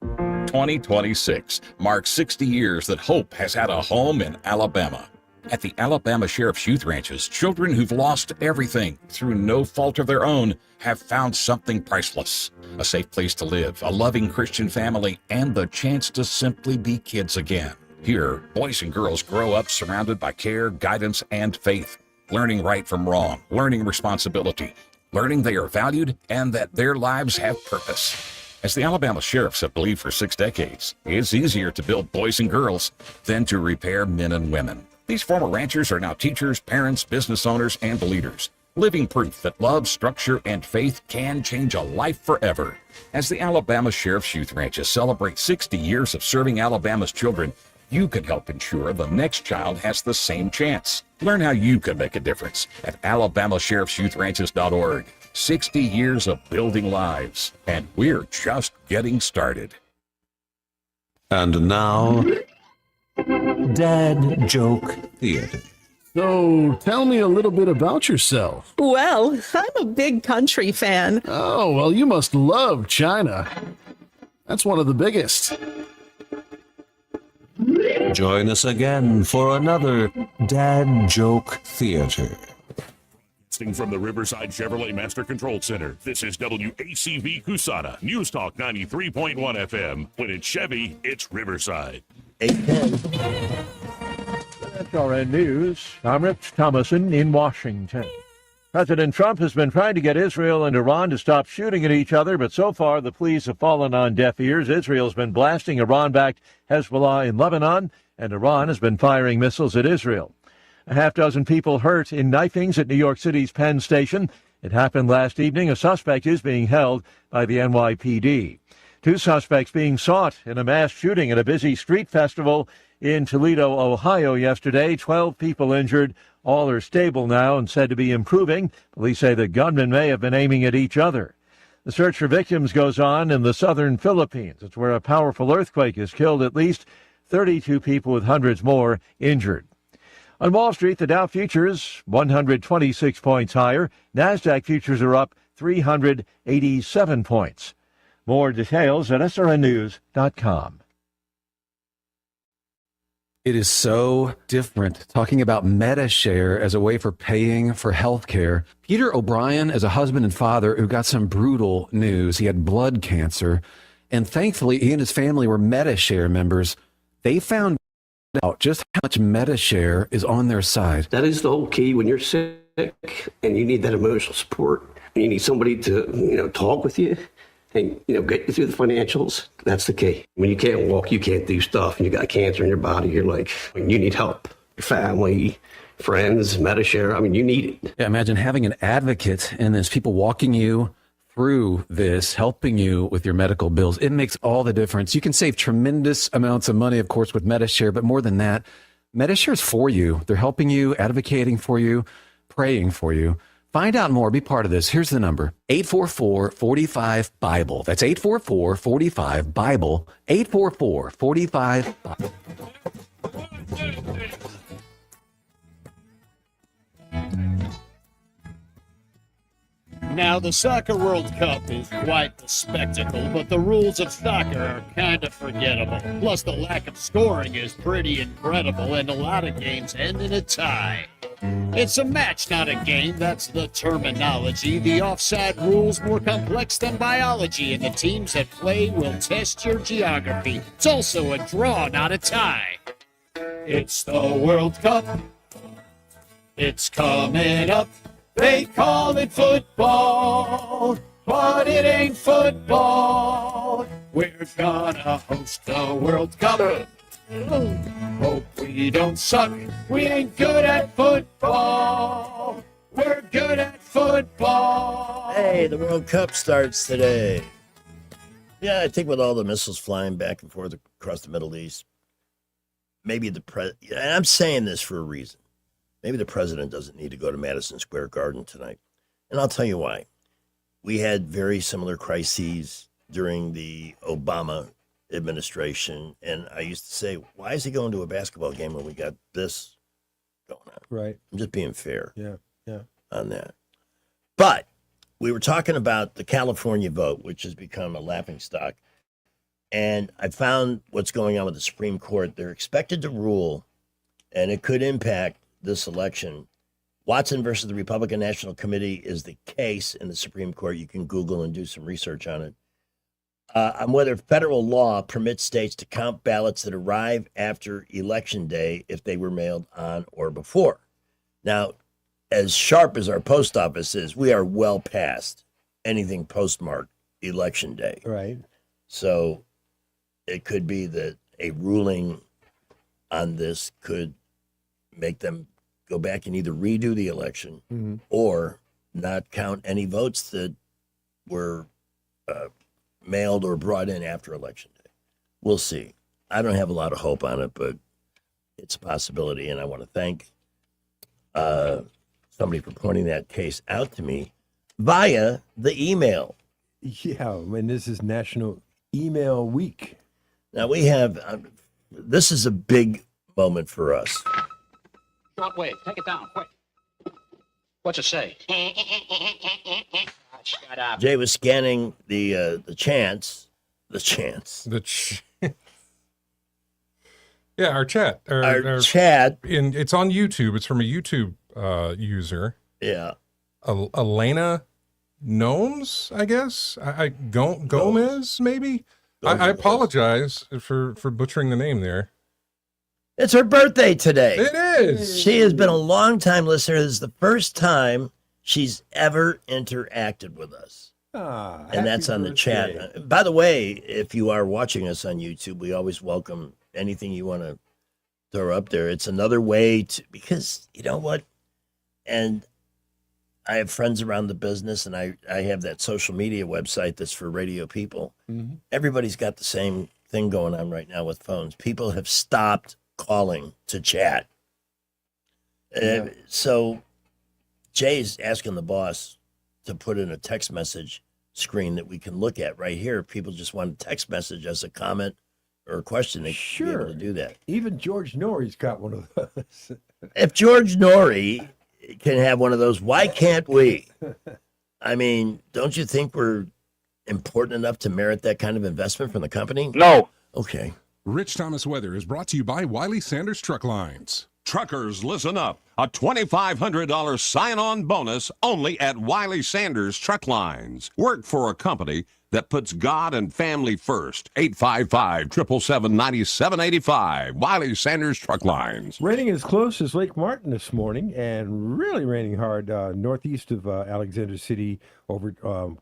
Speaker 16: 2026 marks 60 years that hope has had a home in Alabama. At the Alabama Sheriff's Youth Ranches, children who've lost everything through no fault of their own have found something priceless. A safe place to live, a loving Christian family, and the chance to simply be kids again. Here, boys and girls grow up surrounded by care, guidance, and faith, learning right from wrong, learning responsibility, learning they are valued and that their lives have purpose. As the Alabama sheriffs have believed for 6 decades, it's easier to build boys and girls than to repair men and women. These former ranchers are now teachers, parents, business owners, and leaders, living proof that love, structure, and faith can change a life forever. As the Alabama Sheriff's Youth Ranches celebrate 60 years of serving Alabama's children, you can help ensure the next child has the same chance. Learn how you can make a difference at alabamasheriffsyouthranches.org. 60 years of building lives, and we're just getting started.
Speaker 1: And now, Dad Joke Theater.
Speaker 8: So, tell me a little bit about yourself.
Speaker 17: Well, I'm a big country fan.
Speaker 8: Oh, well, you must love China. That's one of the biggest.
Speaker 1: Join us again for another Dad Joke Theater.
Speaker 23: From the Riverside Chevrolet Master Control Center, this is WACV Cusana, News Talk 93.1 FM. When it's Chevy, it's Riverside.
Speaker 4: 810.
Speaker 6: SRN News. I'm Rich Thomason in Washington. President Trump has been trying to get Israel and Iran to stop shooting at each other, but so far the pleas have fallen on deaf ears. Israel's been blasting Iran-backed Hezbollah in Lebanon, and Iran has been firing missiles at Israel. A half dozen people hurt in knifings at New York City's Penn Station. It happened last evening. A suspect is being held by the NYPD. 2 suspects being sought in a mass shooting at a busy street festival in Toledo, Ohio yesterday. 12 people injured. All are stable now and said to be improving. Police say the gunmen may have been aiming at each other. The search for victims goes on in the southern Philippines. It's where a powerful earthquake has killed at least 32 people with hundreds more injured. On Wall Street, the Dow futures 126 points higher. NASDAQ futures are up 387 points. More details at srnnews.com.
Speaker 18: It is so different talking about MediShare as a way for paying for health care. Peter O'Brien is a husband and father who got some brutal news. He had blood cancer, and thankfully he and his family were MediShare members. They found out just how much MediShare is on their side.
Speaker 21: That is the whole key when you're sick and you need that emotional support. You need somebody to, talk with you and, get you through the financials. That's the key. When you can't walk, you can't do stuff, and you got cancer in your body, you're like, you need help. Your family, friends, MediShare, you need it.
Speaker 18: Yeah, imagine having an advocate and there's people walking you through this, helping you with your medical bills. It makes all the difference. You can save tremendous amounts of money, of course, with MediShare, but more than that, MediShare is for you. They're helping you, advocating for you, praying for you. Find out more. Be part of this. Here's the number, 844-45-BIBLE. That's 844-45-BIBLE, 844-45-BIBLE.
Speaker 13: Now, the Soccer World Cup is quite the spectacle, but the rules of soccer are kind of forgettable. Plus, the lack of scoring is pretty incredible, and a lot of games end in a tie. It's a match, not a game, that's the terminology. The offside rule's more complex than biology, and the teams that play will test your geography. It's also a draw, not a tie. It's the World Cup. It's coming up. They call it football, but it ain't football. We're gonna host the World Cup. Hope we don't suck. We ain't good at football. We're good at football.
Speaker 4: Hey, the World Cup starts today. Yeah, I think with all the missiles flying back and forth across the Middle East, maybe and I'm saying this for a reason. Maybe the president doesn't need to go to Madison Square Garden tonight. And I'll tell you why. We had very similar crises during the Obama administration. And I used to say, why is he going to a basketball game when we got this going on?
Speaker 6: Right.
Speaker 4: I'm just being fair
Speaker 6: Yeah.
Speaker 4: on that. But we were talking about the California vote, which has become a laughingstock. And I found what's going on with the Supreme Court. They're expected to rule, and it could impact this election. Watson versus the Republican National Committee is the case in the Supreme Court. You can Google and do some research on it. On whether federal law permits states to count ballots that arrive after Election Day if they were mailed on or before. Now, as sharp as our post office is, we are well past anything postmarked Election Day.
Speaker 6: Right.
Speaker 4: So it could be that a ruling on this could make them go back and either redo the election or not count any votes that were mailed or brought in after Election Day. We'll see. I don't have a lot of hope on it, but it's a possibility, and I want to thank somebody for pointing that case out to me via the email.
Speaker 6: Yeah, and this is National Email Week.
Speaker 4: Now we have, this is a big moment for us.
Speaker 19: Shortwave, take it down, quick. What's it say? Shut up.
Speaker 4: Jay was scanning the chants.
Speaker 5: Yeah, our chat.
Speaker 4: Our chat.
Speaker 5: It's on YouTube. It's from a YouTube user.
Speaker 4: Yeah.
Speaker 5: Elena Gnomes, I guess. Gomez, maybe? I apologize for butchering the name there.
Speaker 4: It's her birthday today.
Speaker 5: It is.
Speaker 4: She has been a long-time listener. This is the first time she's ever interacted with us. And that's on the chat. By the way, if you are watching us on YouTube, we always welcome anything you want to throw up there. It's another way to, because you know what? And I have friends around the business, and I have that social media website that's for radio people.
Speaker 6: Mm-hmm.
Speaker 4: Everybody's got the same thing going on right now with phones. People have stopped calling to chat. So Jay's asking the boss to put in a text message screen that we can look at right here. If people just want to text message us a comment or a question, they should be able to do that.
Speaker 6: Even George Norrie's got one of those.
Speaker 4: If George Norrie can have one of those, why can't we? I mean, don't you think we're important enough to merit that kind of investment from the company?
Speaker 20: No.
Speaker 4: Okay.
Speaker 22: Rich Thomas Weather is brought to you by Wiley Sanders Truck Lines.
Speaker 24: Truckers, listen up. A $2,500 sign-on bonus only at Wiley Sanders Truck Lines. Work for a company that puts God and family first. 855-777-9785. Wiley Sanders Truck Lines.
Speaker 6: Raining as close as Lake Martin this morning, and really raining hard northeast of Alexander City, over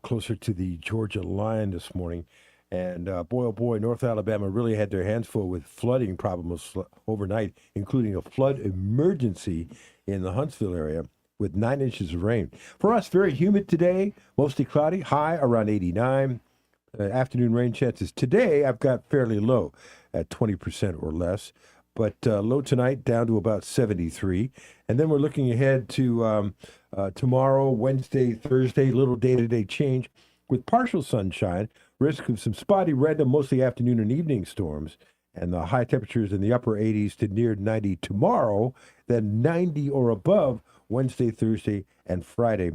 Speaker 6: closer to the Georgia line this morning. And boy, oh boy, North Alabama really had their hands full with flooding problems overnight, including a flood emergency in the Huntsville area with 9 inches of rain. For us, very humid today, mostly cloudy, high around 89. Afternoon rain chances today I've got fairly low at 20% or less, but low tonight down to about 73. And then we're looking ahead to tomorrow, Wednesday, Thursday, little day-to-day change with partial sunshine, risk of some spotty random, mostly afternoon and evening storms, and the high temperatures in the upper 80s to near 90 tomorrow, then 90 or above Wednesday, Thursday, and Friday,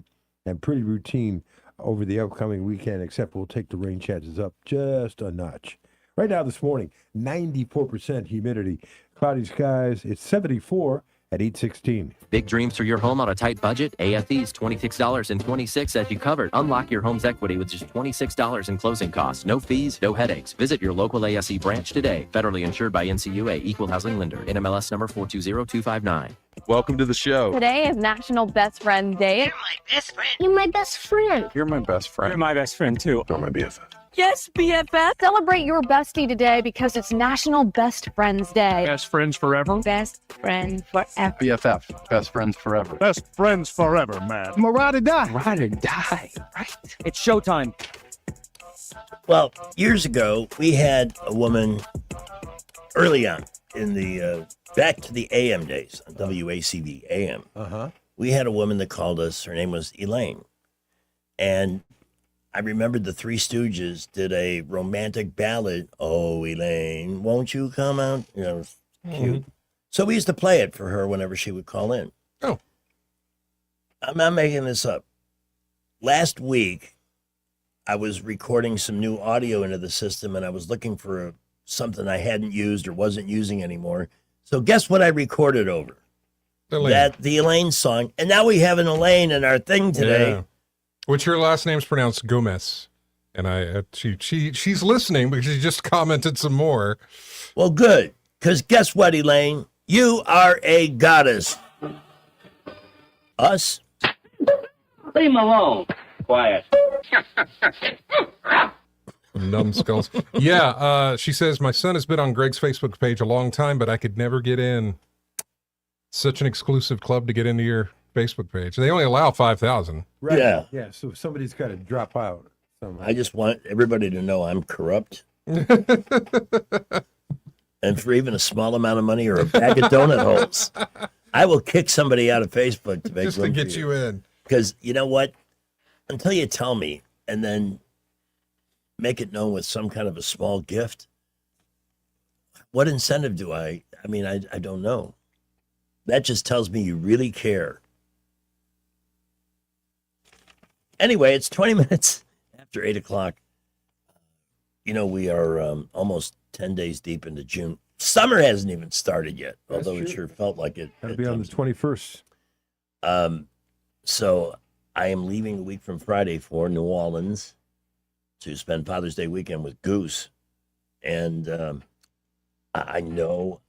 Speaker 6: and pretty routine over the upcoming weekend, except we'll take the rain chances up just a notch. Right now this morning, 94% humidity, cloudy skies, it's 74 at 8:16.
Speaker 25: Big dreams for your home on a tight budget? AFE's $26.26 as you covered. Unlock your home's equity with just $26 in closing costs. No fees, no headaches. Visit your local ASE branch today. Federally insured by NCUA, Equal Housing Lender. NMLS number 420259.
Speaker 26: Welcome to the show.
Speaker 27: Today is National Best Friend Day.
Speaker 28: You're my best friend. You're my best friend.
Speaker 26: You're my best friend.
Speaker 28: You're my best friend, too.
Speaker 26: You're my BFF.
Speaker 27: Yes, BFF. Celebrate your bestie today because it's National Best Friends Day.
Speaker 26: Best friends forever.
Speaker 27: Best friend forever.
Speaker 26: BFF. Best friends forever.
Speaker 28: Best friends forever, man.
Speaker 26: Ride or die.
Speaker 28: Ride or die, right? It's showtime.
Speaker 4: Well, years ago, we had a woman early on in the back to the AM days on WACV AM. We had a woman that called us. Her name was Elaine. And I remembered the Three Stooges did a romantic ballad. Oh, Elaine, won't you come out? You know, it was cute. So we used to play it for her whenever she would call in.
Speaker 5: Oh.
Speaker 4: I'm not making this up. Last week, I was recording some new audio into the system, and I was looking for something I hadn't used or wasn't using anymore. So guess what I recorded over?
Speaker 5: Elaine.
Speaker 4: The Elaine song. And now we have an Elaine in our thing today.
Speaker 5: Yeah. Which her last name's pronounced Gomez. And she's listening because she just commented some more.
Speaker 4: Well, good. Because guess what, Elaine? You are a goddess. Us?
Speaker 28: Leave him alone. Quiet.
Speaker 5: Numbskulls. Yeah, she says, my son has been on Greg's Facebook page a long time, but I could never get in. Such an exclusive club to get into your Facebook page. They only allow 5,000.
Speaker 6: Right.
Speaker 4: Yeah.
Speaker 6: Yeah. So somebody's got to drop out.
Speaker 4: I just want everybody to know I'm corrupt. And for even a small amount of money or a bag of donut holes, I will kick somebody out of Facebook to make
Speaker 5: Just to
Speaker 4: room
Speaker 5: get
Speaker 4: for
Speaker 5: you in.
Speaker 4: Because you know what? Until you tell me and then make it known with some kind of a small gift, what incentive do I mean, I don't know. That just tells me you really care. Anyway, it's 20 minutes after 8 o'clock. You know, we are almost 10 days deep into June. Summer hasn't even started yet, although it sure felt like it.
Speaker 6: That'll be on the 21st.
Speaker 4: So I am leaving a week from Friday for New Orleans to spend Father's Day weekend with Goose. And I know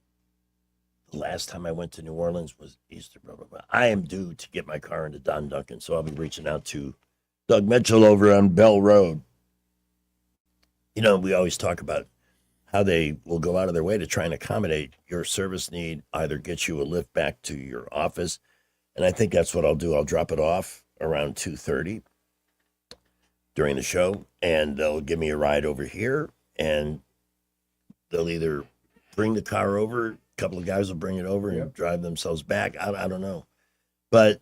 Speaker 4: the last time I went to New Orleans was Easter, blah, blah, blah. I am due to get my car into Don Duncan, so I'll be reaching out to Doug Mitchell over on Bell Road. You know, we always talk about how they will go out of their way to try and accommodate your service need, either get you a lift back to your office. And I think that's what I'll do. I'll drop it off around 2:30 during the show, and they'll give me a ride over here, and they'll either bring the car over, a couple of guys will bring it over and drive themselves back. I don't know. But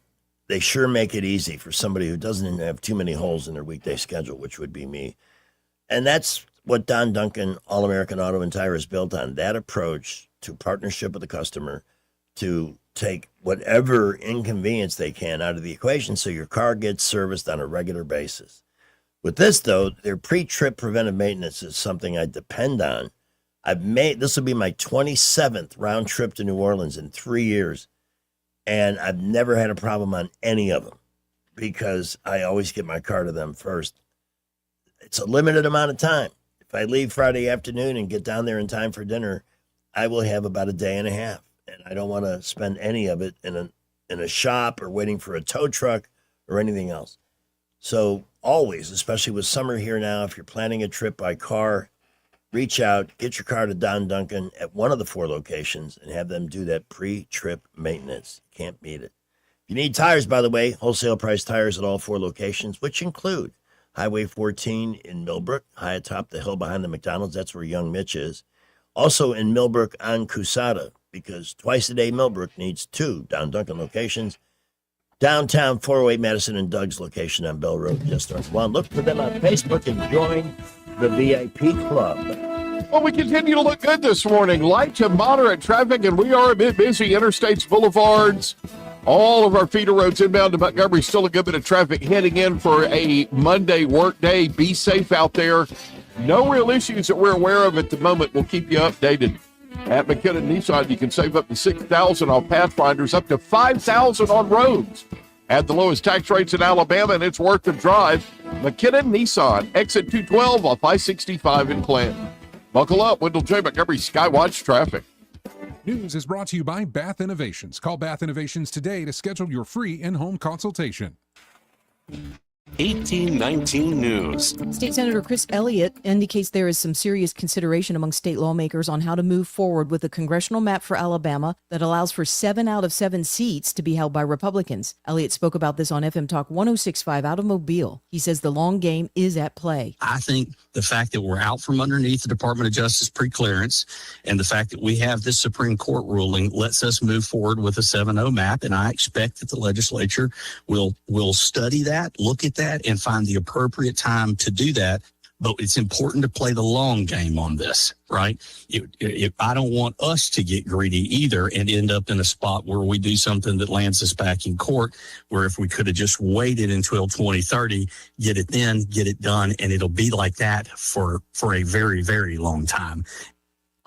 Speaker 4: they sure make it easy for somebody who doesn't have too many holes in their weekday schedule, which would be me. And that's what Don Duncan All-American Auto and Tire is built on, that approach to partnership with the customer to take whatever inconvenience they can out of the equation so your car gets serviced on a regular basis. With this, though, their pre-trip preventive maintenance is something I depend on. This will be my 27th round trip to New Orleans in 3 years, and I've never had a problem on any of them because I always get my car to them first. It's a limited amount of time. If I leave Friday afternoon and get down there in time for dinner, I will have about a day and a half, and I don't want to spend any of it in a shop or waiting for a tow truck or anything else. So always, especially with summer here now, if you're planning a trip by car, reach out, get your car to Don Duncan at one of the 4 locations and have them do that pre-trip maintenance. Can't beat it. If you need tires, by the way, wholesale price tires at all 4 locations, which include Highway 14 in Millbrook, high atop the hill behind the McDonald's. That's where young Mitch is. Also in Millbrook on Cusada, because twice a day Millbrook needs 2 Don Duncan locations. Downtown 408 Madison and Doug's location on Bell Road, just north of 1. Look for them on Facebook and join the VIP club.
Speaker 2: Well, we continue to look good this morning. Light to moderate traffic, and we are a bit busy. Interstates, boulevards, all of our feeder roads inbound to Montgomery. Still a good bit of traffic heading in for a Monday work day. Be safe out there. No real issues that we're aware of at the moment. We'll keep you updated. At McKinnon Nissan, you can save up to $6,000 on Pathfinders, up to $5,000 on roads. At the lowest tax rates in Alabama, and it's worth the drive. McKinnon Nissan, exit 212 off I-65 in Clanton. Buckle up, Wendell J. Montgomery Skywatch traffic.
Speaker 22: News is brought to you by Bath Innovations. Call Bath Innovations today to schedule your free in-home consultation.
Speaker 3: 1819 News.
Speaker 7: State Senator Chris Elliott indicates there is some serious consideration among state lawmakers on how to move forward with a congressional map for Alabama that allows for 7 out of 7 seats to be held by Republicans. Elliott spoke about this on FM Talk 106.5 out of Mobile. He says the long game is at play.
Speaker 9: I think the fact that we're out from underneath the Department of Justice preclearance and the fact that we have this Supreme Court ruling lets us move forward with a 7-0 map, and I expect that the legislature will study that, look at that, and find the appropriate time to do that. But it's important to play the long game on this, right? I don't want us to get greedy either and end up in a spot where we do something that lands us back in court, where if we could have just waited until 2030, get it then, get it done, and it'll be like that for a very, very long time.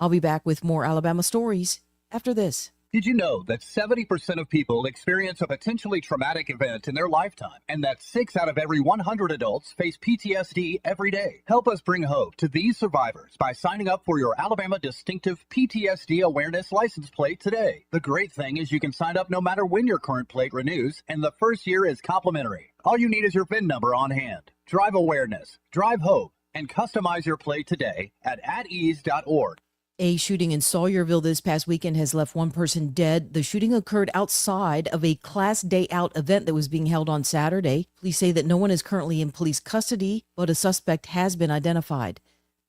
Speaker 7: I'll be back with more Alabama stories after this.
Speaker 10: Did you know that 70% of people experience a potentially traumatic event in their lifetime, and that 6 out of every 100 adults face PTSD every day? Help us bring hope to these survivors by signing up for your Alabama Distinctive PTSD Awareness license plate today. The great thing is you can sign up no matter when your current plate renews, and the first year is complimentary. All you need is your VIN number on hand. Drive awareness. Drive hope. and customize your play today at atease.org.
Speaker 7: A shooting in Sawyerville this past weekend has left one person dead. The shooting occurred outside of a Class Day Out event that was being held on Saturday. Police say that no one is currently in police custody, but a suspect has been identified.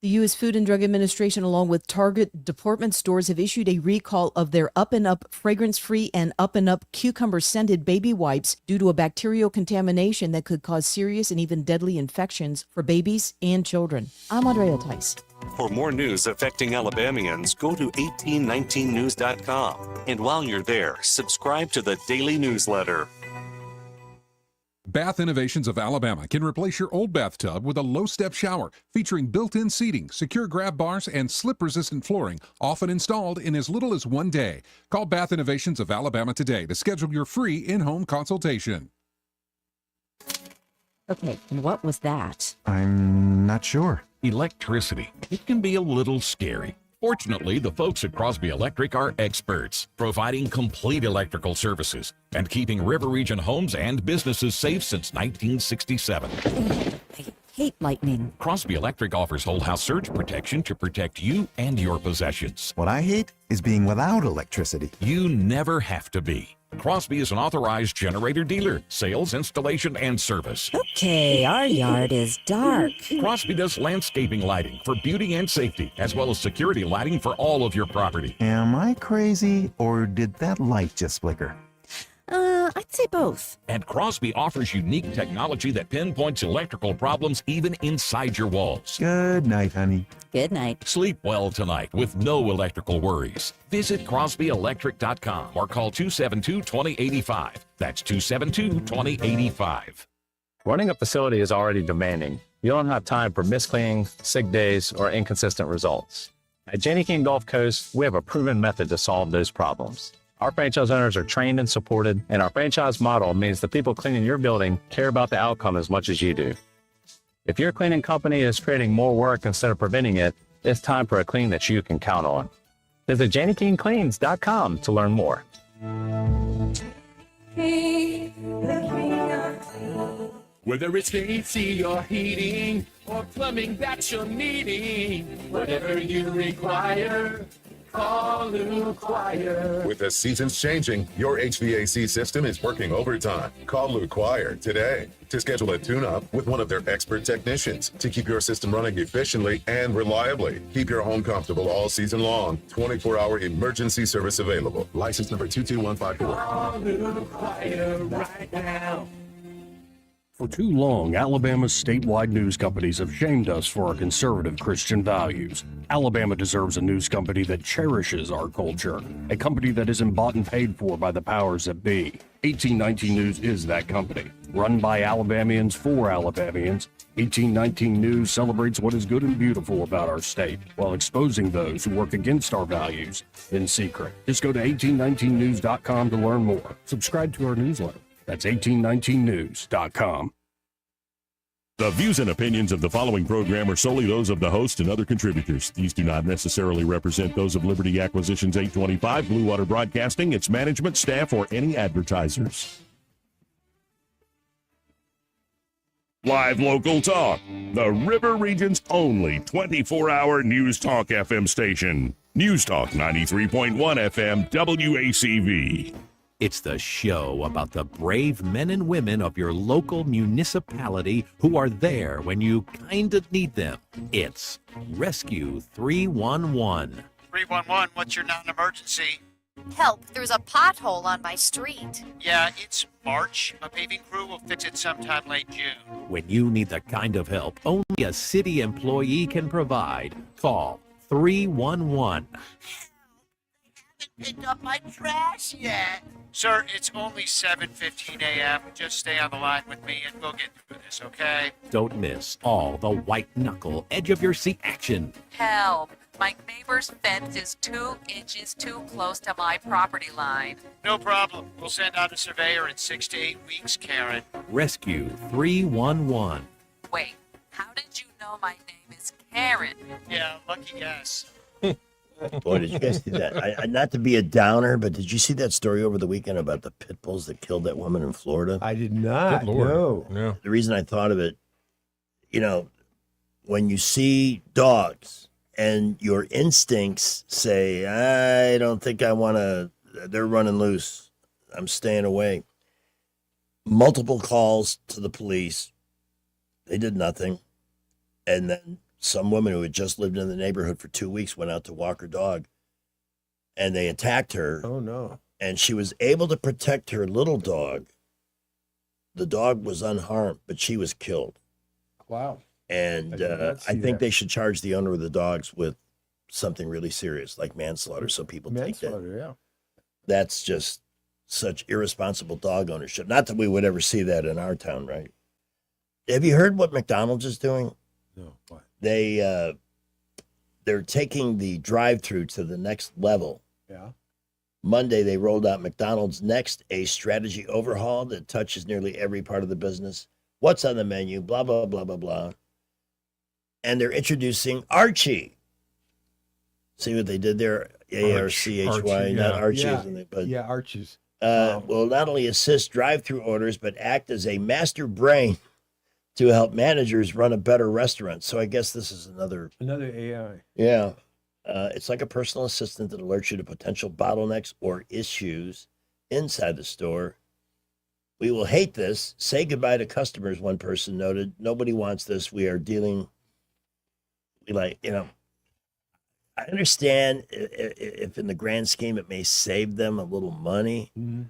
Speaker 7: The U.S. Food and Drug Administration, along with Target department stores, have issued a recall of their Up and Up fragrance-free and Up and Up cucumber-scented baby wipes due to a bacterial contamination that could cause serious and even deadly infections for babies and children. I'm Andrea Tice.
Speaker 3: For more news affecting Alabamians, go to 1819news.com. And while you're there, subscribe to the daily newsletter.
Speaker 22: Bath Innovations of Alabama can replace your old bathtub with a low-step shower featuring built-in seating, secure grab bars, and slip-resistant flooring, often installed in as little as 1 day. Call Bath Innovations of Alabama today to schedule your free in-home consultation.
Speaker 11: Okay, and what was that?
Speaker 12: I'm not sure.
Speaker 14: Electricity. It can be a little scary. Fortunately, the folks at Crosby Electric are experts, providing complete electrical services and keeping River Region homes and businesses safe since 1967.
Speaker 11: I hate lightning.
Speaker 14: Crosby Electric offers whole house surge protection to protect you and your possessions.
Speaker 12: What I hate is being without electricity.
Speaker 14: You never have to be. Crosby is an authorized generator dealer, sales, installation, and service.
Speaker 11: Okay, our yard is dark.
Speaker 14: Crosby does landscaping lighting for beauty and safety, as well as security lighting for all of your property.
Speaker 12: Am I crazy, or did that light just flicker?
Speaker 11: I'd say both.
Speaker 14: And Crosby offers unique technology that pinpoints electrical problems even inside your walls.
Speaker 12: Good night, honey.
Speaker 11: Good night.
Speaker 14: Sleep well tonight with no electrical worries. Visit crosbyelectric.com or call 272-2085. That's 272-2085.
Speaker 15: Running a facility is already demanding. You don't have time for miscleaning, sick days, or inconsistent results. At Janney King Gulf Coast, we have a proven method to solve those problems. Our franchise owners are trained and supported, and our franchise model means the people cleaning your building care about the outcome as much as you do. If your cleaning company is creating more work instead of preventing it, it's time for a clean that you can count on. Visit JannyKingCleans.com to learn more.
Speaker 16: Whether it's AC or heating or plumbing that you're needing, whatever you require, call Lou Choir.
Speaker 17: With the seasons changing, your HVAC system is working overtime. Call Lou Choir today to schedule a tune-up with one of their expert technicians to keep your system running efficiently and reliably. Keep your home comfortable all season long. 24-hour emergency service available. License number 22154.
Speaker 16: Call Lou Choir right now.
Speaker 20: For too long, Alabama's statewide news companies have shamed us for our conservative Christian values. Alabama deserves a news company that cherishes our culture, a company that isn't bought and paid for by the powers that be. 1819 News is that company. Run by Alabamians for Alabamians, 1819 News celebrates what is good and beautiful about our state, while exposing those who work against our values in secret. Just go to 1819news.com to learn more. Subscribe to our newsletter. That's 1819news.com.
Speaker 23: The views and opinions of the following program are solely those of the host and other contributors. These do not necessarily represent those of Liberty Acquisitions 825, Blue Water Broadcasting, its management, staff, or any advertisers. Live local talk, the River Region's only 24-hour News Talk FM station. News Talk 93.1 FM WACV.
Speaker 29: It's the show about the brave men and women of your local municipality who are there when you kind of need them. It's Rescue 311.
Speaker 30: 311, what's your non-emergency?
Speaker 31: Help, there's a pothole on my street.
Speaker 30: Yeah, it's March. A paving crew will fix it sometime late June.
Speaker 29: When you need the kind of help only a city employee can provide, call 311.
Speaker 30: Picked up my trash yet. Sir, it's only 7:15 a.m. Just stay on the line with me and we'll get through this, okay?
Speaker 29: Don't miss all the white knuckle edge of your seat action.
Speaker 32: Help! My neighbor's fence is 2 inches too close to my property line.
Speaker 30: No problem. We'll send out a surveyor in 6 to 8 weeks, Karen.
Speaker 29: Rescue 311.
Speaker 32: Wait, how did you know my name is Karen?
Speaker 30: Yeah, lucky guess.
Speaker 4: Boy, did you guys see that? Not to be a downer, but did you see that story over the weekend about the pit bulls that killed that woman in Florida?
Speaker 6: I did not.
Speaker 5: Good Lord.
Speaker 6: No.
Speaker 5: Yeah.
Speaker 4: The reason I thought of it, when you see dogs and your instincts say, I don't think I want to, they're running loose, I'm staying away. Multiple calls to the police. They did nothing. And then some woman who had just lived in the neighborhood for 2 weeks went out to walk her dog, and they attacked her.
Speaker 6: Oh, no.
Speaker 4: And she was able to protect her little dog. The dog was unharmed, but she was killed.
Speaker 6: Wow.
Speaker 4: And I think they should charge the owner of the dogs with something really serious, like manslaughter, so people take that.
Speaker 6: Manslaughter, yeah.
Speaker 4: That's just such irresponsible dog ownership. Not that we would ever see that in our town, right? Have you heard what McDonald's is doing?
Speaker 6: No. What?
Speaker 4: They're taking the drive-through to the next level.
Speaker 6: Yeah.
Speaker 4: Monday, they rolled out McDonald's Next, a strategy overhaul that touches nearly every part of the business. What's on the menu, blah, blah, blah, blah, blah. And they're introducing Archie. See what they did there? A-R-C-H-Y,
Speaker 6: Archie,
Speaker 4: not
Speaker 6: yeah.
Speaker 4: Archie,
Speaker 6: Yeah.
Speaker 4: isn't it? But,
Speaker 6: Yeah, Archie's.
Speaker 4: will not only assist drive-through orders, but act as a master brain to help managers run a better restaurant. So I guess this is another
Speaker 6: AI.
Speaker 4: Yeah. It's like a personal assistant that alerts you to potential bottlenecks or issues inside the store. We will hate this. Say goodbye to customers, one person noted. Nobody wants this. We are dealing, I understand if in the grand scheme it may save them a little money.
Speaker 6: Mm-hmm.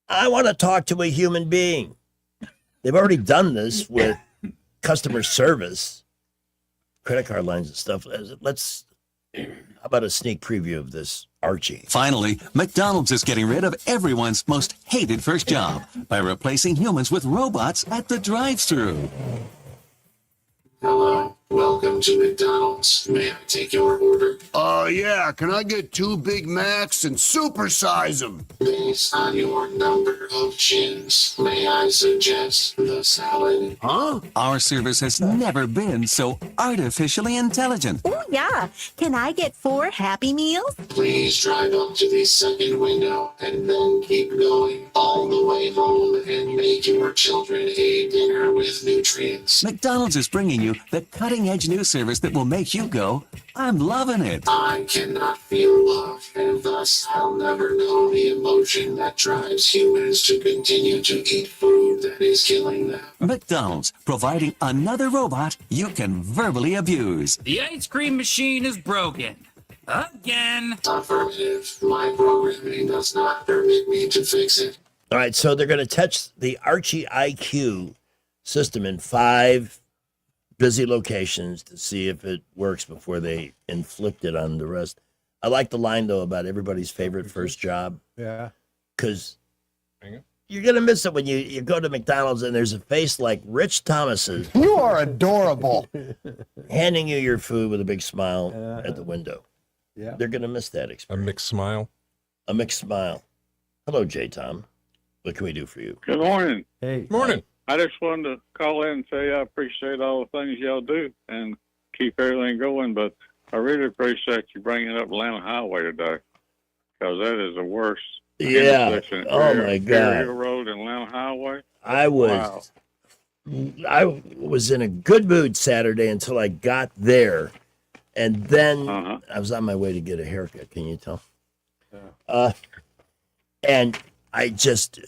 Speaker 4: I want to talk to a human being. They've already done this with customer service, credit card lines and stuff. How about a sneak preview of this, Archie?
Speaker 1: Finally, McDonald's is getting rid of everyone's most hated first job by replacing humans with robots at the drive-thru.
Speaker 2: Hello, welcome to McDonald's. May I take your order?
Speaker 8: Yeah, can I get 2 Big Macs and supersize them?
Speaker 2: Based on your number of chins, may I suggest the salad?
Speaker 8: Huh?
Speaker 1: Our service has never been so artificially intelligent.
Speaker 11: Oh, yeah. Can I get 4 Happy Meals?
Speaker 2: Please drive up to the second window and then keep going all the way home and make your children a dinner with nutrients.
Speaker 1: McDonald's is bringing you the cutting-edge new service that will make you go, I'm loving it.
Speaker 2: I cannot feel love, and thus I'll never know the emotion that drives humans to continue to eat food that is killing them.
Speaker 1: McDonald's, providing another robot you can verbally abuse.
Speaker 13: The ice cream machine is broken. Again.
Speaker 2: Affirmative. My programming does not permit me to fix it.
Speaker 4: All right, so they're going to test the Archie IQ system in 5 busy locations to see if it works before they inflict it on the rest. I like the line, though, about everybody's favorite first job.
Speaker 6: Yeah.
Speaker 4: Because you're going to miss it when you go to McDonald's and there's a face like Rich Thomas's.
Speaker 8: You are adorable.
Speaker 4: Handing you your food with a big smile at the window.
Speaker 6: Yeah.
Speaker 4: They're going to miss that experience.
Speaker 5: A mixed smile.
Speaker 4: A mixed smile. Hello, J. Tom. What can we do for you?
Speaker 18: Good morning.
Speaker 6: Hey.
Speaker 5: Morning.
Speaker 18: I just wanted to call in and say I appreciate all the things y'all do and keep everything going, but I really appreciate you bringing up Atlanta Highway today, because that is the worst.
Speaker 4: Yeah.
Speaker 18: intersection.
Speaker 4: Oh, my God.
Speaker 18: Hill Road and Atlanta Highway.
Speaker 4: I was in a good mood Saturday until I got there, and then I was on my way to get a haircut. Can you tell? And I just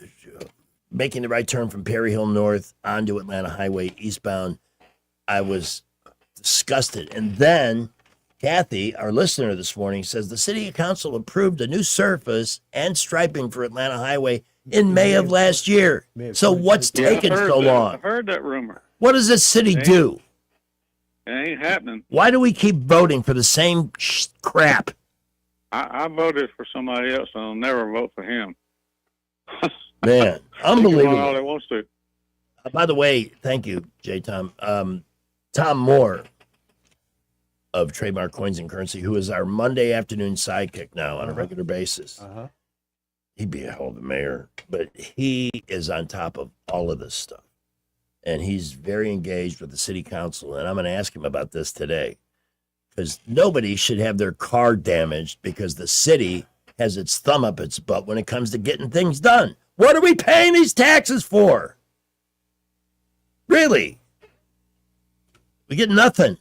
Speaker 4: making the right turn from Perry Hill North onto Atlanta Highway eastbound. I was disgusted, and then Kathy, our listener this morning, says the city council approved a new surface and striping for Atlanta Highway in May of last year. So what's taking so long?
Speaker 18: I heard that rumor.
Speaker 4: What does this city do?
Speaker 18: It ain't happening.
Speaker 4: Why do we keep voting for the same crap?
Speaker 18: I voted for somebody else, and I'll never vote for him.
Speaker 4: Man,
Speaker 18: All
Speaker 4: unbelievable.
Speaker 18: they wants to.
Speaker 4: By the way, thank you, J. Tom. Tom Moore of Trademark Coins and Currency, who is our Monday afternoon sidekick now on a regular basis. He'd be a hell of a mayor, but he is on top of all of this stuff. And he's very engaged with the city council. And I'm going to ask him about this today, because nobody should have their car damaged because the city has its thumb up its butt when it comes to getting things done. What are we paying these taxes for? Really? We get nothing.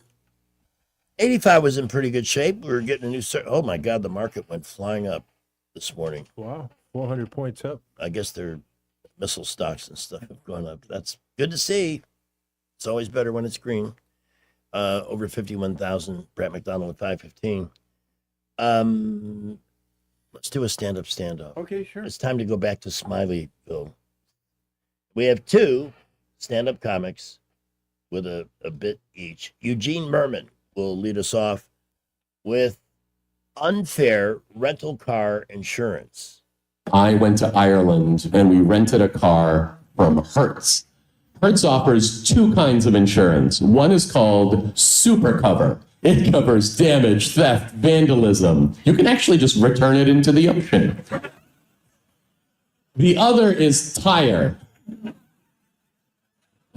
Speaker 4: 85 was in pretty good shape. We were getting a new. Oh my God, the market went flying up this morning.
Speaker 6: Wow, 400 points up.
Speaker 4: I guess their missile stocks and stuff have gone up. That's good to see. It's always better when it's green. Over 51,000. Brett McDonald at 515. Let's do a stand-up standoff.
Speaker 6: Okay, sure.
Speaker 4: It's time to go back to Smileyville. We have two stand-up comics with a bit each. Eugene Merman will lead us off with unfair rental car insurance.
Speaker 3: I went to Ireland and we rented a car from Hertz. Hertz offers two kinds of insurance. One is called Super Cover. It covers damage, theft, vandalism. You can actually just return it into the ocean. The other is Tire.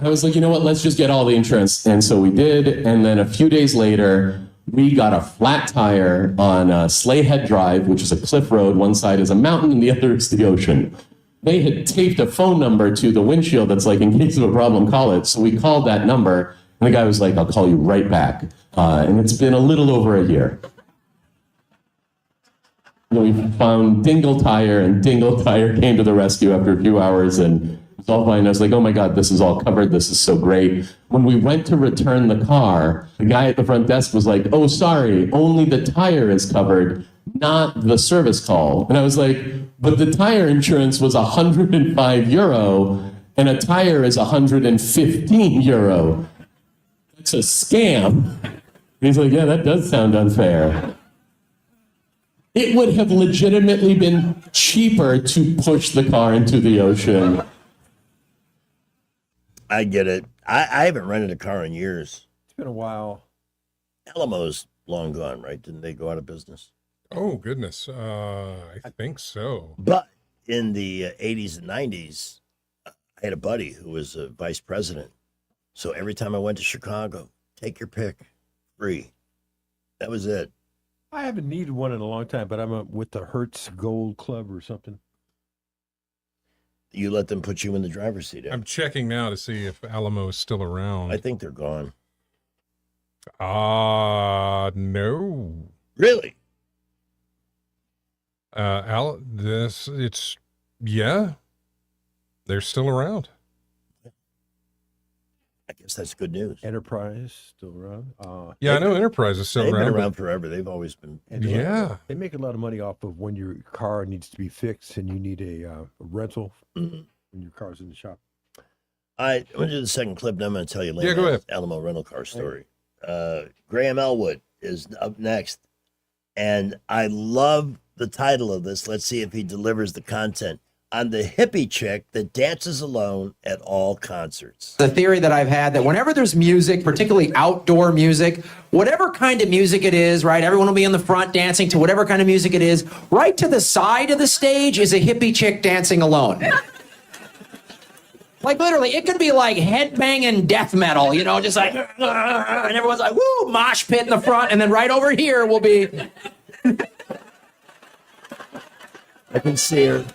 Speaker 3: I was like, you know what, let's just get all the insurance. And so we did. And then a few days later, we got a flat tire on Slayhead Drive, which is a cliff road. One side is a mountain and the other is the ocean. They had taped a phone number to the windshield that's like, in case of a problem, call it. So we called that number. And the guy was like, I'll call you right back. And it's been a little over a year. We found Dingle Tire, and Dingle Tire came to the rescue after a few hours, and it was all fine. I was like, oh my God, this is all covered. This is so great. When we went to return the car, the guy at the front desk was like, oh, sorry, only the tire is covered, not the service call. And I was like, but the tire insurance was €105, and a tire is €115. It's a scam. He's like, yeah, that does sound unfair. It would have legitimately been cheaper to push the car into the ocean.
Speaker 4: I get it. I haven't rented a car in years.
Speaker 6: It's been a while.
Speaker 4: Alamo's long gone, right? Didn't they go out of business?
Speaker 5: Oh, goodness. I think so.
Speaker 4: But in the 80s and 90s, I had a buddy who was a vice president. So every time I went to Chicago, take your pick, free. That was it.
Speaker 6: I haven't needed one in a long time, but I'm with the Hertz Gold Club or something.
Speaker 4: You let them put you in the driver's seat.
Speaker 5: I'm checking now to see if Alamo is still around.
Speaker 4: I think they're gone.
Speaker 5: No.
Speaker 4: Really?
Speaker 5: Yeah. They're still around.
Speaker 4: I guess that's good news.
Speaker 6: Enterprise still around.
Speaker 5: Yeah, I know Enterprise is still
Speaker 4: They've
Speaker 5: around.
Speaker 4: been around forever. They've always been.
Speaker 5: Yeah.
Speaker 6: They make a lot of money off of when your car needs to be fixed and you need a rental when your car's in the shop.
Speaker 4: I'm going to do the second clip, and I'm going to tell you later.
Speaker 5: Yeah, go ahead.
Speaker 4: Alamo rental car story. Graham Elwood is up next, and I love the title of this. Let's see if he delivers the content. On the hippie chick that dances alone at all concerts.
Speaker 7: The theory that I've had that whenever there's music, particularly outdoor music, whatever kind of music it is, right? Everyone will be in the front dancing to whatever kind of music it is. Right to the side of the stage is a hippie chick dancing alone. Like literally, it could be like headbanging death metal, you know, just like, and everyone's like, woo, mosh pit in the front, and then right over here will be.
Speaker 4: I can see her.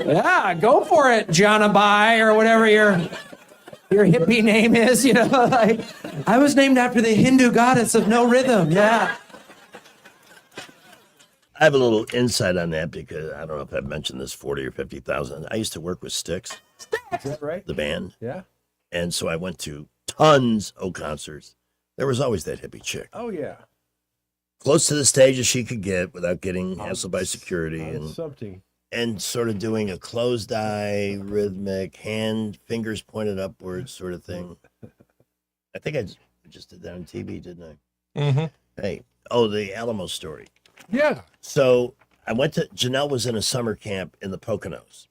Speaker 7: Yeah, go for it, Jonabai, or whatever your hippie name is, you know. Like, I was named after the Hindu goddess of no rhythm, yeah.
Speaker 4: I have a little insight on that because I don't know if I've mentioned this 40 or 50,000. I used to work with Styx.
Speaker 6: Is that right?
Speaker 4: The band.
Speaker 6: Yeah.
Speaker 4: And so I went to tons of concerts. There was always that hippie chick.
Speaker 6: Oh, yeah.
Speaker 4: Close to the stage as she could get without getting hassled by security.
Speaker 6: Something.
Speaker 4: And sort of doing a closed eye, rhythmic, fingers pointed upwards sort of thing. I think I just did that on TV, didn't I?
Speaker 5: Mm-hmm.
Speaker 4: Hey, the Alamo story.
Speaker 5: Yeah.
Speaker 4: So Janelle was in a summer camp in the Poconos,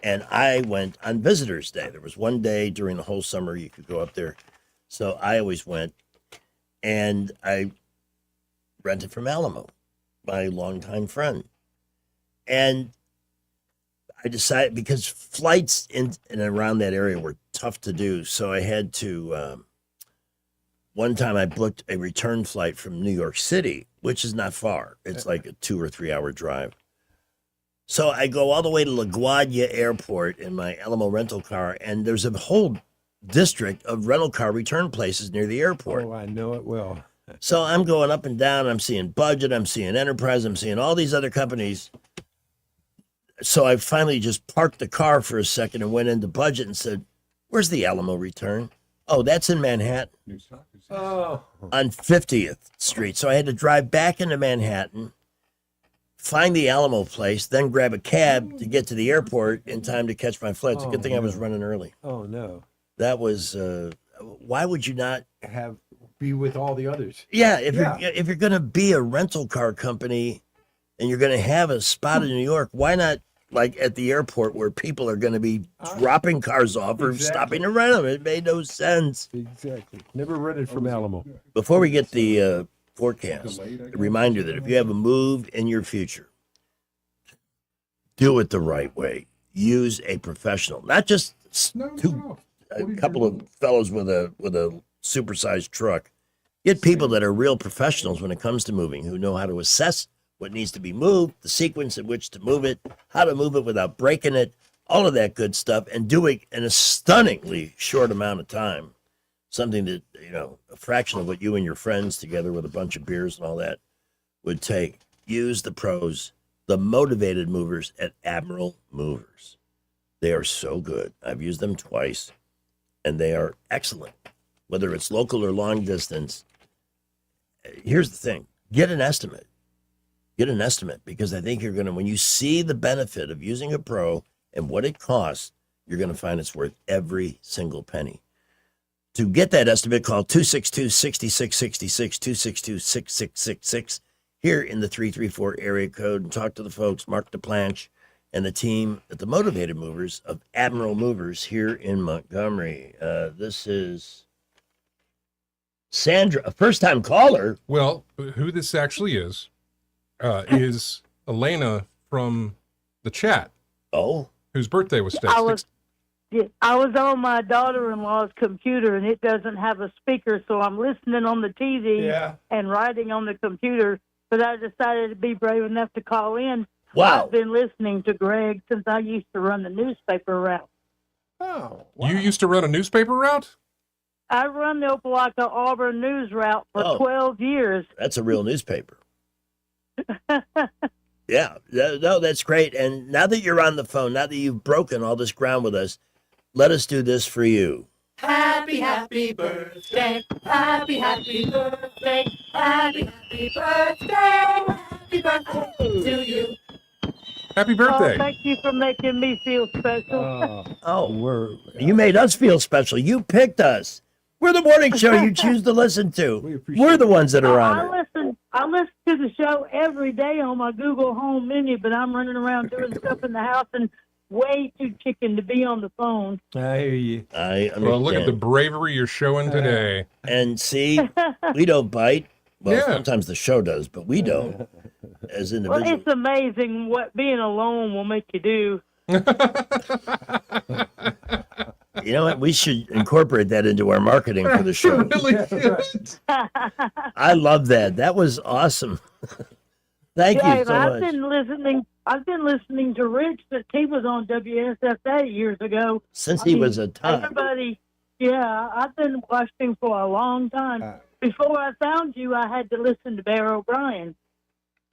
Speaker 4: and I went on Visitor's Day. There was one day during the whole summer you could go up there. So I always went, and I rented from Alamo, my longtime friend. And I decided, because flights in and around that area were tough to do, so I had to, one time I booked a return flight from New York City, which is not far. It's like a 2 or 3 hour drive. So I go all the way to LaGuardia Airport in my Alamo rental car, and there's a whole district of rental car return places near the airport.
Speaker 6: Oh, I know it well.
Speaker 4: So I'm going up and down. I'm seeing Budget. I'm seeing Enterprise. I'm seeing all these other companies. So I finally just parked the car for a second and went into Budget and said, "Where's the Alamo return?" "Oh, that's in Manhattan
Speaker 6: Oh,
Speaker 4: on 50th Street." So I had to drive back into Manhattan, find the Alamo place, then grab a cab to get to the airport in time to catch my flight. It's a good thing I was running early.
Speaker 6: oh no.
Speaker 4: That was, why would you not
Speaker 6: Be with all the others.
Speaker 4: Yeah, if you're going to be a rental car company and you're going to have a spot in New York, why not like at the airport where people are going to be dropping cars off or stopping to rent them? It made no sense.
Speaker 6: Exactly. Never rented from Alamo.
Speaker 4: Before we get the forecast, a reminder that if you have a move in your future, do it the right way. Use a professional, not just a couple of fellows with a supersized truck. Get people that are real professionals when it comes to moving, who know how to assess what needs to be moved, the sequence in which to move it, how to move it without breaking it, all of that good stuff, and do it in a stunningly short amount of time. Something that, a fraction of what you and your friends together with a bunch of beers and all that would take. Use the pros, the motivated movers at Admiral Movers. They are so good. I've used them twice, and they are excellent. Whether it's local or long distance, here's the thing. Get an estimate. Get an estimate, because I think you're going to, when you see the benefit of using a pro and what it costs, you're going to find it's worth every single penny. To get that estimate, call 262-6666, 262-6666 here in the 334 area code, and talk to the folks, Mark DePlanche, and the team at the Motivated Movers of Admiral Movers here in Montgomery. This is Sandra, a first-time caller.
Speaker 5: Well, who this actually is Elena from the chat.
Speaker 4: Oh.
Speaker 5: Whose birthday was today.
Speaker 9: I was on my daughter-in-law's computer, and it doesn't have a speaker, so I'm listening on the TV and writing on the computer, but I decided to be brave enough to call in.
Speaker 4: Wow.
Speaker 9: I've been listening to Greg since I used to run the newspaper route.
Speaker 6: Oh,
Speaker 5: wow. You used to run a newspaper route?
Speaker 9: I run the Opelika Auburn News route for 12 years.
Speaker 4: That's a real newspaper. Yeah, no, that's great. And now that you're on the phone, now that you've broken all this ground with us, let us do this for you.
Speaker 16: Happy, happy birthday. Happy, happy birthday. Happy, happy birthday. Happy birthday to you.
Speaker 5: Happy birthday.
Speaker 9: Oh, thank you for making me feel special.
Speaker 4: You made us feel special. You picked us. We're the morning show you choose to listen to. We're the ones that are on it.
Speaker 9: I listen to the show every day on my Google Home menu, but I'm running around doing stuff in the house and way too chicken to be on the phone.
Speaker 6: I hear you.
Speaker 4: I understand.
Speaker 5: Well, look at the bravery you're showing today.
Speaker 4: And see, we don't bite. Well, sometimes the show does, but we don't. As individuals.
Speaker 9: Well, it's amazing what being alone will make you do.
Speaker 4: You know what? We should incorporate that into our marketing for the show.
Speaker 5: Really should.
Speaker 4: I love that. That was awesome. Thank you so
Speaker 9: I've
Speaker 4: much.
Speaker 9: I've been listening to Rich since he was on WSFA years ago.
Speaker 4: Since he was a tot.
Speaker 9: Everybody, I've been watching for a long time. Before I found you, I had to listen to Bear O'Brien.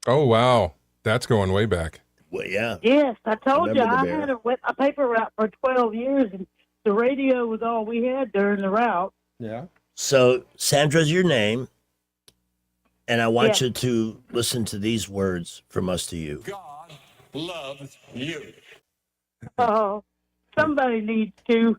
Speaker 5: Oh, wow. That's going way back.
Speaker 4: Well, yeah.
Speaker 9: Yes, I told you,
Speaker 4: Remember the
Speaker 9: I
Speaker 4: Bear.
Speaker 9: had a paper route for 12 years, and the radio was all we had during the route.
Speaker 6: Yeah.
Speaker 4: So, Sandra's your name, and I want you to listen to these words from us to you.
Speaker 16: God loves you.
Speaker 9: Oh, somebody needs to.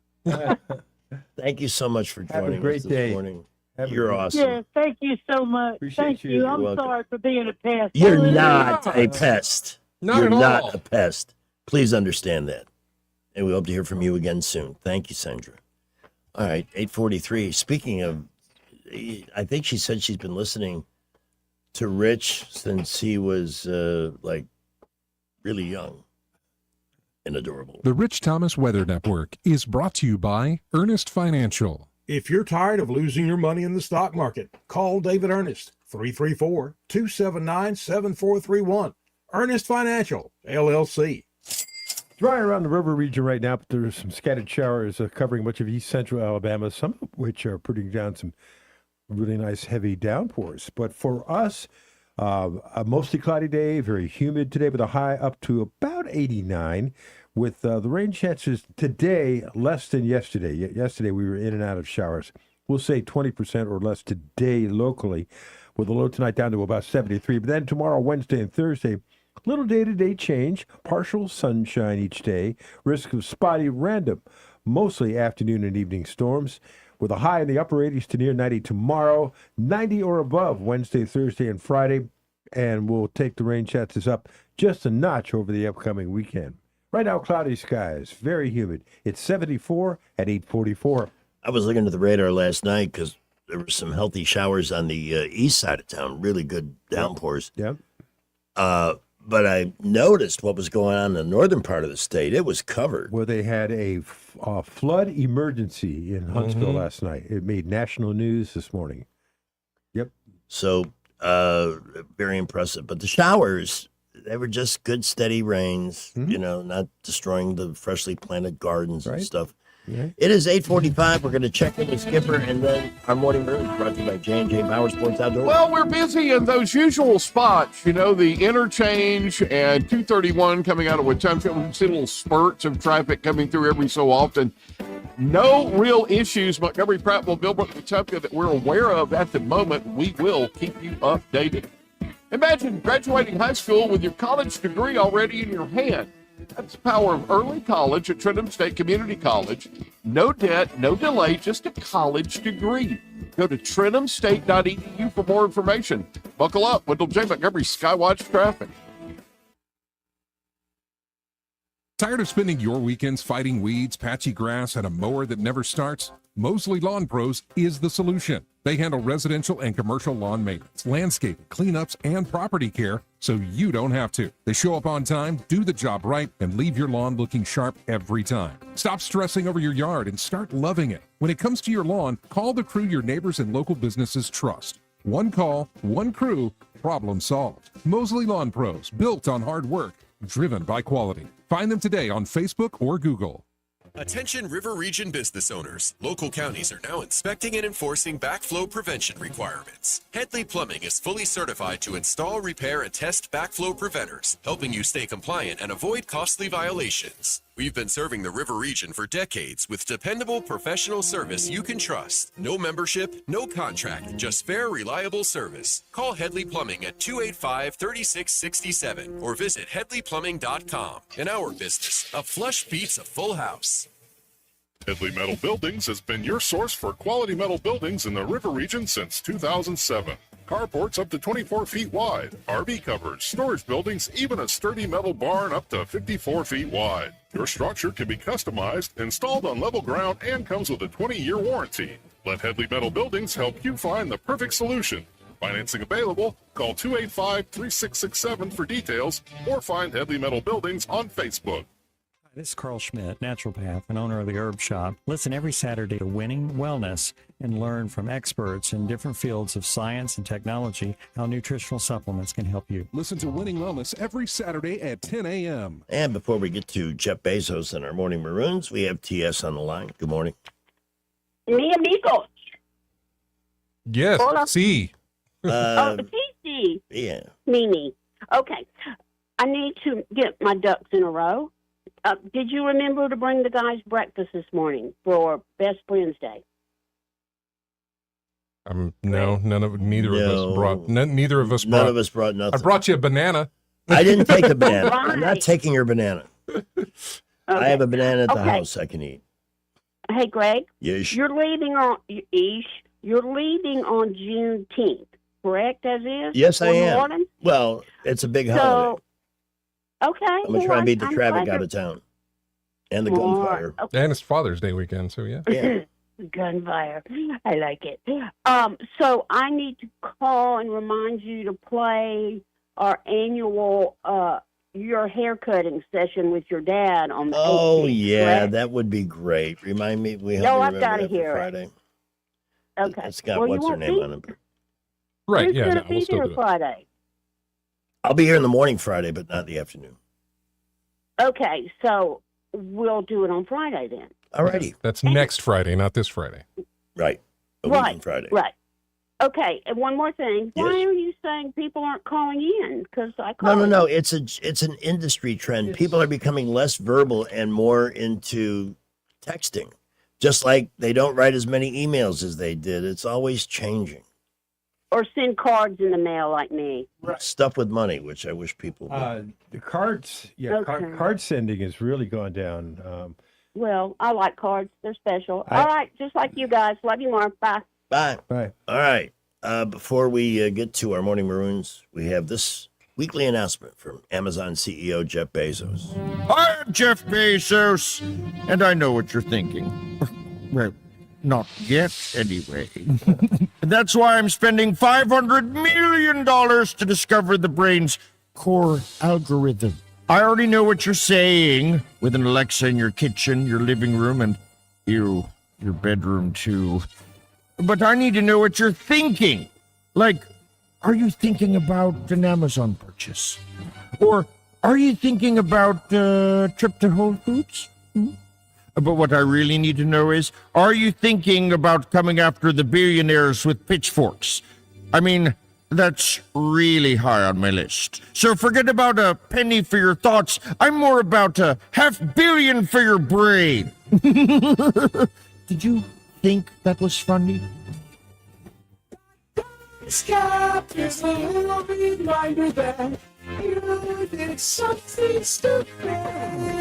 Speaker 4: Thank you so much for
Speaker 6: Have a
Speaker 4: joining
Speaker 6: great
Speaker 4: us this
Speaker 6: day.
Speaker 4: morning.
Speaker 6: Have a
Speaker 4: You're
Speaker 6: great-
Speaker 4: awesome.
Speaker 9: Yeah, thank you so much. Thank you.
Speaker 4: You're
Speaker 9: I'm
Speaker 4: welcome.
Speaker 9: sorry for being a pest.
Speaker 4: You're not a pest.
Speaker 5: Not
Speaker 4: You're
Speaker 5: at all.
Speaker 4: not a pest. Please understand that. And we hope to hear from you again soon. Thank you, Sandra. All right, 8:43. Speaking of, I think she said she's been listening to Rich since he was really young and adorable.
Speaker 5: The Rich Thomas Weather Network is brought to you by Ernest Financial.
Speaker 10: If you're tired of losing your money in the stock market, call David Ernest, 334-279-7431. Ernest Financial, LLC.
Speaker 6: Dry around the river region right now, but there's some scattered showers covering much of east central Alabama, some of which are putting down some really nice heavy downpours. But for us, a mostly cloudy day, very humid today with a high up to about 89, with the rain chances today less than yesterday. Yesterday we were in and out of showers. We'll say 20% or less today locally, with a low tonight down to about 73. But then tomorrow, Wednesday and Thursday, little day-to-day change, partial sunshine each day, risk of spotty random, mostly afternoon and evening storms, with a high in the upper 80s to near 90 tomorrow, 90 or above Wednesday, Thursday, and Friday, and we'll take the rain chances up just a notch over the upcoming weekend. Right now, cloudy skies, very humid. It's 74 at 8:44.
Speaker 4: I was looking at the radar last night because there were some healthy showers on the east side of town, really good downpours.
Speaker 6: Yep.
Speaker 4: But I noticed what was going on in the northern part of the state. It was covered.
Speaker 6: Well, they had a flood emergency in Huntsville last night. It made national news this morning. Yep.
Speaker 4: So, very impressive. But the showers, they were just good, steady rains, not destroying the freshly planted gardens and stuff.
Speaker 6: Yeah.
Speaker 4: It is 8:45. We're going to check in with Skipper, and then our morning room is brought to you by J&J Power Sports Outdoors.
Speaker 12: Well, we're busy in those usual spots, the interchange and 231 coming out of Wetumpka. We see little spurts of traffic coming through every so often. No real issues, Montgomery, Prattville, Millbrook, Wetumpka, that we're aware of at the moment. We will keep you updated. Imagine graduating high school with your college degree already in your hand. That's the power of early college at Trentham State Community College. No debt, no delay, just a college degree. Go to trenthamstate.edu for more information. Buckle up, Wendell J. Montgomery Skywatch Traffic.
Speaker 5: Tired of spending your weekends fighting weeds, patchy grass, and a mower that never starts? Mosley Lawn Pros is the solution. They handle residential and commercial lawn maintenance, landscaping, cleanups, and property care, so you don't have to. They show up on time, do the job right, and leave your lawn looking sharp every time. Stop stressing over your yard and start loving it. When it comes to your lawn, call the crew your neighbors and local businesses trust. One call, one crew, problem solved. Mosley Lawn Pros, built on hard work, driven by quality. Find them today on Facebook or Google.
Speaker 14: Attention River Region business owners. Local counties are now inspecting and enforcing backflow prevention requirements. Headley Plumbing is fully certified to install, repair, and test backflow preventers, helping you stay compliant and avoid costly violations. We've been serving the River Region for decades with dependable professional service you can trust. No membership, no contract, just fair, reliable service. Call Headley Plumbing at 285-3667 or visit headleyplumbing.com. In our business, a flush beats a full house.
Speaker 23: Headley Metal Buildings has been your source for quality metal buildings in the River Region since 2007. Carports up to 24 feet wide, RV covers, storage buildings, even a sturdy metal barn up to 54 feet wide. Your structure can be customized, installed on level ground, and comes with a 20-year warranty. Let Headley Metal Buildings help you find the perfect solution. Financing available. Call 285-3667 for details or find Headley Metal Buildings on Facebook.
Speaker 15: This is Carl Schmidt, naturopath and owner of the Herb Shop. Listen every Saturday to Winning Wellness and learn from experts in different fields of science and technology how nutritional supplements can help you.
Speaker 5: Listen to Winning Wellness every Saturday at 10 a.m.
Speaker 4: And before we get to Jeff Bezos and our Morning Maroons, we have TS on the line. Good morning.
Speaker 17: Mi amigos.
Speaker 5: Yes,
Speaker 17: Hola.
Speaker 5: see.
Speaker 17: Cici.
Speaker 4: Yeah.
Speaker 17: Mimi. Okay. I need to get my ducks in a row. Did you remember to bring the guys breakfast this morning for Best Friends Day?
Speaker 5: No, neither of us brought
Speaker 4: nothing.
Speaker 5: I brought you a banana.
Speaker 4: I didn't take the banana. I'm not
Speaker 17: Right.
Speaker 4: taking your banana. I have a banana at the
Speaker 17: Okay.
Speaker 4: house I can eat.
Speaker 17: Hey, Greg.
Speaker 4: Yes.
Speaker 17: You're leaving on Juneteenth, correct? As is.
Speaker 4: Yes, I
Speaker 17: For New
Speaker 4: am.
Speaker 17: Orleans?
Speaker 4: Well, it's a big holiday.
Speaker 17: So, okay.
Speaker 4: I'm going to try and beat the traffic out of town. And the gunfire.
Speaker 5: And it's Father's Day weekend, so yeah.
Speaker 17: Gunfire. I like it. So I need to call and remind you to play our annual your haircutting session with your dad on the 18th.
Speaker 4: Oh, yeah,
Speaker 17: correct?
Speaker 4: that would be great. Remind me. We
Speaker 17: No, I've
Speaker 4: remember
Speaker 17: gotta
Speaker 4: that for
Speaker 17: hear it.
Speaker 4: Friday.
Speaker 17: Okay.
Speaker 4: It's got
Speaker 17: Well, you
Speaker 4: what's her
Speaker 17: won't
Speaker 4: name
Speaker 17: be-
Speaker 4: on it.
Speaker 5: Right,
Speaker 17: Who's
Speaker 5: yeah,
Speaker 17: gonna
Speaker 5: no,
Speaker 17: be
Speaker 5: we'll still
Speaker 17: there
Speaker 5: do it.
Speaker 17: Friday?
Speaker 4: I'll be here in the morning Friday, but not in the afternoon.
Speaker 17: Okay, so we'll do it on Friday then.
Speaker 4: All righty.
Speaker 5: That's next Friday, not this Friday.
Speaker 4: Right. A week
Speaker 17: Right,
Speaker 4: on Friday.
Speaker 17: right. Okay, and one more thing. Why are you saying people aren't calling in? Because I call.
Speaker 4: No. It's an industry trend. People are becoming less verbal and more into texting. Just like they don't write as many emails as they did. It's always changing.
Speaker 17: Or send cards in the mail like me.
Speaker 4: Stuff with money, which I wish people would.
Speaker 6: The cards,
Speaker 17: Okay.
Speaker 6: card sending has really gone down.
Speaker 17: Well, I like cards. They're special.
Speaker 6: I-
Speaker 17: All right, just like you guys. Love you more. Bye.
Speaker 4: Bye.
Speaker 6: Bye.
Speaker 4: All right. Before we get to our morning maroons, we have this weekly announcement from Amazon CEO Jeff Bezos.
Speaker 19: I'm Jeff Bezos, and I know what you're thinking. Well, not yet, anyway. And that's why I'm spending $500 million to discover the brain's core algorithm. I already know what you're saying with an Alexa in your kitchen, your living room, and your bedroom, too. But I need to know what you're thinking. Like, are you thinking about an Amazon purchase? Or are you thinking about a trip to Whole Foods? But what I really need to know is, are you thinking about coming after the billionaires with pitchforks? I mean, that's really high on my list. So forget about a penny for your thoughts. I'm more about a $500 million for your brain. Did you think that was funny?
Speaker 16: Scott is a little reminder that you did something stupid.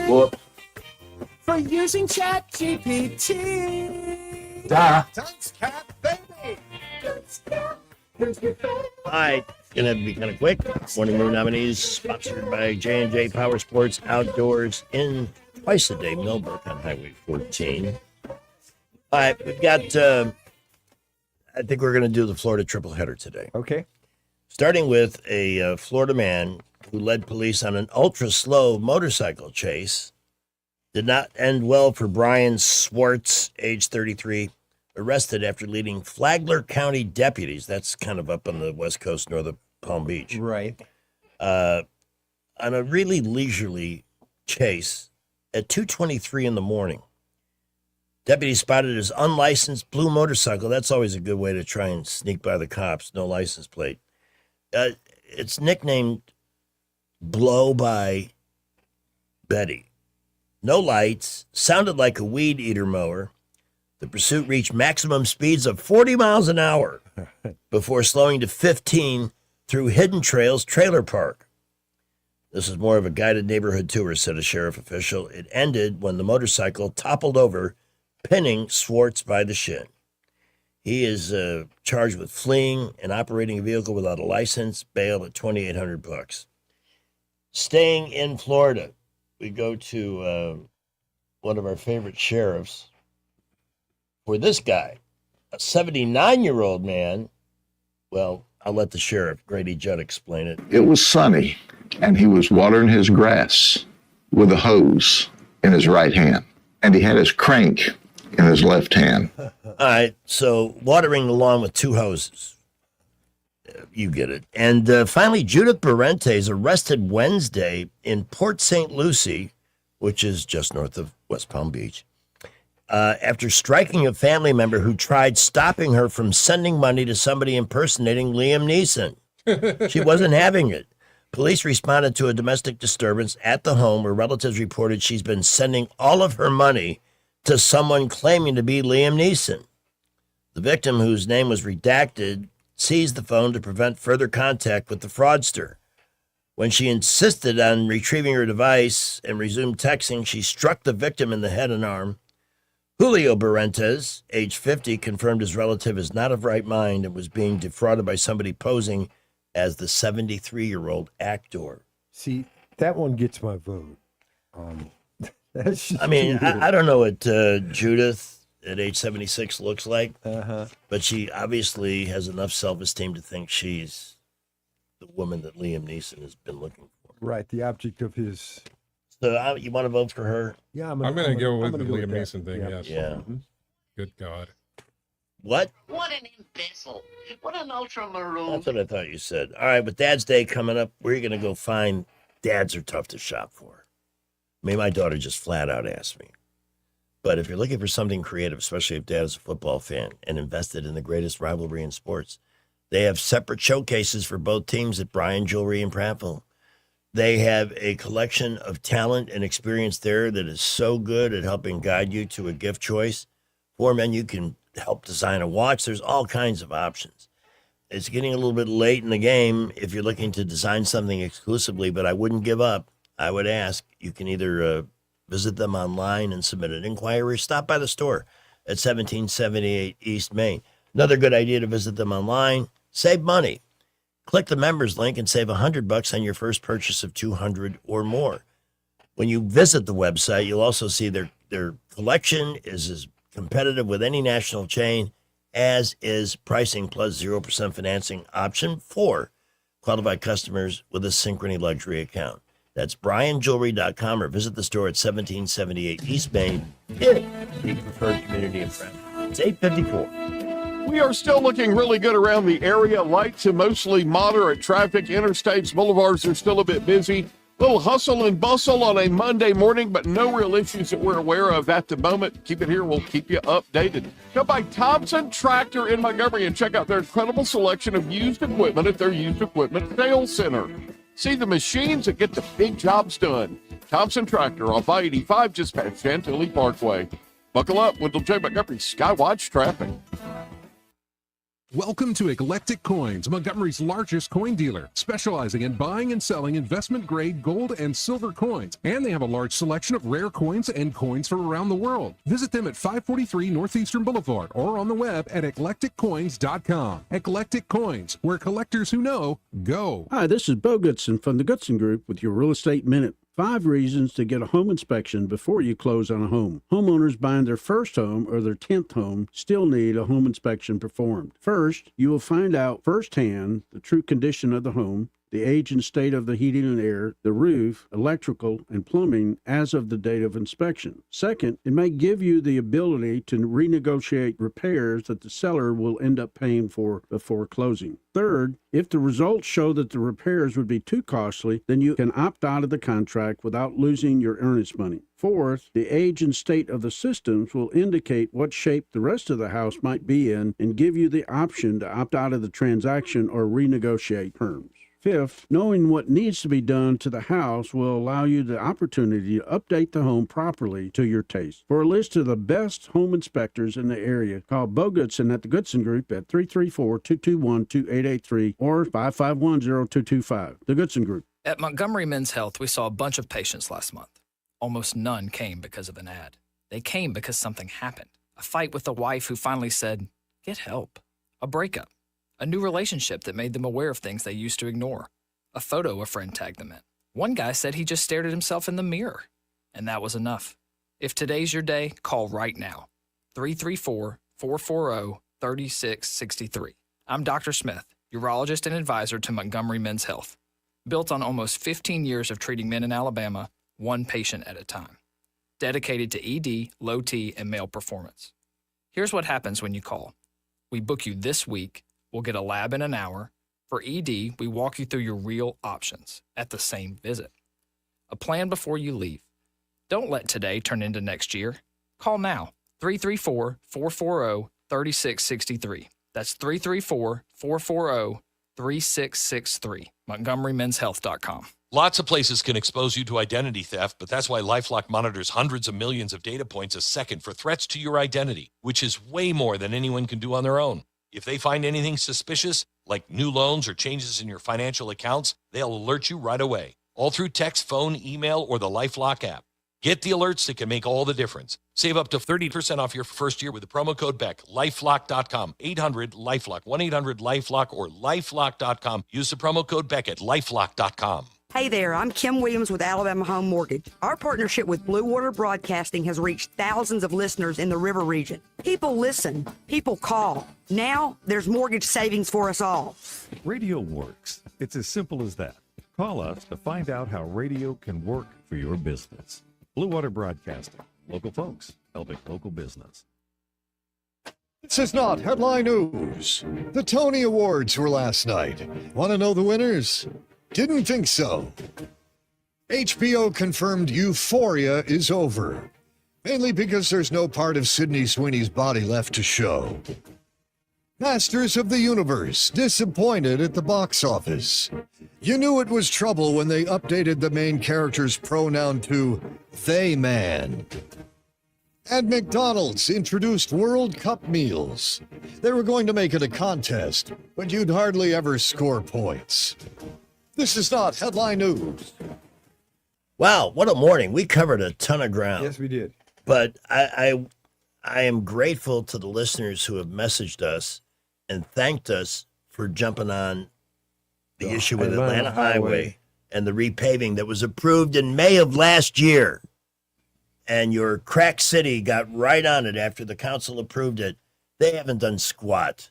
Speaker 19: Whoops.
Speaker 16: For using ChatGPT.
Speaker 19: Duh.
Speaker 16: Thanks, Cat, baby. Thanks, Cat. Here's your phone.
Speaker 4: All right. It's going to be kind of quick. Morning Maroon nominees sponsored by J&J Power Sports Outdoors in twice a day, Millbrook on Highway 14. All right. We've got, I think we're going to do the Florida triple header today.
Speaker 6: Okay.
Speaker 4: Starting with a Florida man who led police on an ultra-slow motorcycle chase. Did not end well for Brian Swartz, age 33, arrested after leading Flagler County deputies, that's kind of up on the west coast north of Palm Beach,
Speaker 6: Right.
Speaker 4: on a really leisurely chase at 2:23 in the morning. Deputies spotted his unlicensed blue motorcycle. That's always a good way to try and sneak by the cops, no license plate. It's nicknamed Blow by Betty. No lights, sounded like a weed eater mower. The pursuit reached maximum speeds of 40 miles an hour before slowing to 15 through Hidden Trails Trailer Park. This is more of a guided neighborhood tour, said a sheriff official. It ended when the motorcycle toppled over, pinning Swartz by the shin. He is charged with fleeing and operating a vehicle without a license, bail at $2,800. Staying in Florida, we go to one of our favorite sheriffs. For this guy, a 79-year-old man, well, I'll let the sheriff, Grady Judd, explain it.
Speaker 20: It was sunny, and he was watering his grass with a hose in his right hand, and he had his crank in his left hand.
Speaker 4: All right, so watering the lawn with two hoses. You get it. And finally, Judith Berente is arrested Wednesday in Port St. Lucie, which is just north of West Palm Beach, after striking a family member who tried stopping her from sending money to somebody impersonating Liam Neeson. She wasn't having it. Police responded to a domestic disturbance at the home where relatives reported she's been sending all of her money to someone claiming to be Liam Neeson. The victim, whose name was redacted, seized the phone to prevent further contact with the fraudster. When she insisted on retrieving her device and resumed texting, she struck the victim in the head and arm. Julio Berentes, age 50, confirmed his relative is not of right mind and was being defrauded by somebody posing as the 73-year-old actor.
Speaker 6: See, that one gets my vote. That's just
Speaker 4: I mean,
Speaker 6: weird.
Speaker 4: I don't know what Judith at age 76 looks like, but she obviously has enough self-esteem to think she's the woman that Liam Neeson has been looking for.
Speaker 6: Right, the object of his.
Speaker 4: So you want to vote for her?
Speaker 6: Yeah,
Speaker 5: I'm going to go with the
Speaker 6: go
Speaker 5: Liam
Speaker 6: that.
Speaker 5: Neeson thing, yes.
Speaker 4: Yeah.
Speaker 5: Good God.
Speaker 4: What?
Speaker 2: What an imbecile. What an ultra-maroon.
Speaker 4: That's what I thought you said. All right, with Dad's Day coming up, where are you going to go find dads are tough to shop for? I mean, my daughter just flat out asked me. But if you're looking for something creative, especially if Dad is a football fan and invested in the greatest rivalry in sports, they have separate showcases for both teams at Bryan Jewelry in Prattville. They have a collection of talent and experience there that is so good at helping guide you to a gift choice. For men, you can help design a watch. There's all kinds of options. It's getting a little bit late in the game if you're looking to design something exclusively, but I wouldn't give up. I would ask. You can either visit them online and submit an inquiry, or stop by the store at 1778 East Main. Another good idea to visit them online. Save money. Click the members link and save $100 on your first purchase of $200 or more. When you visit the website, you'll also see their collection is as competitive with any national chain, as is pricing plus 0% financing option for qualified customers with a Synchrony Luxury account. That's BryanJewelry.com or visit the store at 1778 East Main in the preferred community in Prattville. It's 8:54.
Speaker 12: We are still looking really good around the area. Light to mostly moderate traffic. Interstates, boulevards are still a bit busy. Little hustle and bustle on a Monday morning, but no real issues that we're aware of at the moment. Keep it here. We'll keep you updated. Go by Thompson Tractor in Montgomery and check out their incredible selection of used equipment at their used equipment sales center. See the machines that get the big jobs done. Thompson Tractor off I-85 just past Chantilly Parkway. Buckle up. Wendell J. Montgomery Skywatch traffic.
Speaker 5: Welcome to Eclectic Coins, Montgomery's largest coin dealer, specializing in buying and selling investment-grade gold and silver coins. And they have a large selection of rare coins and coins from around the world. Visit them at 543 Northeastern Boulevard or on the web at eclecticcoins.com. Eclectic Coins, where collectors who know go.
Speaker 10: Hi, this is Bo Goodson from the Goodson Group with your Real Estate Minute. 5 reasons to get a home inspection before you close on a home. Homeowners buying their first home or their 10th home still need a home inspection performed. First, you will find out firsthand the true condition of the home, the age and state of the heating and air, the roof, electrical, and plumbing as of the date of inspection. Second, it may give you the ability to renegotiate repairs that the seller will end up paying for before closing. Third, if the results show that the repairs would be too costly, then you can opt out of the contract without losing your earnest money. Fourth, the age and state of the systems will indicate what shape the rest of the house might be in and give you the option to opt out of the transaction or renegotiate terms. Fifth, knowing what needs to be done to the house will allow you the opportunity to update the home properly to your taste. For a list of the best home inspectors in the area, call Bo Goodson at the Goodson Group at 334-221-2883 or 551-0225. The Goodson Group.
Speaker 11: At Montgomery Men's Health, we saw a bunch of patients last month. Almost none came because of an ad. They came because something happened. A fight with a wife who finally said, "Get help." A breakup. A new relationship that made them aware of things they used to ignore. A photo a friend tagged them in. One guy said he just stared at himself in the mirror. And that was enough. If today's your day, call right now. 334-440-3663. I'm Dr. Smith, urologist and advisor to Montgomery Men's Health. Built on almost 15 years of treating men in Alabama, one patient at a time. Dedicated to ED, low T, and male performance. Here's what happens when you call. We book you this week. We'll get a lab in an hour. For ED, we walk you through your real options at the same visit. A plan before you leave. Don't let today turn into next year. Call now. 334-440-3663. That's 334-440-3663. MontgomeryMen'sHealth.com.
Speaker 21: Lots of places can expose you to identity theft, but that's why LifeLock monitors hundreds of millions of data points a second for threats to your identity, which is way more than anyone can do on their own. If they find anything suspicious, like new loans or changes in your financial accounts, they'll alert you right away, all through text, phone, email, or the LifeLock app. Get the alerts that can make all the difference. Save up to 30% off your first year with the promo code BECK. LifeLock.com, 800-LifeLock, 1-800-LifeLock, or LifeLock.com. Use the promo code BECK at LifeLock.com.
Speaker 22: Hey there, I'm Kim Williams with Alabama Home Mortgage. Our partnership with Blue Water Broadcasting has reached thousands of listeners in the River region. People listen, people call. Now there's mortgage savings for us all.
Speaker 24: Radio works. It's as simple as that. Call us to find out how radio can work for your business. Blue Water Broadcasting. Local folks helping local business.
Speaker 1: This is not headline news. The Tony Awards were last night. Want to know the winners? Didn't think so. HBO confirmed Euphoria is over, mainly because there's no part of Sydney Sweeney's body left to show. Masters of the Universe disappointed at the box office. You knew it was trouble when they updated the main character's pronoun to they man. And McDonald's introduced World Cup meals. They were going to make it a contest, but you'd hardly ever score points. This is not headline news.
Speaker 4: Wow, what a morning. We covered a ton of ground.
Speaker 6: Yes, we did.
Speaker 4: But I am grateful to the listeners who have messaged us and thanked us for jumping on the issue with Atlanta Highway and the repaving that was approved in May of last year. And your crack city got right on it after the council approved it. They haven't done squat.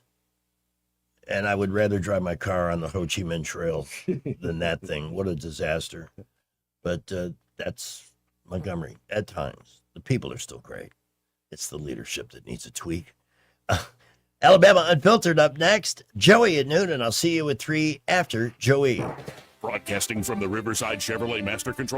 Speaker 4: And I would rather drive my car on the Ho Chi Minh Trail than that thing. What a disaster. But that's Montgomery at times. The people are still great. It's the leadership that needs a tweak. Alabama Unfiltered up next. Joey at noon, and I'll see you at 3 after Joey.
Speaker 23: Broadcasting from the Riverside Chevrolet Master Control